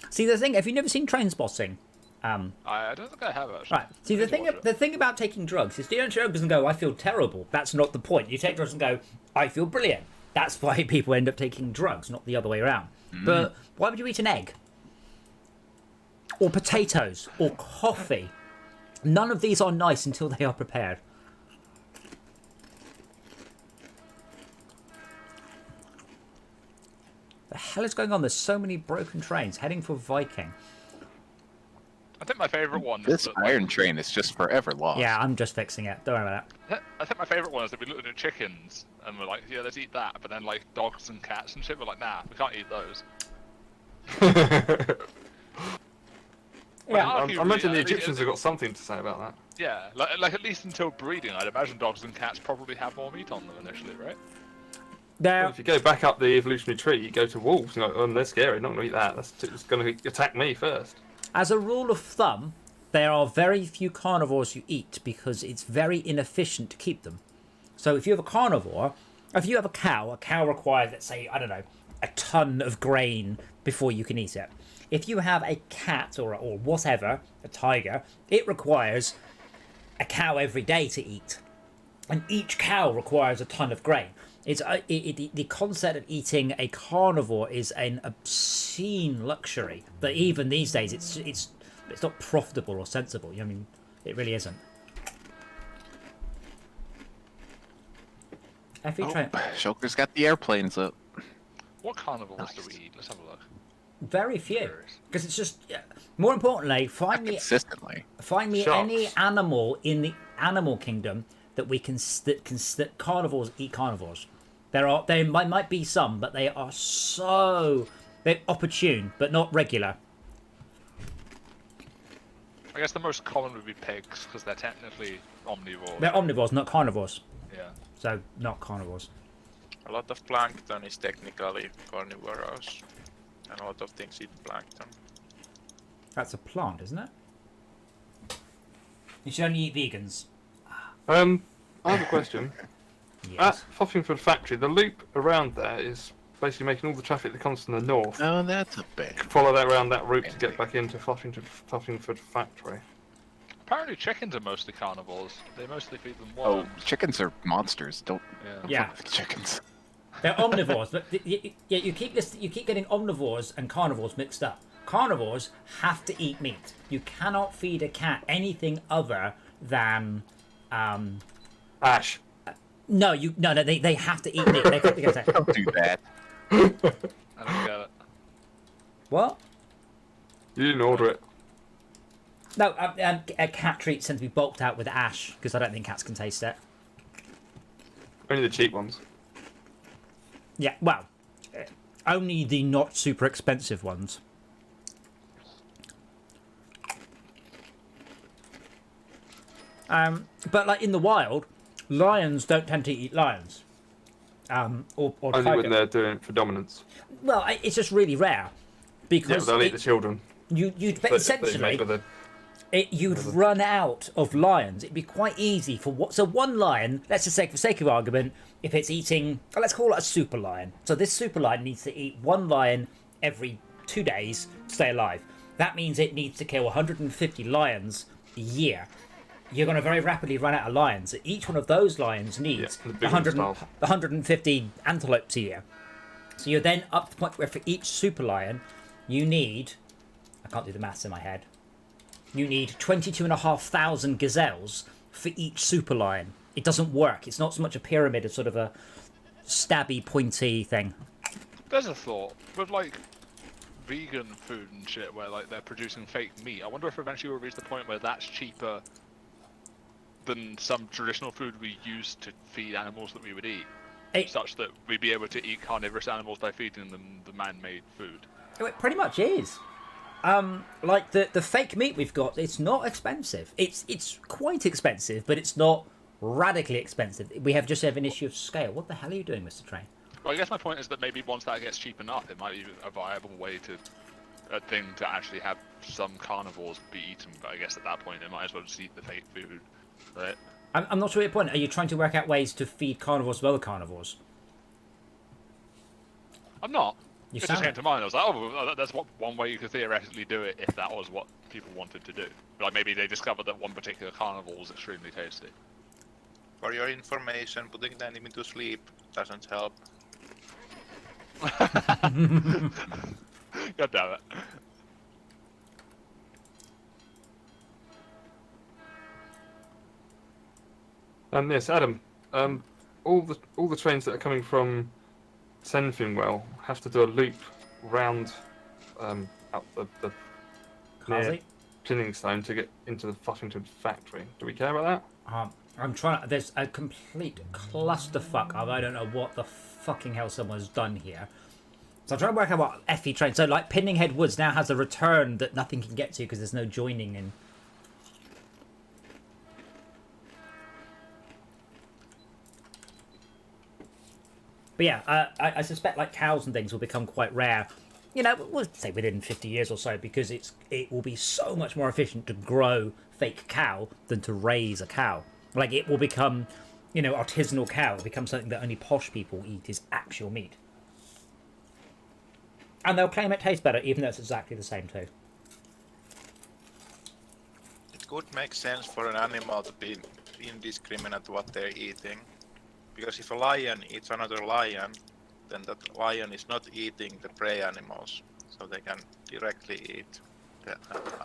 see the thing. Have you never seen Train Spotting? I don't think I have actually. Right. See, the thing about taking drugs is you don't take drugs and go, I feel terrible. That's not the point. You take drugs and go, I feel brilliant. That's why people end up taking drugs, not the other way around. But why would you eat an egg? Or potatoes? Or coffee? None of these are nice until they are prepared. The hell is going on? There's so many broken trains heading for Viking. I think my favourite one. This is that, iron train is just forever lost. Yeah, I'm just fixing it. Don't worry about that. I think my favourite one is that we looked at chickens and we're like, yeah, let's eat that. But then like dogs and cats and shit, we're like, nah, we can't eat those. Yeah, I imagine the Egyptians have got something to say about that. Yeah, like at least until breeding, I'd imagine dogs and cats probably have more meat on them initially, right? Well, if you go back up the evolutionary tree, you go to wolves. You're like, oh, they're scary. Not going to eat that. That's just going to attack me first. As a rule of thumb, there are very few carnivores you eat because it's very inefficient to keep them. So if you have a carnivore, if you have a cow requires, let's say, I don't know, a ton of grain before you can eat it. If you have a cat or whatever, a tiger, it requires a cow every day to eat. And each cow requires a ton of grain. The concept of eating a carnivore is an obscene luxury that even these days it's not profitable or sensible. I mean, it really isn't. Shulker's got the airplanes up. What carnivores do we eat? Let's have a look. Very few, because it's just more importantly, find me Sharks. any animal in the animal kingdom that we can that carnivores eat carnivores. There might be some, but they're opportune, but not regular. I guess the most common would be pigs because they're technically omnivores. They're omnivores, not carnivores. Yeah. So not carnivores. A lot of plankton is technically carnivorous, and a lot of things eat plankton. That's a plant, isn't it? You should only eat vegans. I have a question. Yes. At Fuffingford Factory, the loop around there is basically making all the traffic that comes from the north Oh, that's a bit. follow that around that route to get back into Fuffingford Factory. Apparently chickens are mostly carnivores. They mostly feed them Oh, worms. chickens are monsters. Don't. Yeah. fuck with chickens. They're omnivores, but you keep getting omnivores and carnivores mixed up. Carnivores have to eat meat. You cannot feed a cat anything other than Ash. no, they have to eat meat. They can't say, Don't do that. I don't get it. what? You didn't order it. No, cat treats tend to be bulked out with ash because I don't think cats can taste it. Only the cheap ones. Yeah, well, only the not super expensive ones. But like in the wild, lions don't tend to eat lions. Or Only tiger. when they're doing it for dominance. Well, it's just really rare Yeah, because they'll eat the children. you'd But essentially you'd run out of lions. It'd be quite easy for one lion. Let's just say, for sake of argument, if it's eating, let's call it a super lion. So this super lion needs to eat one lion every 2 days to stay alive. That means it needs to kill 150 lions a year. You're going to very rapidly run out of lions. Each one of those lions needs the big ones starve. 150 antelopes a year. So you're then up to the point where for each super lion, you need, I can't do the maths in my head, you need 22,500 gazelles for each super lion. It doesn't work. It's not so much a pyramid as sort of a stabby, pointy thing. There's a thought with like vegan food and shit where like they're producing fake meat. I wonder if eventually we'll reach the point where that's cheaper than some traditional food we use to feed animals that we would eat, such that we'd be able to eat carnivorous animals by feeding them the man-made food. It pretty much is. Like the fake meat we've got, it's not expensive. It's quite expensive, but it's not radically expensive. We just have an issue of scale. What the hell are you doing, Mr. Train? Well, I guess my point is that maybe once that gets cheap enough, it might be a viable way to a thing to actually have some carnivores be eaten. But I guess at that point, they might as well just eat the fake food, right? I'm not sure your point. Are you trying to work out ways to feed carnivores to other carnivores? I'm not. You It just sound came like- to mind. I was like, oh, that's one way you could theoretically do it if that was what people wanted to do. Like maybe they discovered that one particular carnivore was extremely tasty. For your information, putting the enemy to sleep doesn't help. God damn it. Yes, Adam. All the trains that are coming from Senfinwell have to do a loop round out the near Carsey? Pinning Stone to get into the Fluffington factory. Do we care about that? I'm trying. There's a complete clusterfuck of I don't know what the fucking hell someone's done here. So I'm trying to work out what Effie train. So like Pinning Head Woods now has a return that nothing can get to because there's no joining in. But yeah, I suspect like cows and things will become quite rare. You know, we'll say within 50 years or so, because it will be so much more efficient to grow fake cow than to raise a cow. Like it will become, you know, artisanal cow will become something that only posh people eat is actual meat. And they'll claim it tastes better, even though it's exactly the same too. It could make sense for an animal to be indiscriminate what they're eating. Because if a lion eats another lion, then that lion is not eating the prey animals. So they can directly eat the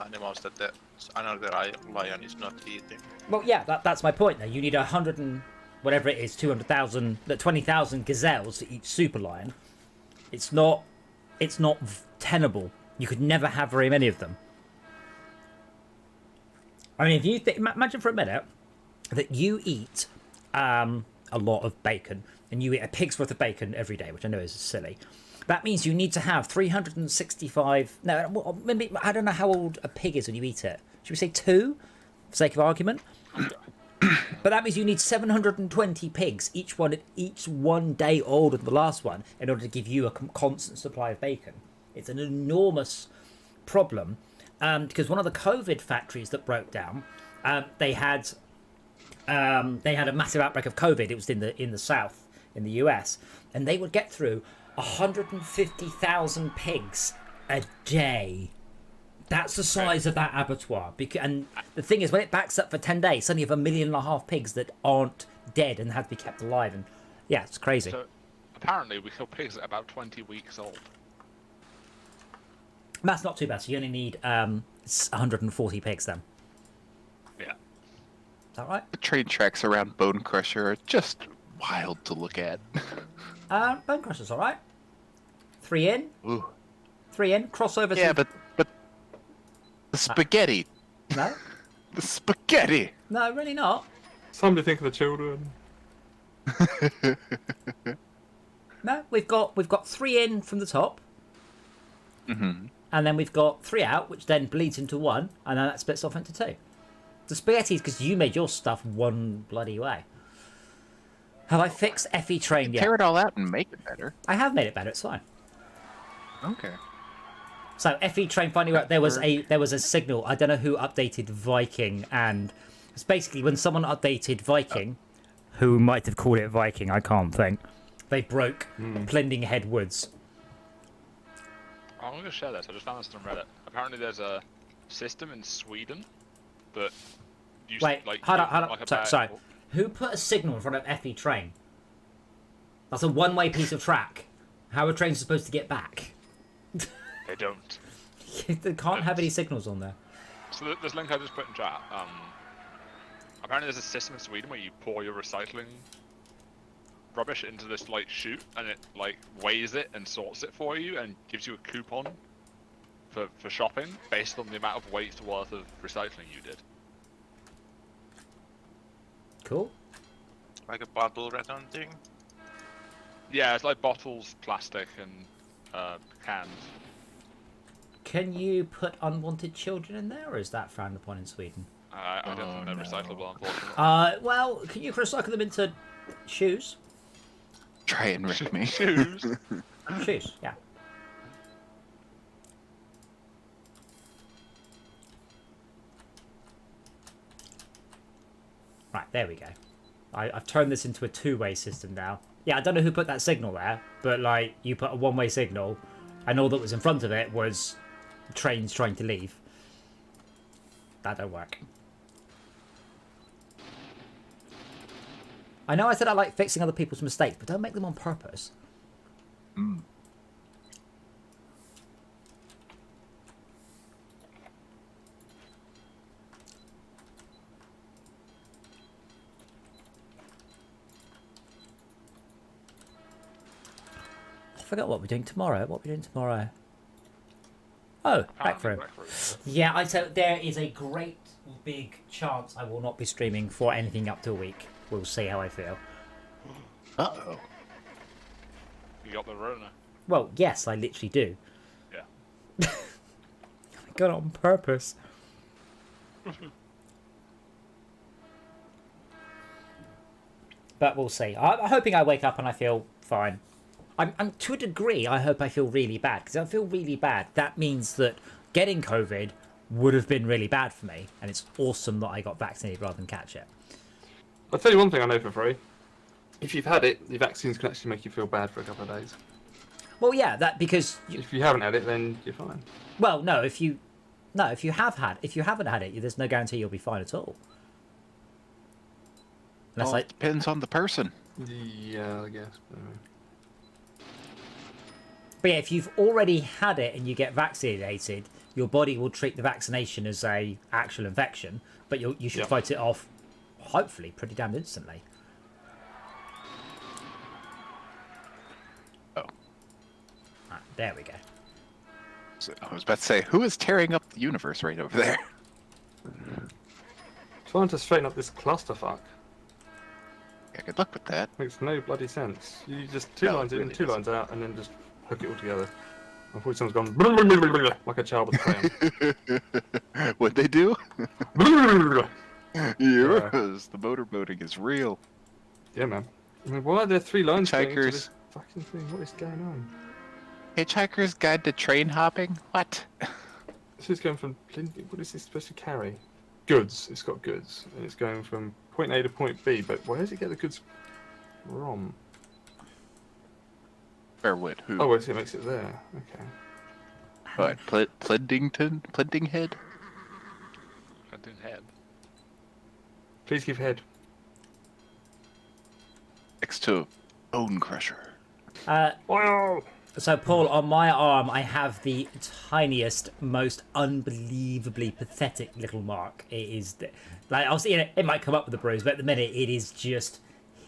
animals that another lion is not eating. Well, yeah, that's my point. Though you need 100 and whatever it is, 200,000, 20,000 gazelles to eat super lion. It's not tenable. You could never have very many of them. I mean, if you imagine for a minute that you eat a lot of bacon, and you eat a pig's worth of bacon every day, which I know is silly. That means you need to have 365... No, maybe, I don't know how old a pig is when you eat it. Should we say 2, for sake of argument? But that means you need 720 pigs, each one day older than the last one, in order to give you a constant supply of bacon. It's an enormous problem, because one of the COVID factories that broke down, they had a massive outbreak of COVID. It was in the south, in the US, and they would get through 150,000 pigs a day. That's the size of that abattoir. And the thing is, when it backs up for 10 days, suddenly you have 1.5 million pigs that aren't dead and have to be kept alive. And yeah, it's crazy. So apparently we kill pigs at about 20 weeks old. That's not too bad. So you only need 140 pigs then. Yeah. Is that right? The train tracks around Bone Crusher are just wild to look at. Bone Crusher's all right. 3 in. Ooh. 3 in. Crossover. Yeah, but the spaghetti. No. The spaghetti. No, really not. Somebody think of the children. No, we've got 3 in from the top. Mm-hmm. And then we've got 3 out, which then bleeds into 1, and then that splits off into 2. The spaghetti is because you made your stuff one bloody way. Have I fixed Effie train yet? Tear it all out and make it better. I have made it better. It's fine. Okay. So Effie train finally worked. There was a signal. I don't know who updated Viking, and it's basically when someone updated Viking, who might have called it Viking. I can't think. They broke Plending Head Woods. I'm going to share this. I just found this on Reddit. Apparently there's a system in Sweden that used Wait, like... hold on. Like Sorry. Who put a signal in front of Effie train? That's a one-way piece of track. How are trains supposed to get back? They don't. They can't have any signals on there. So this link I just put in chat, apparently there's a system in Sweden where you pour your recycling rubbish into this like chute, and it like weighs it and sorts it for you and gives you a coupon for shopping based on the amount of weight worth of recycling you did. Cool. Like a bottle return thing. Yeah, it's like bottles, plastic, and cans. Can you put unwanted children in there, or is that frowned upon in Sweden? I don't think they're recyclable, unfortunately. Well, can you recycle them into shoes? Try and rip me. Shoes. Shoes, yeah. Right, there we go. I've turned this into a two-way system now. Yeah, I don't know who put that signal there, but like you put a one-way signal, and all that was in front of it was trains trying to leave. That don't work. I know I said I like fixing other people's mistakes, but don't make them on purpose. Mm. I forgot what we're doing tomorrow. What we're doing tomorrow? Oh, back room. Yeah, I so there is a great big chance I will not be streaming for anything up to a week. We'll see how I feel. Uh-oh. You got the Rona. Well, yes, I literally do. Yeah. I got it on purpose. But we'll see. I'm hoping I wake up and I feel fine. I'm to a degree, I hope I feel really bad. Because if I feel really bad, that means that getting COVID would have been really bad for me. And it's awesome that I got vaccinated rather than catch it. I'll tell you one thing I know for free. If you've had it, the vaccines can actually make you feel bad for a couple of days. Well, yeah, that because... If you haven't had it, then you're fine. Well, no, if you haven't had it, there's no guarantee you'll be fine at all. Unless Well, it depends on the person. Yeah, I guess. But yeah, if you've already had it and you get vaccinated, your body will treat the vaccination as a actual infection, but you should fight it off, hopefully, pretty damn instantly. Oh. Right, there we go. So I was about to say, who is tearing up the universe right over there? Trying to straighten up this clusterfuck Yeah, good luck with that. makes no bloody sense. You just two No, lines it in, really two doesn't. lines out, and then just hook it all together. Unfortunately, someone's gone like a child with crayon. What'd they do? Yeah. Yes, the motorboating is real. Yeah, man. I mean, why are there three lines going into Hitchhikers. this fucking thing? What is going on? Hitchhiker's Guide to Train Hopping? What? This is going from... What is this supposed to carry? Goods. It's got goods. And it's going from point A to point B, but where does it get the goods from? Fairwood, who? Oh, I see, it makes it there. Okay. What? Pledinghead? I didn't head. Please give head. Next to Bone Crusher. Wow! So, Paul, on my arm, I have the tiniest, most unbelievably pathetic little mark. It is, like, I'll see it might come up with a bruise, but at the minute, it is just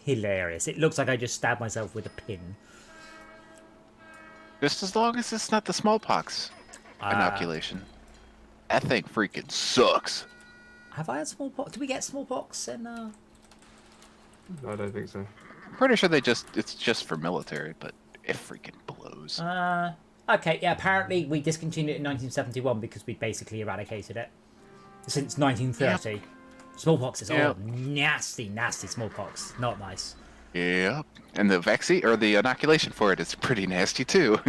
hilarious. It looks like I just stabbed myself with a pin. Just as long as it's not the smallpox inoculation. That thing freaking sucks. Have I had smallpox? Did we get smallpox in, No, I don't think so. I'm pretty sure it's just for military, but it freaking blows. Okay, yeah, apparently we discontinued it in 1971 because we basically eradicated it. Since 1930. Smallpox is nasty, nasty smallpox. Not nice. Yep. And the vaccine, or the inoculation for it is pretty nasty too.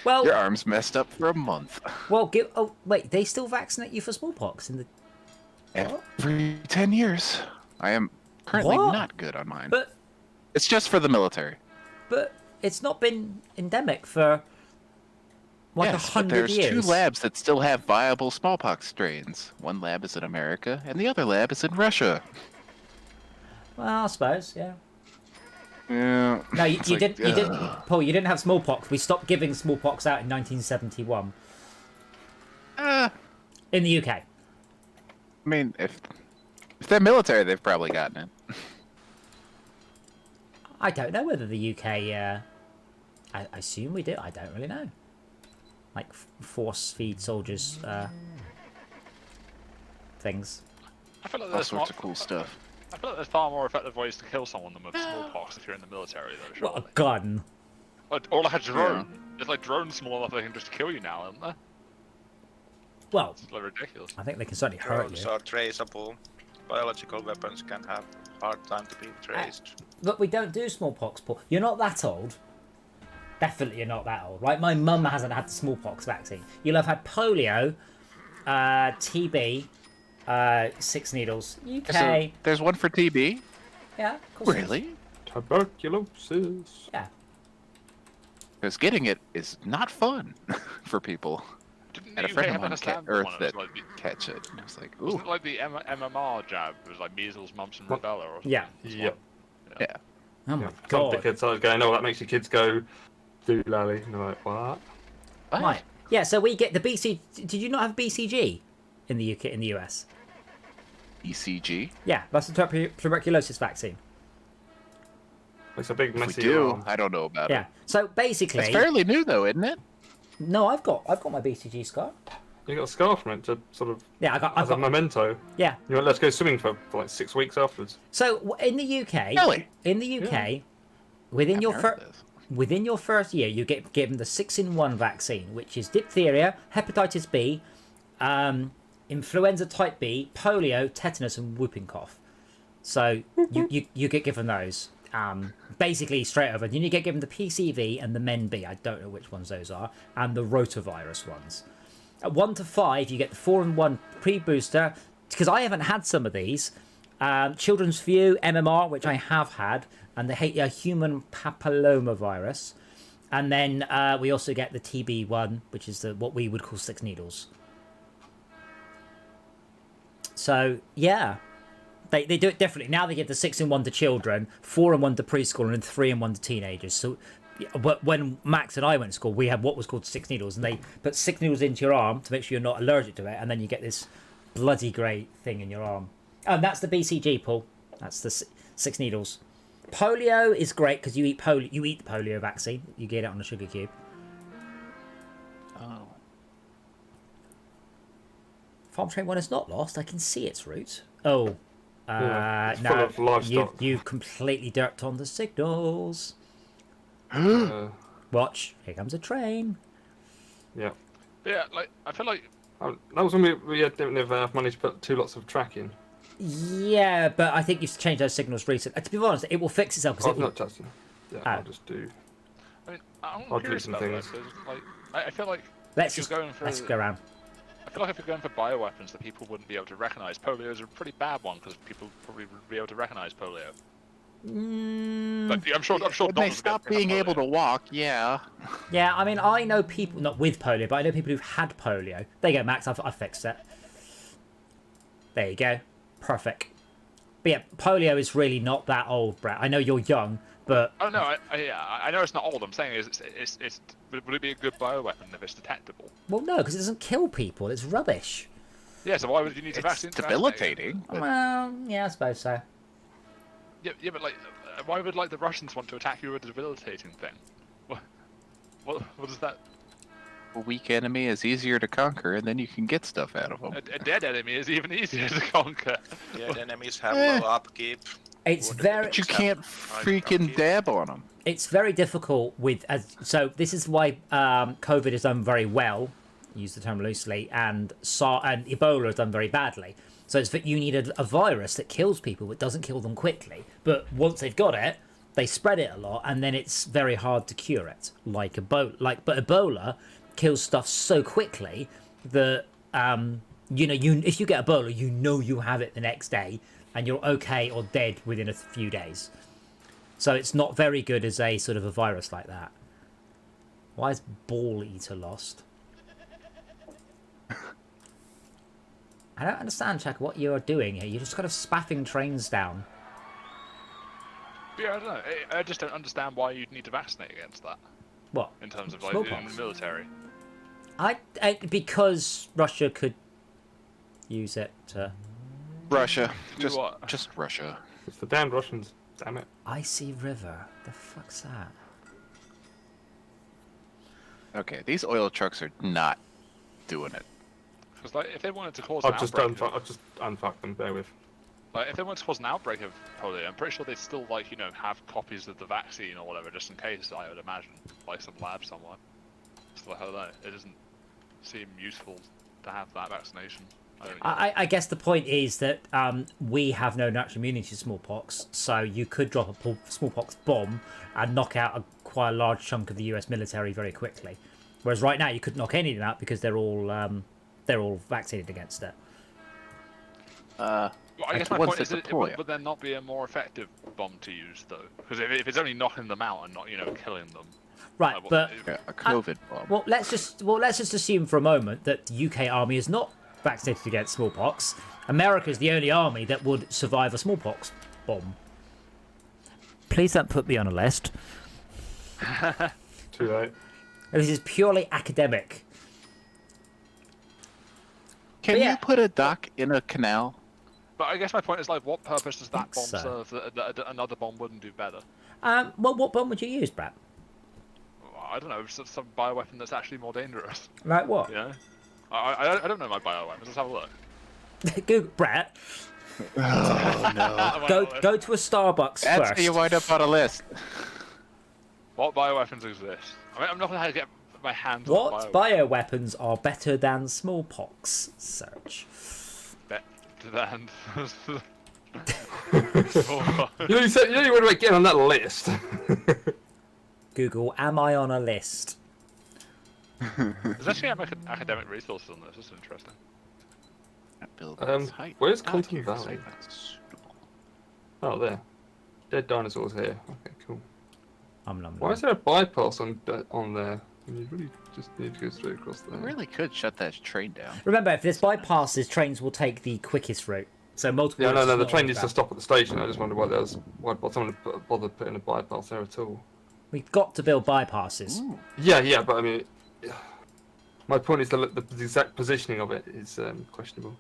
Well, Your arm's messed up for a month. well, wait, they still vaccinate you for smallpox in the... Every 10 years. I am currently What? not good on mine. But It's just for the military. it's not been endemic for like Yes, but 100 there's years. two labs that still have viable smallpox strains. One lab is in America, and the other lab is in Russia. Well, I suppose, yeah. Yeah. No, you It's like, didn't. You didn't, Paul. You didn't have smallpox. We stopped giving smallpox out in 1971 in the UK. I mean, if they're military, they've probably gotten it. I don't know whether the UK. I assume we do. I don't really know. Like force feed soldiers things. I feel like All there's sorts of cool stuff. I feel like there's far more effective ways to kill someone than with smallpox if you're in the military, though. What a Surely. gun! Or like a drone. It's like drones small enough they can just kill you now, aren't they? Well, It's like ridiculous. I think they can certainly hurt Drones you. are traceable. Biological weapons can have hard time to be traced. But we don't do smallpox, Paul. You're not that old. Definitely you're not that old, right? My mum hasn't had the smallpox vaccine. You'll have had polio, TB, 6 needles. UK. So there's one for TB? Yeah, of course. Really? Tuberculosis. Yeah. Because getting it is not fun for people. Didn't And a the friend UK of have mine an Istanbul Earth one? It that was like the, catch it. And I was like, ooh. wasn't it like the MMR jab? It was like measles, mumps, and rubella, or something. Yeah. Yep. Yeah. Oh my Some god. dickheads are going, oh, that makes your kids go doolally. And they're like, what? What? Right. Yeah, so we get the BC. Did you not have BCG in the UK, in the US? ECG? Yeah, that's the tuberculosis vaccine. It's a big If we messy do, arm. I don't know about Yeah. it. So basically, It's fairly new though, isn't it? no, I've got my BCG scar. You got a scar from it to sort of Yeah, I've as a got. memento. Yeah. You went, let's go swimming for like 6 weeks afterwards. So in the UK, Really? in the UK, within I've your never heard of this. within your first year, you get given the 6-in-1 vaccine, which is diphtheria, hepatitis B, influenza type B, polio, tetanus, and whooping cough. So you get given those basically straight over. Then you get given the PCV and the MenB. I don't know which ones those are, and the rotavirus ones. At 1 to 5, you get the 4-in-1 pre-booster. Because I haven't had some of these. Children's View, MMR, which I have had, and the human papillomavirus. And then we also get the TB one, which is what we would call 6 needles. So, yeah. They do it differently. Now they give the 6-in-1 to children, 4-in-1 to preschool, and 3-in-1 to teenagers. So when Max and I went to school, we had what was called 6 needles, and they put 6 needles into your arm to make sure you're not allergic to it, and then you get this bloody great thing in your arm. Oh, and that's the BCG, Paul. That's the 6 needles. Polio is great because you eat the polio vaccine. You get it on a sugar cube. Oh. Farm Train 1 is not lost. I can see its route. Oh. Yeah, it's full No, of livestock. you've completely derped on the signals. Watch, here comes a train. Yeah. But yeah, like I feel like That was when we didn't have enough money to put 2 lots of track in. Yeah, but I think you've changed those signals recently. To be honest, it will fix itself. I've not touched them. Yeah, Oh. I'll just do. I mean, I'm I'll curious do some about that, things. 'cause, like I feel like Let's if you're going for let's go around. I feel like if you're going for bioweapons that people wouldn't be able to recognize, polio is a pretty bad one because people probably would be able to recognize polio. But I'm sure When they doctors would stop be able being to able to walk, yeah. Yeah, I mean, I know people not with polio, but I know people who've had polio. There you go, Max. I've fixed it. There you go. Perfect. But yeah, polio is really not that old, Brett. I know you're young, but Oh no, I know it's not old. I'm saying it's would it be a good bioweapon if it's detectable? well, no, because it doesn't kill people. It's rubbish. Yeah, so why would you need to It's vaccine? to vaccinate it? debilitating. But Well, yeah, I suppose so. Yeah, but like, why would like the Russians want to attack you with a debilitating thing? What is that? a weak enemy is easier to conquer, and then you can get stuff out of them. A dead enemy is even easier to conquer. Dead enemies have low upkeep. It's Would very But you Except can't high freaking upkeep. dab on them. it's very difficult with so this is why COVID has done very well, use the term loosely, and and Ebola has done very badly. So it's that you need a virus that kills people but doesn't kill them quickly. But once they've got it, they spread it a lot, and then it's very hard to cure it. Like Ebola, but Ebola kills stuff so quickly that if you get Ebola, you have it the next day, and you're okay or dead within a few days. So it's not very good as a sort of a virus like that. Why is Ball Eater lost? I don't understand, Chuck, what you're doing here. You're just kind of spaffing trains down. Yeah, I don't know. I just don't understand why you'd need to vaccinate against that What? in terms of like in Smallpox? the military. Because Russia could use it to... Russia. Do what? Just Russia. It's the damned Russians. Damn it. Icy River. The fuck's that? Okay, these oil trucks are not doing it. Because like, if they wanted to cause an I've just unfucked them. Bear with. like, if they wanted to cause an outbreak of polio, I'm pretty sure they'd still like have copies of the vaccine or whatever just in case. I would imagine, like some lab somewhere. So I don't know. It doesn't seem useful to have that vaccination. I guess the point is that we have no natural immunity to smallpox, so you could drop a smallpox bomb and knock out quite a large chunk of the US military very quickly. Whereas right now you couldn't knock any of them out because they're all vaccinated against it. Well, I guess my point is that would there not be a more effective bomb to use though? Because if it's only knocking them out and not killing them. Right, but a COVID bomb. Well, let's just assume for a moment that the UK army is not vaccinated against smallpox. America is the only army that would survive a smallpox bomb. Please don't put me on a list. Too late. This is purely academic. Can you put a duck in a canal? But I guess my point is, like, what purpose does that bomb serve that another bomb wouldn't do better? Well, what bomb would you use, Brad? I don't know, some bioweapon that's actually more dangerous. Like what? Yeah. I don't know my bioweapons. Let's have a look. Google, Brett. Oh no! Go to a Starbucks That's first. how you wind up on a list. What bioweapons exist? I mean, I'm not gonna get my hands on What bioweapons are better than smallpox? Search. Better than. You said you want to get on that list. Google, am I on a list? There's actually academic resources on this. That's interesting. Where's Continent Valley? Oh, there. Dead dinosaurs here. Okay, cool. Why is there a bypass on there? You really just need to go straight across there. I really could shut that train down. Remember, if there's bypasses, trains will take the quickest route. So multiple. Yeah, no, the train needs to stop at the station. I just wonder why someone bothered putting a bypass there at all. We've got to build bypasses. Ooh. Yeah, but I mean, my point is the exact positioning of it is questionable.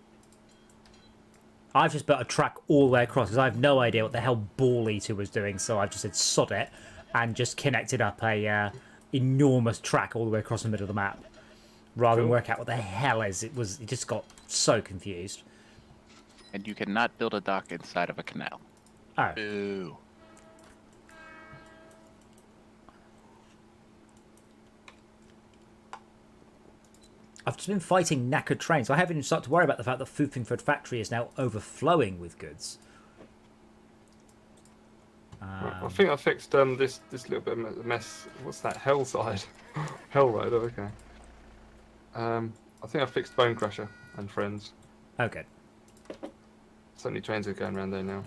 I've just built a track all the way across because I have no idea what the hell Ball Eater was doing, so I've just said sod it and just connected up a enormous track all the way across the middle of the map, rather than work out what the hell it just got so confused. And you cannot build a dock inside of a canal. Oh. Ooh. I've just been fighting knackered trains. I haven't even started to worry about the fact that Foofingford factory is now overflowing with goods. Right, I think I fixed this little bit of mess. What's that? Hellside? Hell Road, oh, okay. I think I fixed Bone Crusher and Friends. Oh, good. Certainly trains are going around there now.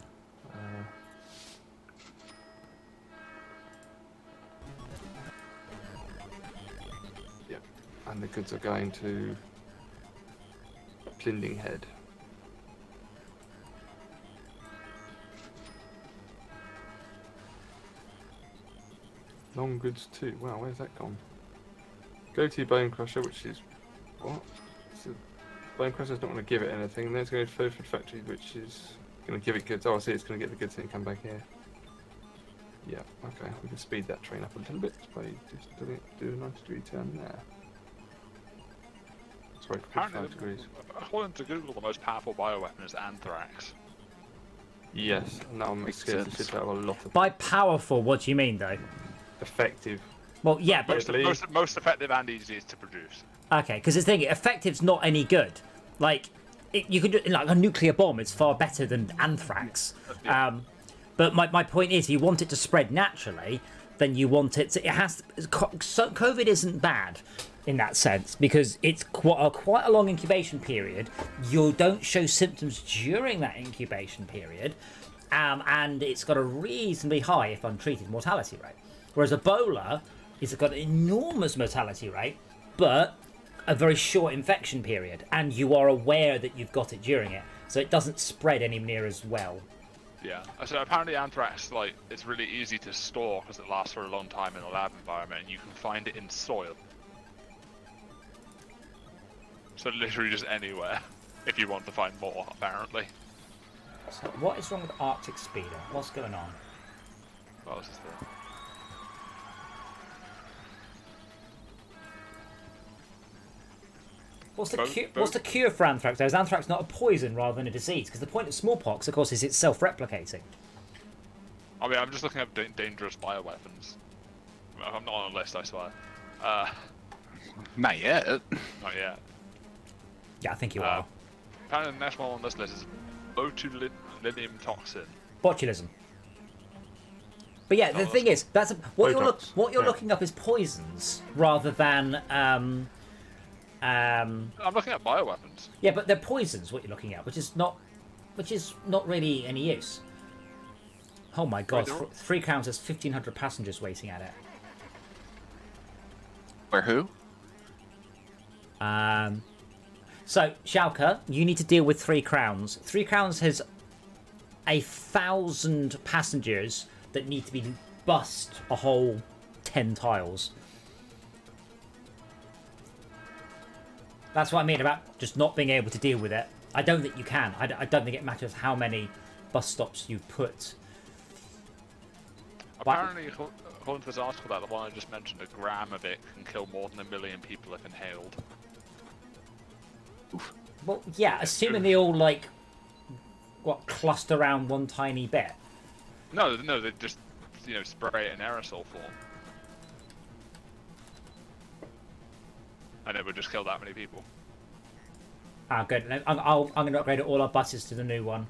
Yep, and the goods are going to Plinding Head. Long goods too. Wow, where's that gone? Go to Bone Crusher, which is what? So Bone Crusher's not going to give it anything. And then it's going to Food Factory, which is going to give it goods. Oh, I see. It's going to get the goods and come back here. Yeah. Okay. We can speed that train up a little bit by just do a 90-degree turn there. Sorry, 45 degrees. According to Google, the most powerful bioweapon is anthrax. Yes. And now I'm scared to shit out of a lot of. By powerful, what do you mean, though? Effective. Well, yeah, but most effective and easiest to produce. okay, because the thing, effective's not any good. Like, you could do like a nuclear bomb. It's far better than anthrax. But my point is, you want it to spread naturally, then you want it to. It has. So COVID isn't bad in that sense because it's quite a long incubation period. You don't show symptoms during that incubation period, and it's got a reasonably high, if untreated, mortality rate. Whereas Ebola has got an enormous mortality rate, but a very short infection period, and you are aware that you've got it during it, so it doesn't spread anywhere near as well. Yeah, so apparently anthrax, like, it's really easy to store because it lasts for a long time in a lab environment, and you can find it in soil. So literally just anywhere, if you want to find more, apparently. So what is wrong with Arctic Speeder? What's going on? What else is there? What's the cure for anthrax? Is anthrax not a poison rather than a disease? Because the point of smallpox, of course, is it's self-replicating. I mean, I'm just looking at dangerous bioweapons. I'm not on a list, I swear. Not yet. Not yet. Yeah, I think you are. Apparently the next one on this list is botulinum toxin. Botulism. But yeah, the thing is, what you're looking up is poisons rather than I'm looking at bioweapons. Yeah, but they're poisons. What you're looking at, which is not really any use. Oh my god, 3 Crowns has 1,500 passengers waiting at it. Where who? So, Schalke, you need to deal with 3 Crowns. 3 Crowns has 1,000 passengers that need to be bussed a whole 10 tiles. That's what I mean about just not being able to deal with it. I don't think you can. I don't think it matters how many bus stops you put. Apparently, according to this article, that the one I just mentioned, a gram of it can kill more than 1 million people if inhaled. Oof. Well, yeah, assuming they all, like, cluster around one tiny bit. No, they just, spray it in aerosol form. And it would just kill that many people. Ah, good. I'm going to upgrade all our buses to the new one.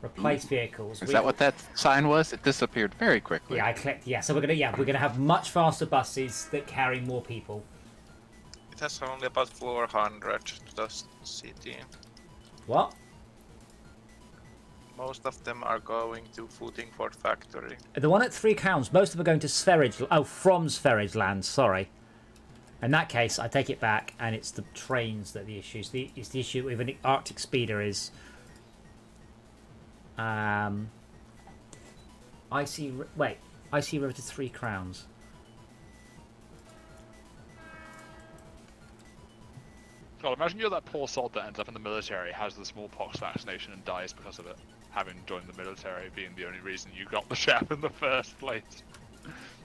Replace vehicles. Is that what that sign was? It disappeared very quickly. Yeah, I clicked. Yeah, so we're gonna have much faster buses that carry more people. It has only about 400 to the city. What? Most of them are going to Footingford factory. The one at 3 Crowns, most of them are going to Sverige. Oh, from Sverige land. Sorry. In that case, I take it back, and it's the trains that are the issue. It's the issue with an Arctic Speeder is. IC River to 3 Crowns. God, imagine you're that poor sod that ends up in the military, has the smallpox vaccination, and dies because of it. Having joined the military being the only reason you got the jab in the first place.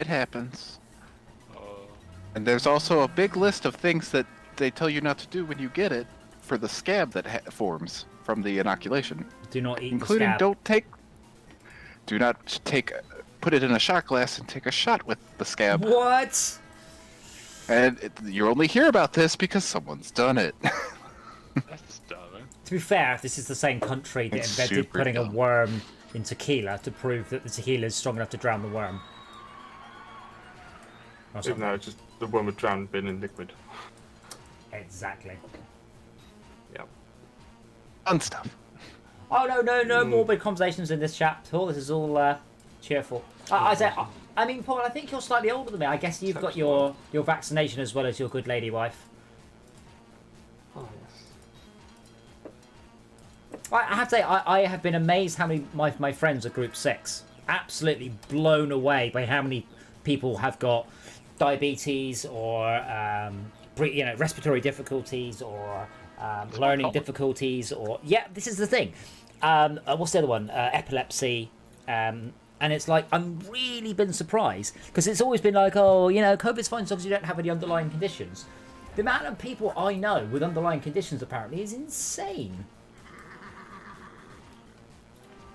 It happens. And there's also a big list of things that they tell you not to do when you get it for the scab that forms from the inoculation. Do not eat including the scab. Do not put it in a shot glass and take a shot with the scab. What? And you only hear about this because someone's done it. That's dumb, eh? To be fair, this is the same country that It's invented super putting a dumb. worm in tequila to prove that the tequila is strong enough to drown the worm. Or Even something. though it's just the one would drown bin in liquid. Exactly. Yeah. Fun stuff. Oh no morbid conversations in this chat. All this is all cheerful. I mean, Paul, I think you're slightly older than me. I guess you've got your vaccination as well as your good lady wife. Oh yes. I have to say, I have been amazed how many my friends are group 6. Absolutely blown away by how many people have got diabetes or respiratory difficulties or learning difficulties or this is the thing. What's the other one? Epilepsy. And it's like, I'm really been surprised because it's always been like, COVID's fine as long as you don't have any underlying conditions. The amount of people I know with underlying conditions apparently is insane.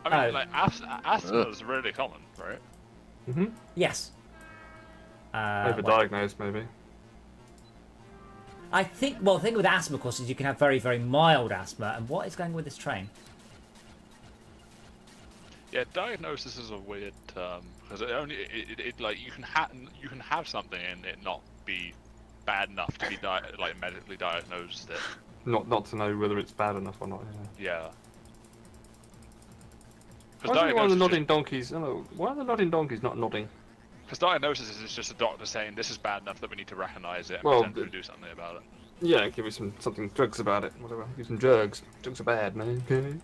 I mean, asthma is really common, right? Mm-hmm. Yes. Overdiagnosed, maybe. I think, the thing with asthma, of course, is you can have very, very mild asthma. And what is going with this train? Yeah, diagnosis is a weird term because you can have something and it not be bad enough to be medically diagnosed. Not to know whether it's bad enough or not. Yeah. Why are the nodding donkeys? Why are the nodding donkeys not nodding? Because diagnosis is just a doctor saying this is bad enough that we need to recognise it and potentially do something about it. Yeah, give me something drugs about it, whatever. Give some drugs. Drugs are bad, man. Okay.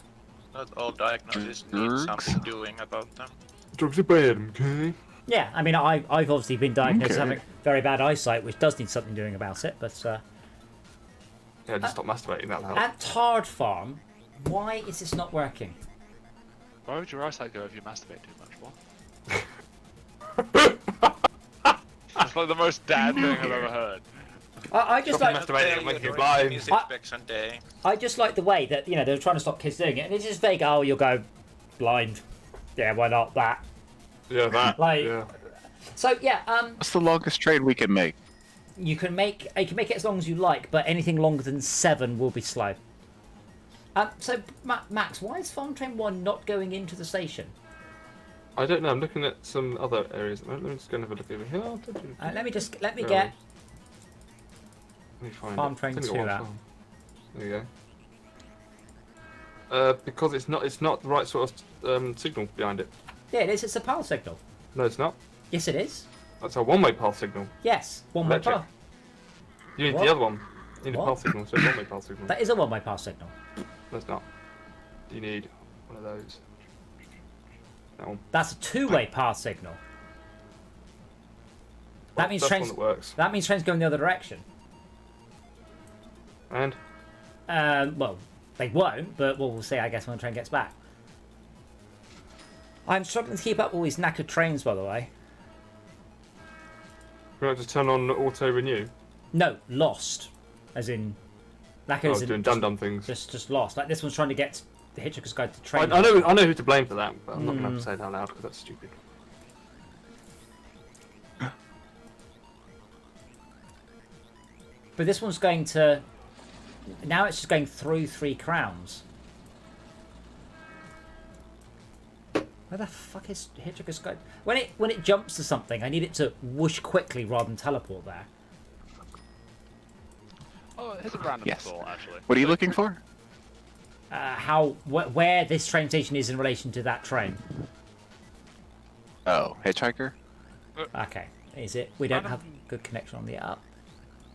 Not all diagnoses need something doing about them. Drugs are bad, okay? Yeah, I mean, I've obviously been diagnosed as having very bad eyesight, which does need something doing about it. But yeah, just stop masturbating. That'll help. at Tard Farm, why is this not working? Why would your eyesight go if you masturbate too much? What? It's like the most dad thing I've ever heard. I just Stop like masturbating and make you blind. I just like the way that they're trying to stop kids doing it, and it's just vague. Oh, you'll go blind. Yeah, why not that? Yeah, that. Yeah. So What's the longest train we can make? you can make it as long as you like, but anything longer than 7 will be slow. So, Max, why is Farm Train 1 not going into the station? I don't know. I'm looking at some other areas. Let me just go and have a look over here. Let me get Let me find Farm it. Train It's 2 only got one out. farm. There you go. Because it's not the right sort of signal behind it. Yeah, it is. It's a power signal. No, it's not. Yes, it is. That's a one-way path signal. Yes, one-way Electric. power. You need What? the other one. You need What? a path signal, so it's one-way path signal. That is a one-way power signal. No, it's not. You need one of those. That one. That's a two-way power signal. That means That's trains. one that works. That means trains going the other direction. And Well, they won't, but we'll see, I guess, when the train gets back. I'm struggling to keep up with all these knackered trains, by the way. you want to just turn on auto renew? No, lost. As in, knackered Oh, as in doing dumb things. just lost. Like this one's trying to get the Hitchhiker's Guide to Train. I know who to blame for that, but I'm not going to have to say it out loud because that's stupid. But this one's going to... Now it's just going through 3 Crowns. Where the fuck is Hitchhiker's Guide? When it jumps to something, I need it to whoosh quickly rather than teleport there. Oh, here's a random Yes. thought, actually. What are you looking for? Where this train station is in relation to that train. Oh, hitchhiker. Okay, is it? We don't Random- have good connection on the app.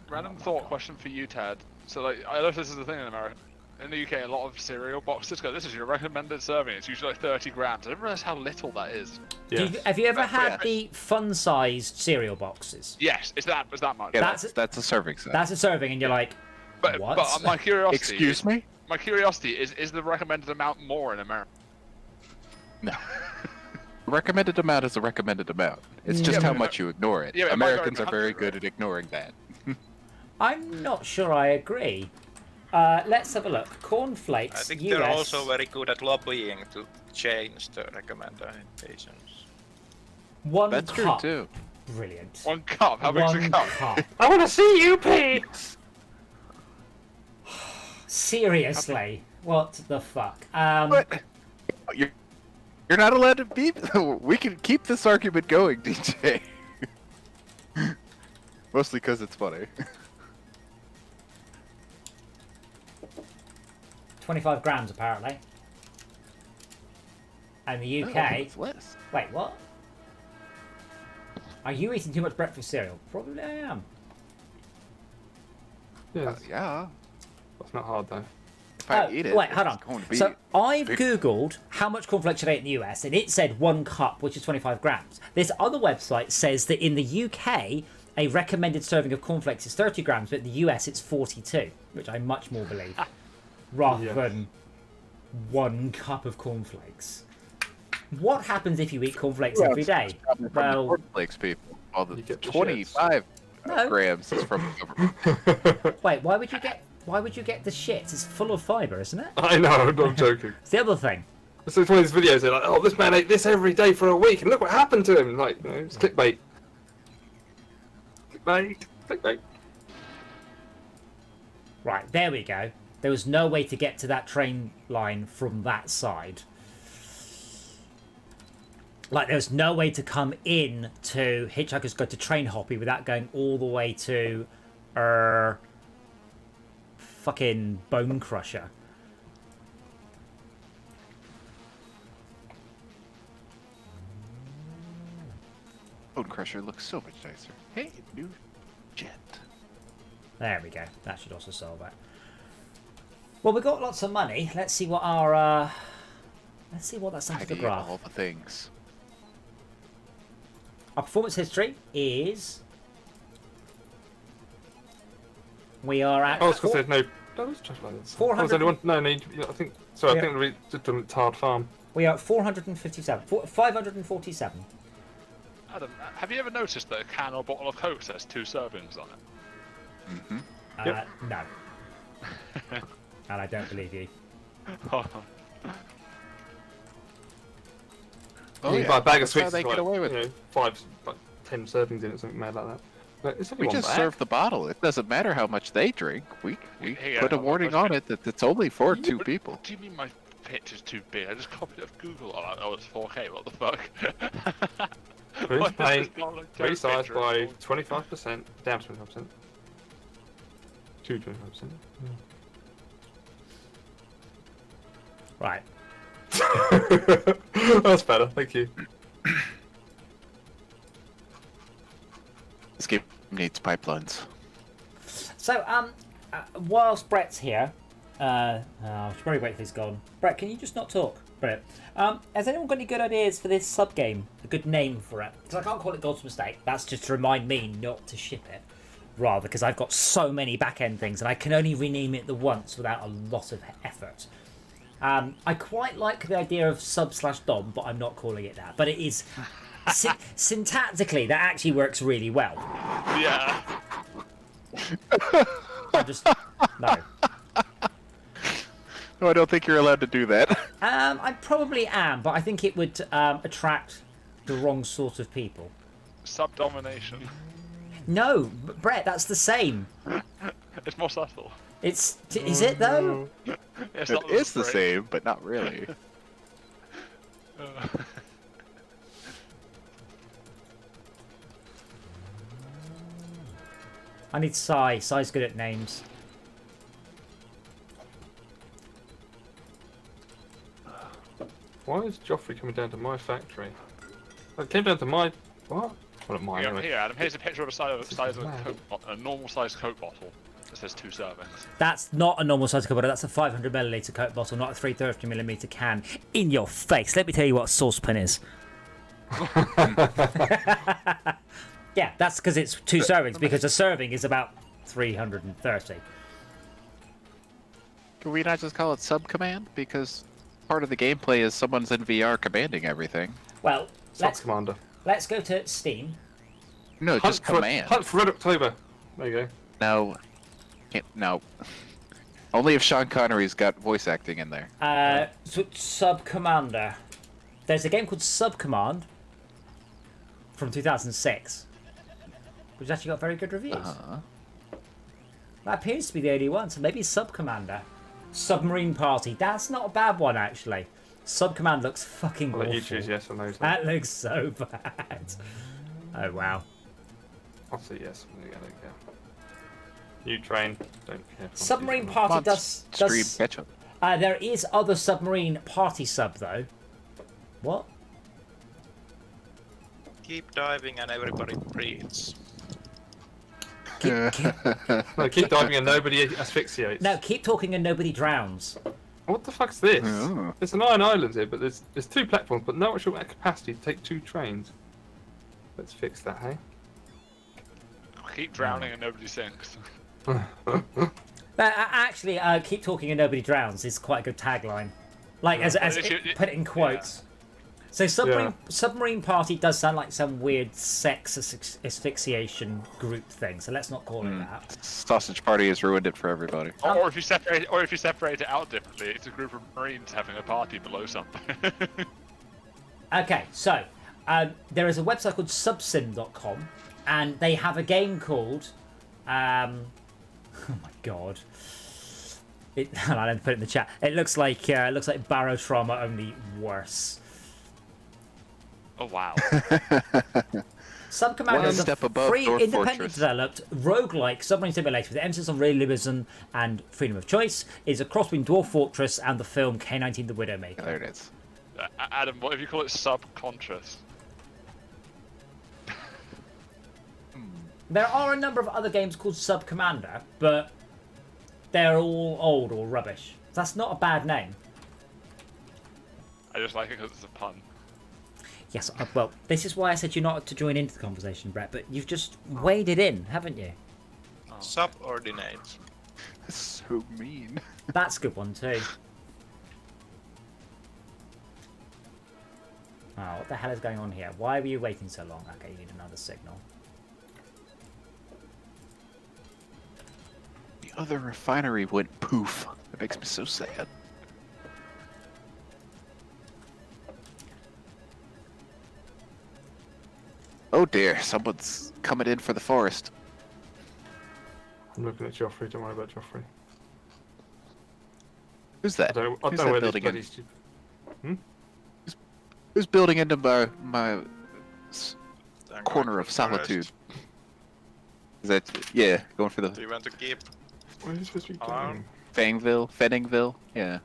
Random thought question for you, Ted. So, like, I know this is the thing in America. In the UK, a lot of cereal boxes go, this is your recommended serving. It's usually like 30 grams. I didn't realize how little that is. Yes. Have you ever That's had weird. the fun-sized cereal boxes? Yes, it's that much. Yeah, That's- that's a serving size. That's a serving, and you're like, but, what? but my curiosity. Excuse me? My curiosity is the recommended amount more in America? No. Recommended amount is a recommended amount. It's just Yeah, how but- much you ignore it. Yeah, but it might go Americans over are very 100, good right? at ignoring that. I'm not sure I agree. Let's have a look. Cornflakes, I think US. they're also very good at lobbying to change the recommendations. One That's true cup. too. Brilliant. One cup. How big's a One cup? cup. I want to see you, Pete! Seriously. What the fuck? What? You're not allowed to be. We can keep this argument going, DJ. Mostly because it's funny. 25 grams, apparently. And the No, UK... it's less. Wait, what? Are you eating too much breakfast cereal? Probably I am. Yeah, Yeah. that's not hard though. If I Oh, eat it, wait, hold on. it's going to be So I've big. googled how much cornflakes should I eat in the US, and it said 1 cup, which is 25 grams. This other website says that in the UK, a recommended serving of cornflakes is 30 grams, but in the US it's 42, which I much more believe, rather Yeah. than 1 cup of cornflakes. What happens if you eat cornflakes every day? From the Well, cornflakes people. All the You get the 25 No. grams is from the government. wait, why would you get the shits? It's full of fibre, isn't it? I know, I'm joking. It's the other thing. So it's one of these videos, they're like, oh, this man ate this every day for a week, and look what happened to him. Like, you know, it's clickbait. Clickbait. Right, there we go. There was no way to get to that train line from that side. Like, there was no way to come in to Hitchhiker's Guide to Train Hoppy without going all the way to, fucking Bone Crusher. Bone Crusher looks so much nicer. Hey, new jet. There we go. That should also solve that. Well, we got lots of money. Let's see what our, let's see what that's done to the Tidy graph. all the things. Our performance history is... We are at... Oh, it's because there's no. No, it's just like this. 400 Oh, there's only one. No, need. I think. Sorry, Yeah. I think we did a Tard Farm. We are at 457. 547. Adam, have you ever noticed that a can or bottle of Coke says 2 servings on it? Mm-hmm. Yep. No. And I don't believe you. Oh, You can buy a bag of That's how sweets. they with, get like, away with you it. know, 5, like 10 servings in it, something mad like that. But it's only We one just bag. serve the bottle. It doesn't matter how much they drink. We Hey, put a warning on it that it's only for Yeah, 2 but people. Do you mean my picture's too big? I just copied it off Google. Oh, it's 4K. What the fuck? Grease Why does paint, this not look Joe's resized picture by as 25%, down 25%. To 25%. Right. That's better, thank you. This game needs pipelines. So, whilst Brett's here, I should probably wait till he's gone. Brett, can you just not talk? Brett. Has anyone got any good ideas for this sub game? A good name for it? Because I can't call it God's Mistake. That's just to remind me not to ship it. Rather, because I've got so many back-end things and I can only rename it the once without a lot of effort. I quite like the idea of sub/dom, but I'm not calling it that. But it is syntactically that actually works really well. Yeah. I just no. No, I don't think you're allowed to do that. I probably am, but I think it would attract the wrong sort of people. Subdomination. No, Brett, that's the same. It's more subtle. Is it though? It's It not is the great. same, but not really. I need Sai. Sai's good at names. Why is Joffrey coming down to my factory? It came down to my... What? Well, not mine, Here, anyway. here, Adam. Here's a picture of a size of mad. a normal sized Coke bottle. It says 2 servings. That's not a normal size Coke bottle. That's a 500 milliliter Coke bottle, not a 330 millimeter can. In your face. Let me tell you what a saucepan is. Yeah, that's because it's 2 servings. Because a serving is about 330. Can we not just call it sub-command? Because part of the gameplay is someone's in VR commanding everything. Well, Sub Commander. let's go to Steam. No, just command. Hunt for Red October. There you go. No. No. Only if Sean Connery's got voice acting in there. Sub Commander. There's a game called Sub Command from 2006, which actually got very good reviews. That appears to be the only one, so maybe Sub Commander. Submarine Party. That's not a bad one, actually. Sub Command looks fucking I'll awful. let you choose yes or no. That looks so bad. Oh, wow. I'll say yes. There you go. You train. Don't care. Submarine Come Party on, does... stream ketchup. There is other Submarine Party sub, though. What? Keep diving and everybody breathes. No, keep diving and nobody asphyxiates. No, keep talking and nobody drowns. What the fuck's this? Oh. There's 9 islands here, but there's 2 platforms, but no actual capacity to take 2 trains. Let's fix that, hey? Keep drowning and nobody sinks. Actually, keep talking and nobody drowns is quite a good tagline. Like, as put it in quotes. So Submarine Party does sound like some weird sex asphyxiation group thing, so let's not call it that. Sausage Party has ruined it for everybody. Or if you separate it out differently, it's a group of Marines having a party below something. Okay, so there is a website called subsim.com, and they have a game called oh my god, I didn't put it in the chat. It looks like Barrow Trauma, only worse. Oh wow. Subcommander One is step a above free, Dwarf independent Fortress. developed roguelike submarine simulator with emphasis on realism and freedom of choice. Is a cross between Dwarf Fortress and the film K-19 The Widowmaker. There it is. Adam, what if you call it subconscious? There are a number of other games called Subcommander, but they're all old or rubbish. That's not a bad name. I just like it because it's a pun. Yes, well, this is why I said you're not to join into the conversation, Brett, but you've just waded in, haven't you? Subordinate. That's so mean. That's a good one, too. Oh, what the hell is going on here? Why were you waiting so long? Okay, you need another signal. The other refinery went poof. That makes me so sad. Oh dear, someone's coming in for the forest. I'm looking at Joffrey. Don't worry about Joffrey. Who's I that? don't Who's know that where building these in? bloody Who's building into my I'm corner going of for the forest. solitude? Is that yeah? Going for Do the you want to keep? Where are you supposed to be Alarm? going? Fenningville? Yeah.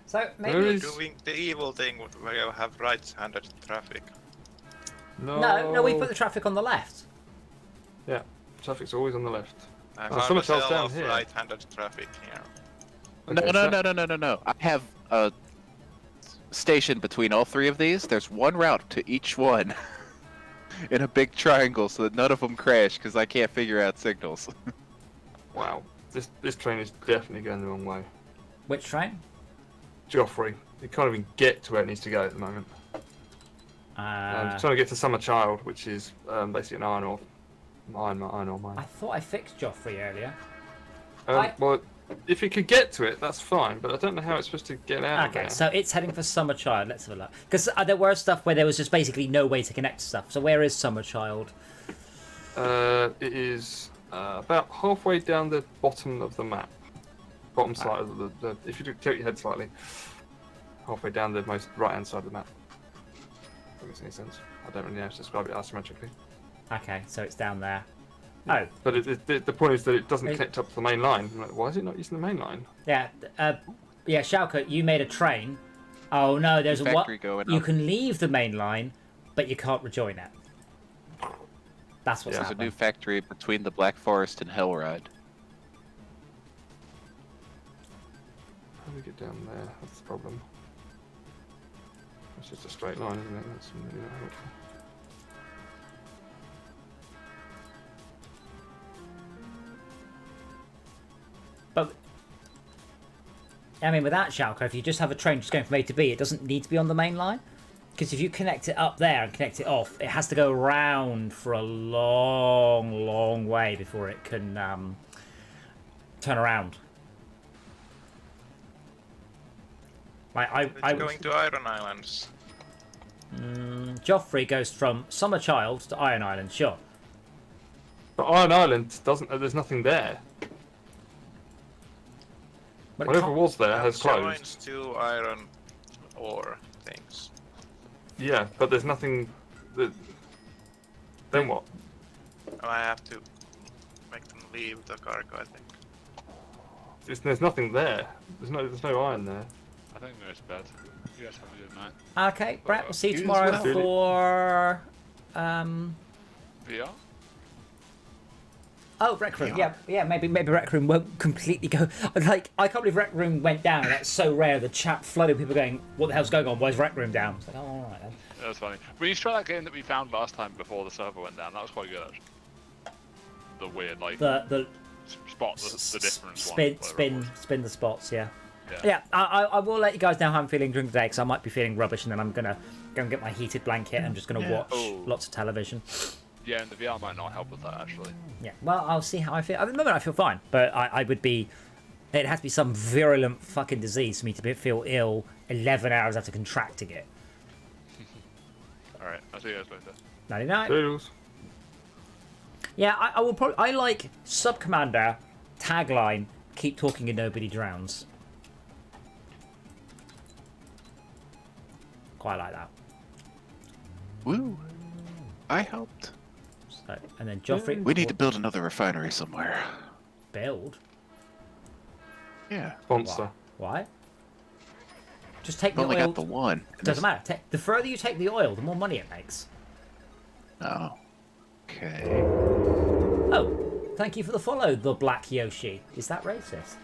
So Where maybe is- Doing the evil thing where you have right-handed traffic. no, we put the traffic on the left. Yeah, traffic's always on the left. I Oh, found so a much else cell down of here. right-handed traffic here. No, Okay, no, so- no, no, no, no, no. I have a station between all three of these. There's one route to each one in a big triangle so that none of them crash because I can't figure out signals. Wow, this train is definitely going the wrong way. Which train? Joffrey, it can't even get to where it needs to go at the moment. I'm trying to get to Summer Child, which is basically an iron ore I mine. thought I fixed Joffrey earlier. Well, if it could get to it, that's fine, but I don't know how it's supposed to get out of Okay, there. so it's heading for Summer Child. Let's have a look. Because there were stuff where there was just basically no way to connect to stuff. So where is Summer Child? It is about halfway down the bottom of the map. Bottom side of the if you tilt your head slightly, halfway down the most right-hand side of the map. If that makes any sense. I don't really know how to describe it asymmetrically. Okay, so it's down there. Oh, But the point is that it doesn't It- connect up to the main line. I'm like, why is it not using the main line? yeah. Yeah, Shalka, you made a train. Oh no, there's a what? Factory going You up. can leave the main line, but you can't rejoin it. That's what's Yeah. There's a new happening. factory between the Black Forest and Hellride. How do we get down there? That's the problem. It's just a straight line, isn't it? That's really not helpful. But I mean, without Shalka, if you just have a train just going from A to B, it doesn't need to be on the main line. Because if you connect it up there and connect it off, it has to go around for a long, long way before it can turn around. It's going to Iron Islands. Joffrey goes from Summer Child to Iron Island, sure. But Iron Island doesn't. There's nothing there. But it Whatever can't- was there has closed. Joins two iron ore things. Yeah, but there's nothing. Then what? I have to make them leave the cargo, I think. There's nothing there. There's no iron there. I think there's bed. You guys have a good night. Okay, Brett, we'll see you You as tomorrow well. for... VR? Oh, Rec Room. Yeah, maybe Rec Room won't completely go... Like, I can't believe Rec Room went down. That's so rare. The chat flooded with people going, what the hell's going on? Why is Rec Room down? It's like, oh, all right then. That was funny. We used to try that game that we found last time before the server went down. That was quite good, actually. The weird, like, The spot, the difference spin the spots, yeah. Yeah. Yeah, I will let you guys know how I'm feeling during the day because I might be feeling rubbish and then I'm gonna go and get my heated blanket and just gonna watch Oh. lots of television. Yeah, and the VR might not help with that, actually. Yeah, well, I'll see how I feel. At the moment, I feel fine, but I would be. It has to be some virulent fucking disease for me to feel ill 11 hours after contracting it. Alright, I'll see you guys later. 99. Doodles. Yeah, I will probably. I like Sub Commander tagline: "Keep talking and nobody drowns." Quite like that. Woo! I helped. So, and then Joffrey. We need to build another refinery somewhere. build. Yeah. Sponsor. Why? Just take I've the only oil. got the one. Doesn't matter. The further you take the oil, the more money it makes. Oh. Okay. Oh, thank you for the follow, the Black Yoshi. Is that racist?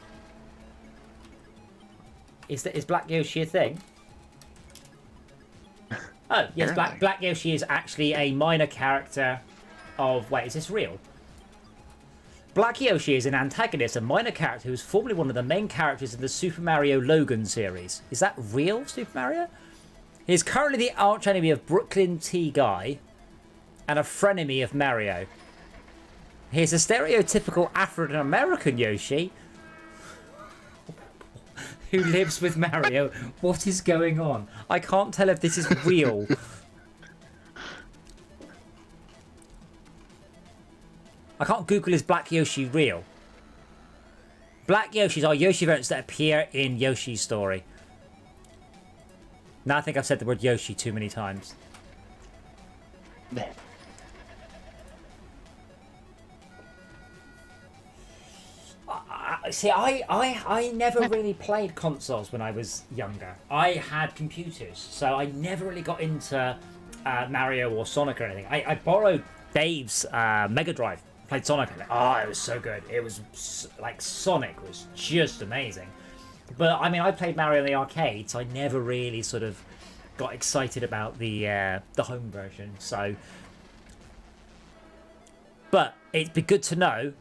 Is Black Yoshi a thing? Oh, yes, Apparently. Black Yoshi is actually a minor character of... Wait, is this real? Black Yoshi is an antagonist, a minor character who was formerly one of the main characters in the Super Mario Logan series. Is that real, Super Mario? He is currently the archenemy of Brooklyn T. Guy and a frenemy of Mario. He is a stereotypical African-American Yoshi who lives with Mario. What is going on? I can't tell if this is real. I can't Google is Black Yoshi real. Black Yoshis are Yoshi variants that appear in Yoshi's story. Now I think I've said the word Yoshi too many times. See, I never really played consoles when I was younger. I had computers, so I never really got into Mario or Sonic or anything. I borrowed Dave's Mega Drive, played Sonic, and it was so good. It was like Sonic was just amazing. But I mean, I played Mario in the arcade, so I never really sort of got excited about the home version. So, but it'd be good to know.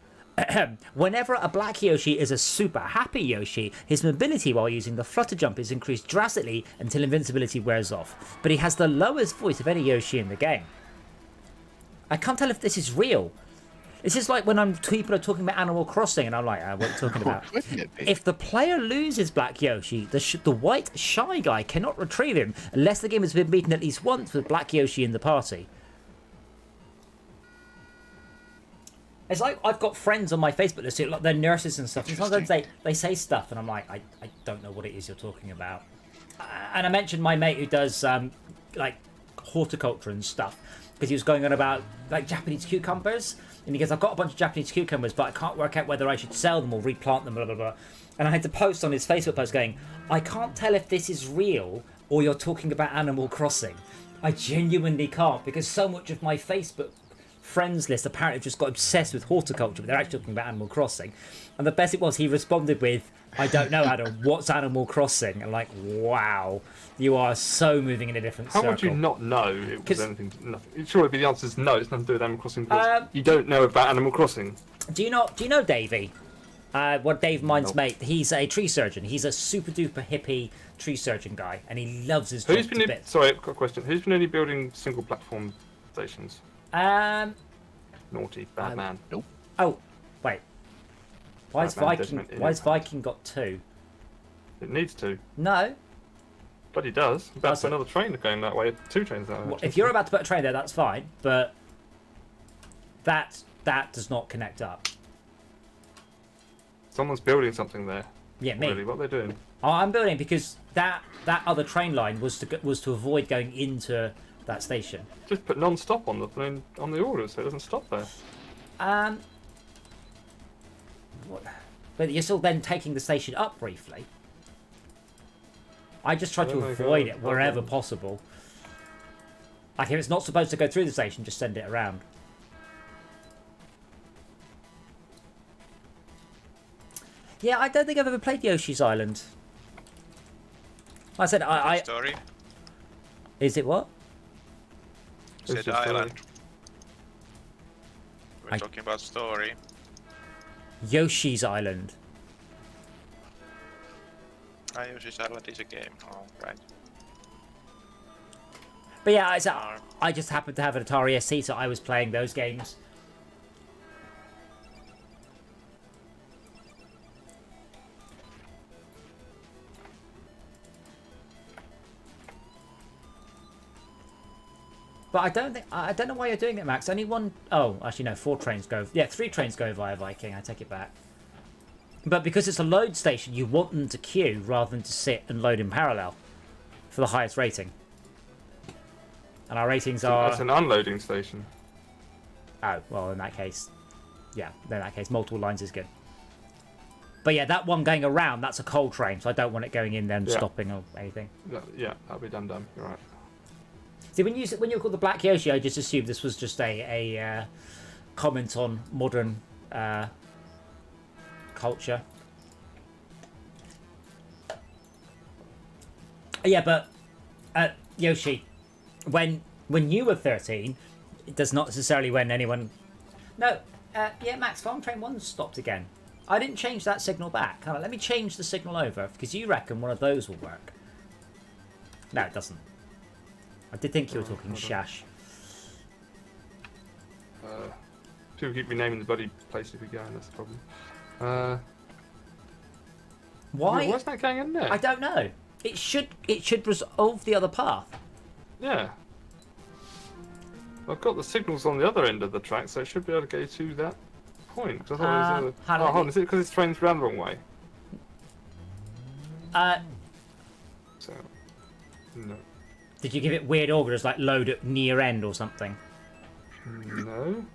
Whenever a Black Yoshi is a super happy Yoshi, his mobility while using the flutter jump is increased drastically until invincibility wears off. But he has the lowest voice of any Yoshi in the game. I can't tell if this is real. This is like when people are talking about Animal Crossing and I'm like, what are you talking about? If the player loses Black Yoshi, the white shy guy cannot retrieve him unless the game has been beaten at least once with Black Yoshi in the party. It's like I've got friends on my Facebook list, like they're nurses and stuff. And sometimes they say stuff, and I'm like, I don't know what it is you're talking about. And I mentioned my mate who does like horticulture and stuff because he was going on about like Japanese cucumbers, and he goes, I've got a bunch of Japanese cucumbers, but I can't work out whether I should sell them or replant them, blah blah blah. And I had to post on his Facebook post going, I can't tell if this is real or you're talking about Animal Crossing. I genuinely can't because so much of my Facebook friends list apparently just got obsessed with horticulture, but they're actually talking about Animal Crossing. And the best it was, he responded with, I don't know, Adam, what's Animal Crossing? And like, wow, you are so moving in a different circle. How would you not know it was anything? Nothing. Surely the answer is no. It's nothing to do with Animal Crossing because you don't know about Animal Crossing. Do you know Davey? What Dave Mine's mate? He's a tree surgeon. He's a super duper hippie tree surgeon guy, and he loves his job to bits. Sorry, I've got a question. Who's been only building single platform stations? Naughty, bad man. Nope. Oh, wait. Why is Viking got 2? It needs to. No. But he does. About to put another train going that way. 2 trains that way. Well, if you're about to put a train there, that's fine. But that does not connect up. Someone's building something there. Yeah, me. Really, what are they doing? Oh, I'm building because that other train line was to avoid going into that station. Just put non-stop on the order so it doesn't stop there. But you're still then taking the station up briefly. I just try to avoid it wherever possible. Like if it's not supposed to go through the station, just send it around. Yeah, I don't think I've ever played Yoshi's Island. I said Story. Is it what? Said island. We're talking about story. Yoshi's Island. Yoshi's Island is a game. Oh, right. But yeah, I just happened to have an Atari ST, so I was playing those games. But I don't know why you're doing it, Max. Only one, oh, actually no, 4 trains go, yeah, 3 trains go via Viking, I take it back. But because it's a load station, you want them to queue rather than to sit and load in parallel for the highest rating. And our ratings are... That's an unloading station. Oh, well, in that case, yeah, in that case, multiple lines is good. But yeah, that one going around, that's a coal train, so I don't want it going in there and stopping or anything. Yeah, that'll be done. You're right. See, when you were called the Black Yoshi, I just assumed this was just a comment on modern culture. Yeah, but Yoshi, when you were 13, it does not necessarily when anyone. No, yeah, Max, Farm Train 1 stopped again. I didn't change that signal back. Let me change the signal over because you reckon one of those will work. No, it doesn't. I did think you were talking shash. People keep renaming the bloody places we go in, that's the problem. Why? Why's that going in there? I don't know. It should resolve the other path. Yeah. I've got the signals on the other end of the track, so I should be able to go to that point. 'Cause I thought it was hold oh, on, hold on, is it because it's trained around the wrong way? So, no. Did you give it weird orders like load at near end or something? No.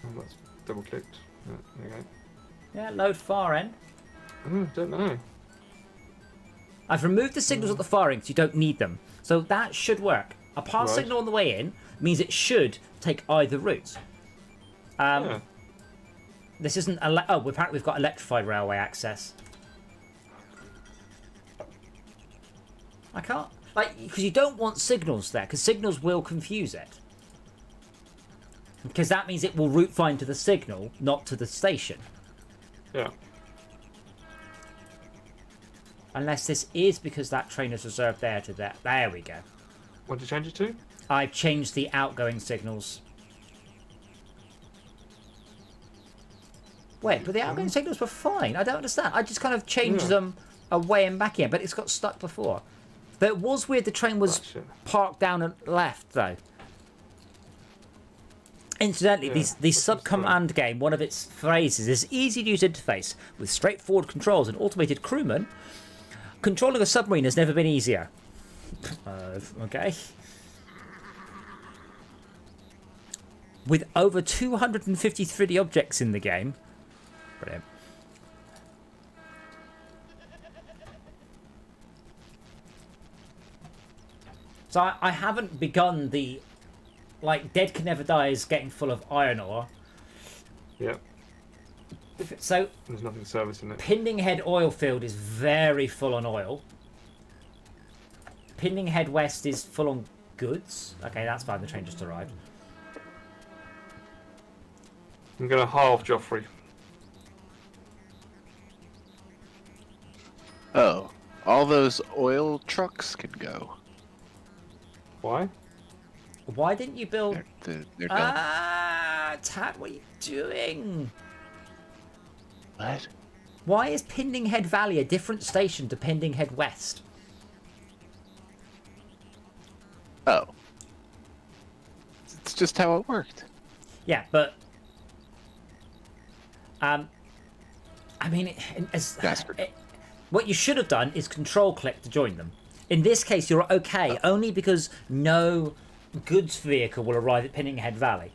Oh, that's double clicked. Yeah, there you go. Yeah, load far end. Oh, don't know. I've removed the signals at the far end because you don't need them. So that should work. A pass Right. signal on the way in means it should take either route. Yeah. This isn't... apparently we've got electrified railway access. I can't... Like, because you don't want signals there, because signals will confuse it. Because that means it will route find to the signal, not to the station. Yeah. Unless this is because that train is reserved there to there. There we go. What did you change it to? I've changed the outgoing signals. Wait, but the outgoing signals were fine. I don't understand. I just kind of changed them away and back in, but it's got stuck before. But it was weird the train was Gotcha. parked down and left, though. Incidentally, the sub-command game, one of its phrases is easy-to-use interface with straightforward controls and automated crewmen. Controlling a submarine has never been easier. Okay. With over 250 3D objects in the game. Brilliant. So I haven't begun the... Like, Dead Can Never Die is getting full of iron ore. Yeah. So, There's nothing servicing it. Pinding Head oil field is very full on oil. Pinding Head West is full on goods. Okay, that's fine. The train just arrived. I'm going to halve Joffrey. Oh, all those oil trucks can go. Why? Why didn't you build... They're done. Ah, Tad, what are you doing? What? Why is Pinding Head Valley a different station to Pinding Head West? Oh. It's just how it worked. Yeah, but... I mean, what you should have done is control-click to join them. In this case, you're okay, only because no goods vehicle will arrive at Pinding Head Valley.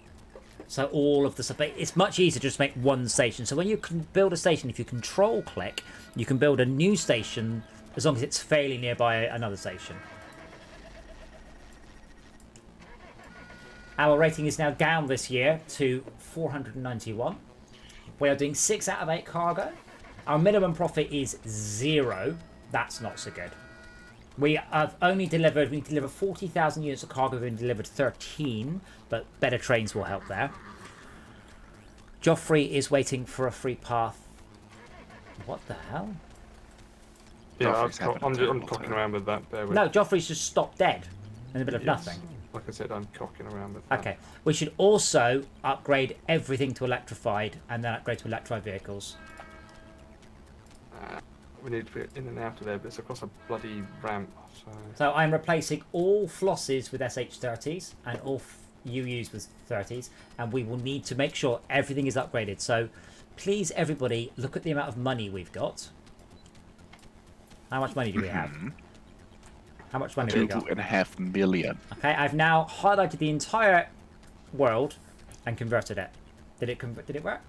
So all of the stuff, it's much easier to just make one station. So when you can build a station, if you control-click, you can build a new station as long as it's fairly nearby another station. Our rating is now down this year to 491. We are doing 6 out of 8 cargo. Our minimum profit is 0. That's not so good. We have only delivered, we delivered 40,000 units of cargo, we've delivered 13, but better trains will help there. Joffrey is waiting for a free path. What the hell? Yeah, Joffrey's I'm having a cocking terrible around with that. Bear with No, Joffrey's just stopped dead in the middle of Yes. nothing. Like I said, I'm cocking around with that. Okay, we should also upgrade everything to electrified and then upgrade to electrified vehicles. We need to be in and out of there, but it's across a bloody ramp. So I'm replacing all flosses with SH30s and all UUs with 30s, and we will need to make sure everything is upgraded. So please, everybody, look at the amount of money we've got. How much money do we have? How much money do we got? 2.5 million. Okay, I've now highlighted the entire world and converted it. Did it work?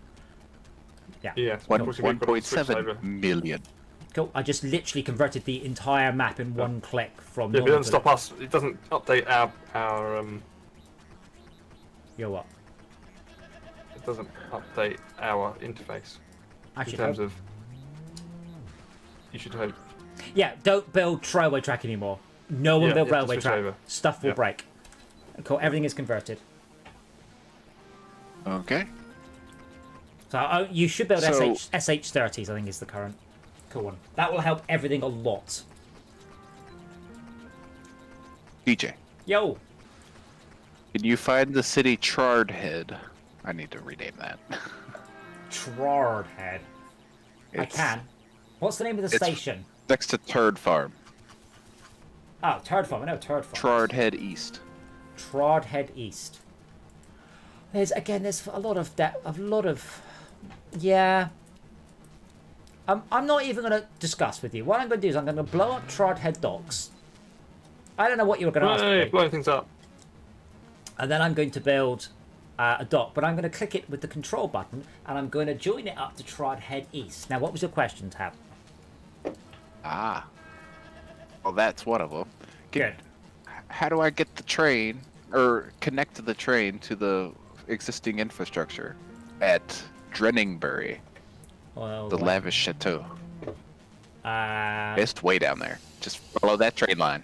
Yeah. Yeah, 1.7 million. Cool. I just literally converted the entire map in one click from. Yeah, but it normal doesn't stop us. It doesn't update our Your what? It doesn't update our interface I in should terms hope. of. You should hope. Yeah, don't build railway track anymore. No one Yeah, build yeah, railway switch track. over. Stuff will Yeah. break. Cool. Everything is converted. Okay. So you should build So- SH30s. I think is the current cool one. That will help everything a lot. DJ, Yo. can you find the city Trardhead? I need to rename that. Trardhead. I It's can. What's the name of the it's- station? Next to Turd Farm. Oh, Turd Farm. I know Turd Farm. Trardhead East. Trardhead East. There's a lot of that. Yeah. I'm not even going to discuss with you. What I'm going to do is I'm going to blow up Trardhead Docks. I don't know what you were going to ask me. Blowing things up. And then I'm going to build a dock, but I'm going to click it with the control button, and I'm going to join it up to Trardhead East. Now, what was your question, Tab? Ah. Well, that's one of them. Good. How do I get the train, or connect the train to the existing infrastructure at Drenningbury, Well, the lavish chateau? Uh, It's way down there. Just follow that train line.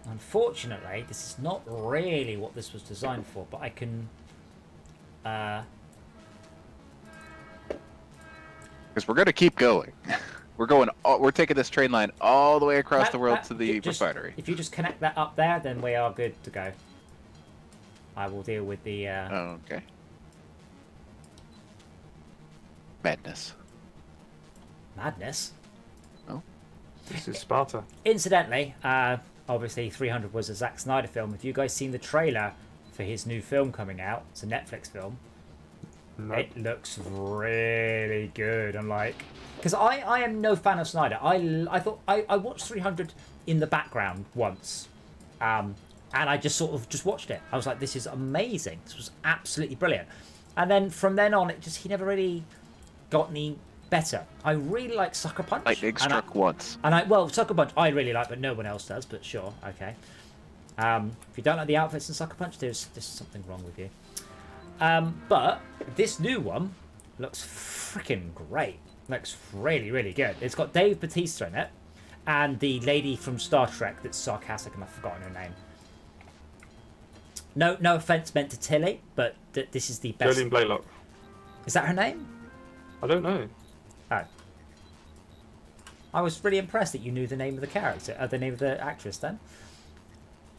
Unfortunately, this is not really what this was designed for, but I can... Because we're going to keep going. We're taking this train line all the way across the world to the refinery. If you just connect that up there, then we are good to go. I will deal with the... Oh, okay. Madness. Madness? This is Sparta. Incidentally, obviously 300 was a Zack Snyder film. Have you guys seen the trailer for his new film coming out? It's a Netflix film. No. It looks really good. I'm like... Because I am no fan of Snyder. I thought... I watched 300 in the background once. And I just sort of just watched it. I was like, this is amazing. This was absolutely brilliant. And then from then on, he never really got any better. I really like Sucker Punch. Lightning struck once. Well, Sucker Punch I really like, but no one else does. But sure, okay. If you don't like the outfits in Sucker Punch, there's something wrong with you. But this new one looks freaking great. Looks really, really good. It's got Dave Bautista in it, and the lady from Star Trek that's sarcastic, and I've forgotten her name. No offense meant to Tilly, but this is the best. Jolene Blaylock. Is that her name? I don't know. Oh. I was really impressed that you knew the name of the character, the name of the actress. Then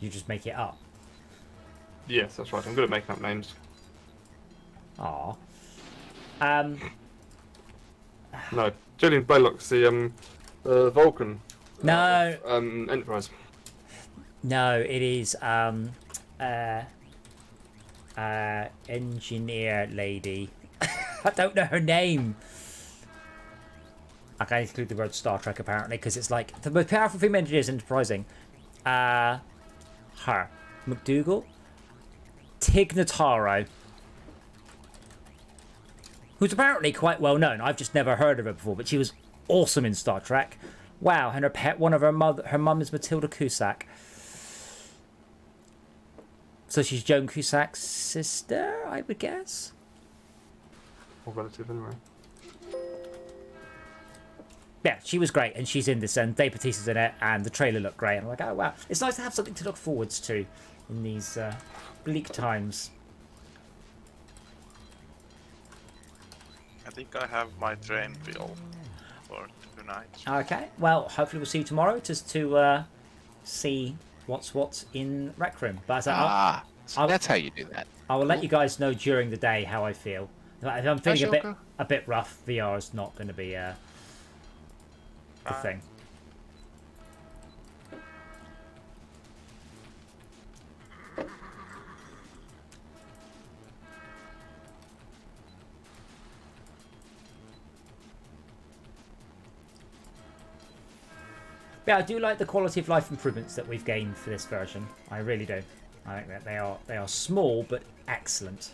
you just make it up. Yes, that's right. I'm good at making up names. Aw. No, Jolene Blaylock's the Vulcan. No. Enterprise. No, it is engineer lady. I don't know her name. I can't include the word Star Trek apparently because it's like the most powerful female engineer is enterprising. Her. McDougal. Tig Notaro. Who's apparently quite well known. I've just never heard of her before, but she was awesome in Star Trek. Wow, and her mum is Matilda Cusack. So she's Joan Cusack's sister, I would guess. Or relative, anyway. Yeah, she was great, and she's in this, and Dave Bautista's in it, and the trailer looked great. And I'm like, oh wow, it's nice to have something to look forwards to in these bleak times. I think I have my train built for tonight. Okay, well, hopefully we'll see you tomorrow just to see what's in Rec Room. But So that's how you do that. I will let you guys know during the day how I feel. If I'm feeling a bit rough, VR is not going to be the thing. Yeah, I do like the quality of life improvements that we've gained for this version. I really do. I think that they are small but excellent.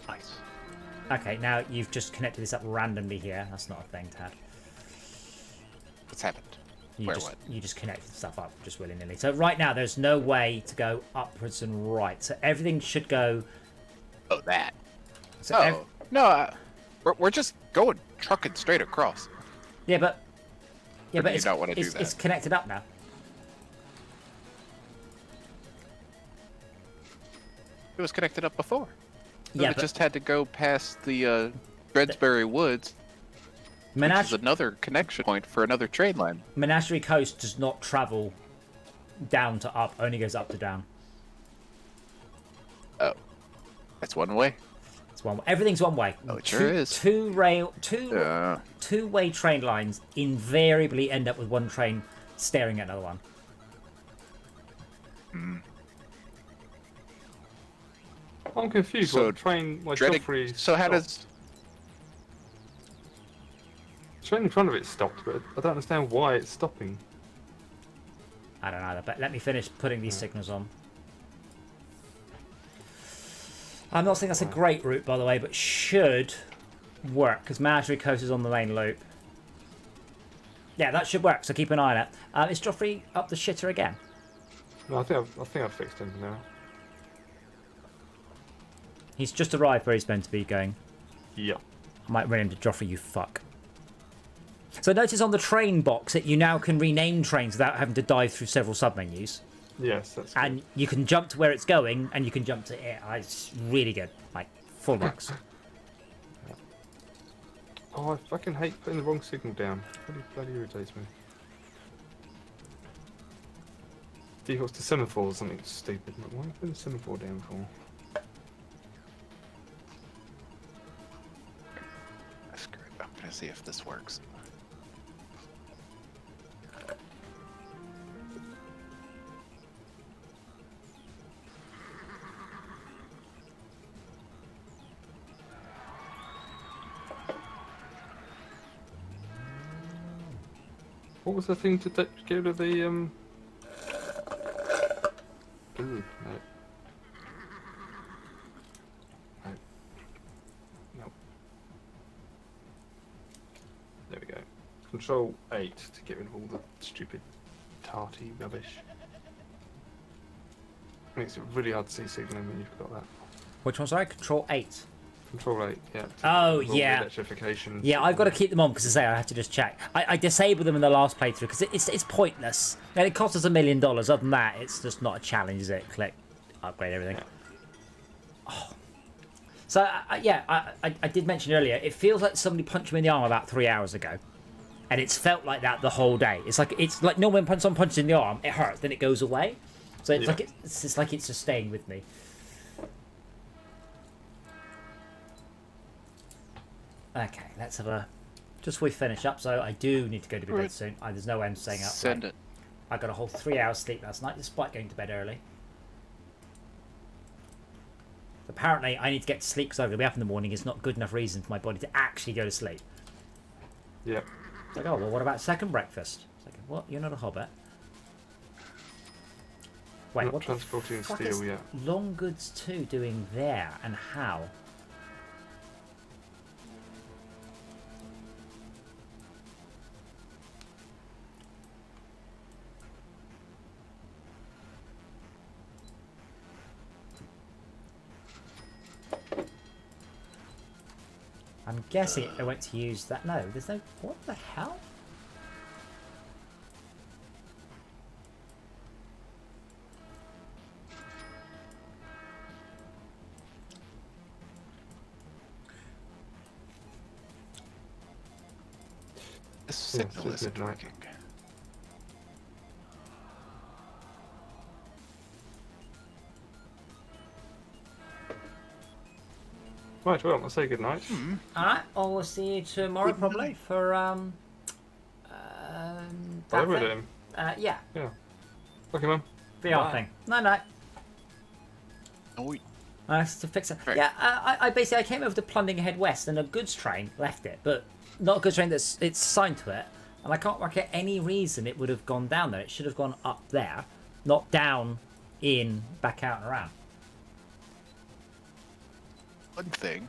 Nice. Okay, now you've just connected this up randomly here. That's not a thing, Tad. What's happened? You just connected stuff up just willy-nilly. So right now there's no way to go upwards and right. So everything should go... Oh, that. So no, we're just going trucking straight across. Yeah, but... Yeah, but you don't want to do that. It's connected up now. It was connected up before. Yeah, it just had to go past the Dreadsbury Woods, which is another connection point for another train line. Menagerie Coast does not travel down to up, only goes up to down. Oh. That's one way? It's one. Everything's one way. Oh, it sure is. Two-way train lines invariably end up with one train staring at another one. I'm confused. So what train like dreading- Joffrey So how stopped. does... The train in front of it stopped, but I don't understand why it's stopping. I don't know, but let me finish putting these signals on. I'm not saying that's a great route, by the way, but should work, because Mandatory Coast is on the main loop. Yeah, that should work, so keep an eye on it. Is Joffrey up the shitter again? No, I think I've fixed him now. He's just arrived where he's meant to be going. Yeah. I might run into Joffrey, you fuck. So notice on the train box that you now can rename trains without having to dive through several submenus. Yes, that's good. And you can jump to where it's going, and you can jump to it. It's really good. Like, full marks. Oh, I fucking hate putting the wrong signal down. It bloody irritates me. Defaults to semaphore or something stupid. Why are you putting the semaphore down for? Screw it. I'm gonna see if this works. What was the thing to get rid of the Ooh, no. No. No. There we go. Control 8 to get rid of all the stupid tarty rubbish. Makes it really hard to see signaling when you've got that. Which one's right? Control 8. Control 8, yeah. Oh, All the yeah. Electrification. Yeah, I've got to keep them on because, as I say, I had to just check. I disabled them in the last playthrough because it's pointless. And it cost us $1 million. Other than that, it's just not a challenge, is it? Click, upgrade everything. Yeah. Oh. So, yeah, I did mention earlier, it feels like somebody punched me in the arm about 3 hours ago. And it's felt like that the whole day. It's like normally when someone punches in the arm, it hurts, then it goes away. So it's like it's just staying with me. Okay, let's have a... Just before we finish up, so I do need to go to bed Right. soon. There's no way I'm staying up. Send it. I got a whole 3 hours sleep last night, despite going to bed early. Apparently, I need to get to sleep because I'm going to be up in the morning. It's not good enough reason for my body to actually go to sleep. Yeah. It's like, oh, well, what about second breakfast? It's like, what? You're not a hobbit? Wait, Not what the transporting fuck steel is yet. Long Goods 2 doing there, and how? I'm guessing I went to use that. No, there's no... What the hell? This signal it's isn't midnight. working. Right, well, I'll say goodnight. Alright, I'll see you tomorrow probably for that Over thing. to him. Yeah, Yeah. Okay, Mum. VR Bye. thing. No. Oh, wait. Nice to fix it. Right. Yeah, I basically I came over to Plunding Ahead West and a goods train left it, but not a goods train that's it's signed to it, and I can't work out any reason it would have gone down there. It should have gone up there, not down, in, back out and around. One thing.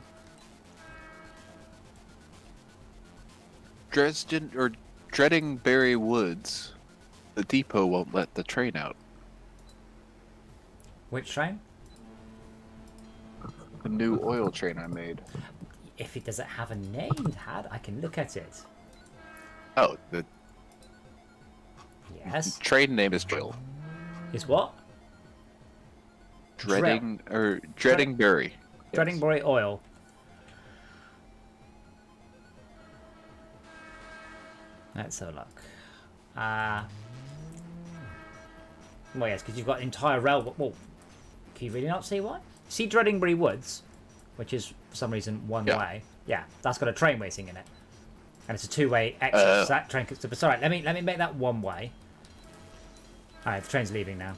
Dresden or Dreadingberry Woods, the depot won't let the train out. Which train? The new oil train I made. If it doesn't have a name, Had, I can look at it. Oh, the Yes. train name is Drill. Is what? Dreadingberry. Dreadingbury Oil. Let's have a look. Well, yes, because you've got the entire railway. Well, can you really not see why? See Dreadingbury Woods? which is for some reason one Yeah. way. Yeah, that's got a train waiting in it, and it's a two-way exit. So that train could. Sorry, let me make that one way. All right, the train's leaving now.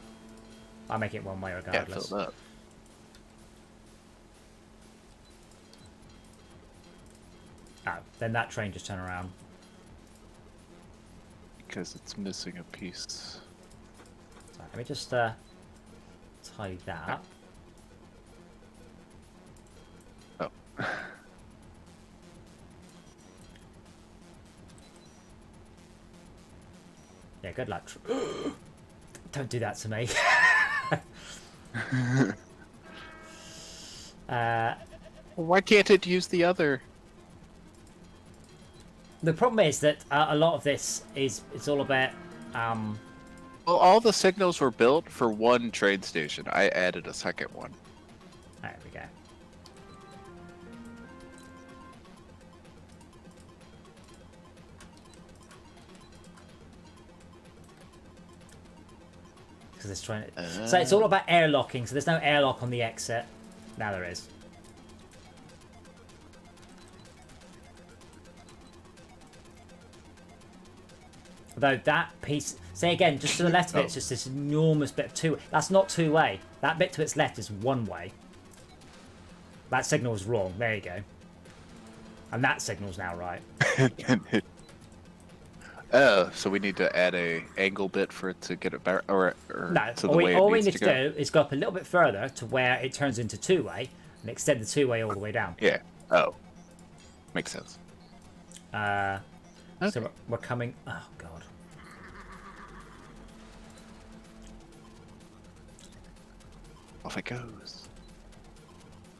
I'll make it one way Yeah, regardless. filled up. Oh, then that train just turn around. Because it's missing a piece. So let me just tidy that. Oh. Yeah, good luck. Don't do that to me. Why can't it use the other? The problem is that a lot of this is it's all about Well, all the signals were built for one train station. I added a second one. there we go. Because it's trying to... So it's all about airlocking. So there's no airlock on the exit. Now there is. Although that piece... Say again, just to the left of it, it's just this enormous bit of two... That's not two-way. That bit to its left is one-way. That signal was wrong. There you go. And that signal's now right. Oh, so we need to add a angle bit for it to get it back, or No, to the way all it we needs need to to go. do is go up a little bit further to where it turns into two-way and extend the two-way all the way down. Yeah. Oh, makes sense. So we're coming... Oh, God. Off it goes.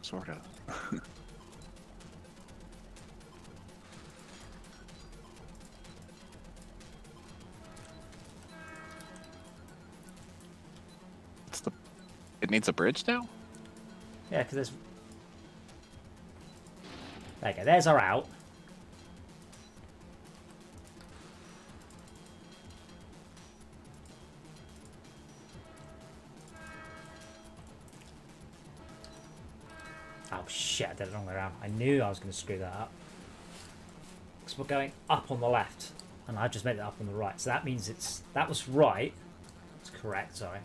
Sort of. It needs a bridge now? Yeah, because there's... There you go. There's our out. Oh, shit. I did it wrong way around. I knew I was going to screw that up. Because we're going up on the left. And I just made it up on the right. So that means it's... That was right. It's correct, sorry.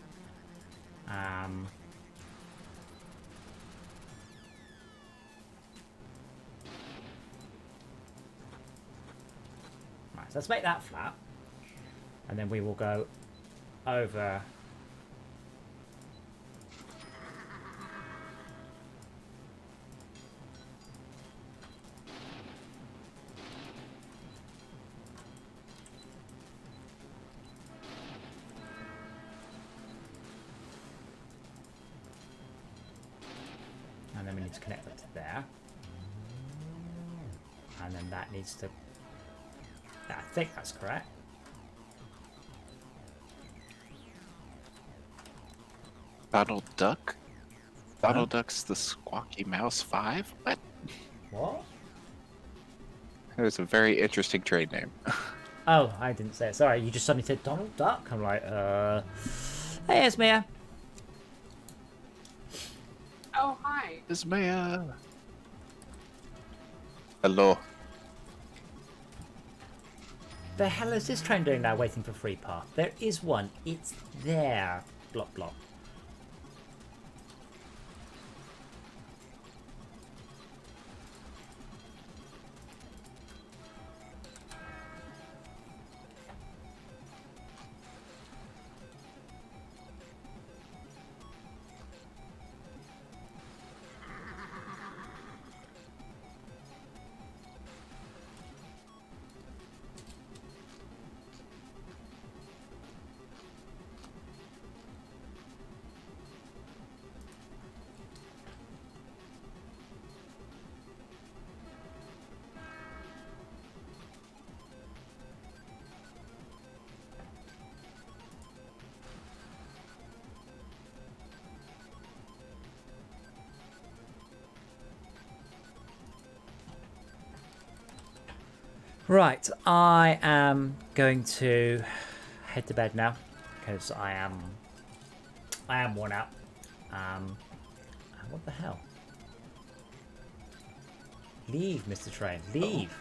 Right, so let's make that flat. And then we will go over... And then we need to connect that to there. And then that needs to... I think that's correct. Donald Duck? Donald Duck's the Squawky Mouse 5? What? What? That was a very interesting trade name. Oh, I didn't say it. Sorry, you just suddenly said Donald Duck. I'm like, Hey, it's Mia. Oh, hi. It's Maya. Hello. The hell is this train doing now waiting for free path? There is one. It's there. Block, block. Right, I am going to head to bed now because I am worn out. What the hell? Leave, Mr. Train. Leave.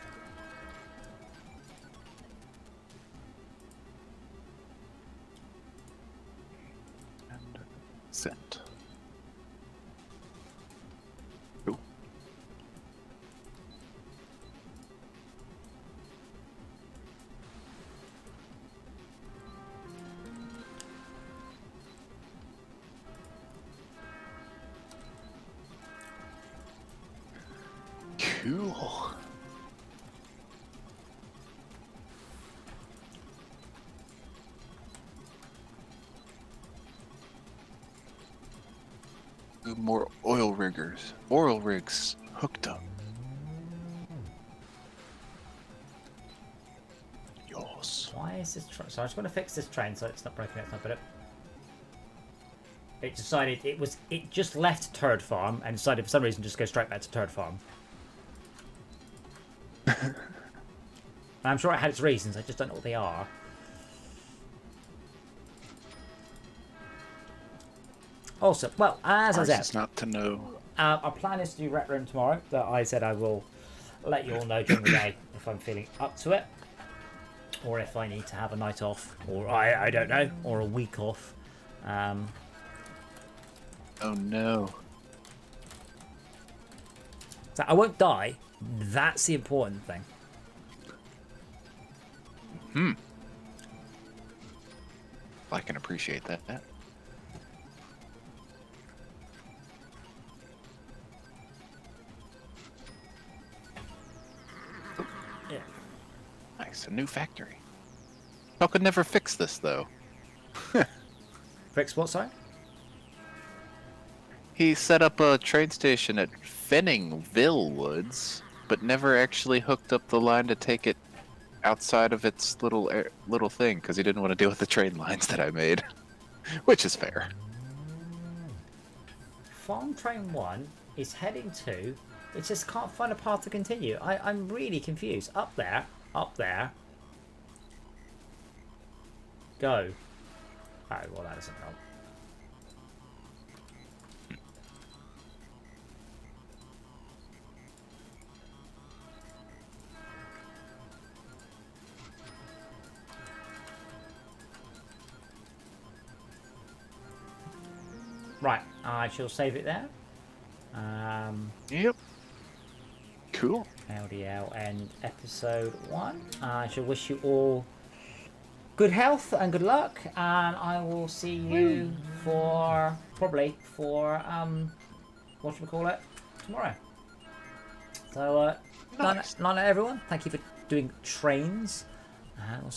And sent. Ooh. Cool. More oil rigs hooked up. Yours. Why is this train? So I just want to fix this train so it's not broken out. But it decided it just left Turd Farm and decided for some reason just go straight back to Turd Farm. I'm sure it had its reasons. I just don't know what they are. Also, well, as I said, It's not to know. our plan is to do Rec Room tomorrow. That I said I will let you all know during the day if I'm feeling up to it, or if I need to have a night off, or I don't know, or a week off. Oh no. So I won't die. That's the important thing. I can appreciate that. Yeah. Nice, a new factory. I could never fix this though. Fix what, sorry? He set up a train station at Fenningville Woods, but never actually hooked up the line to take it outside of its little thing because he didn't want to deal with the train lines that I made, which is fair. Farm Train 1 is heading to... It just can't find a path to continue. I'm really confused. Up there. Go. Oh, well, that doesn't help. Right, I shall save it there. Yep. Cool. LDL end episode 1. I shall wish you all good health and good luck, and I will see you probably for what should we call it, tomorrow. So night everyone. Thank you for doing trains, and we'll see you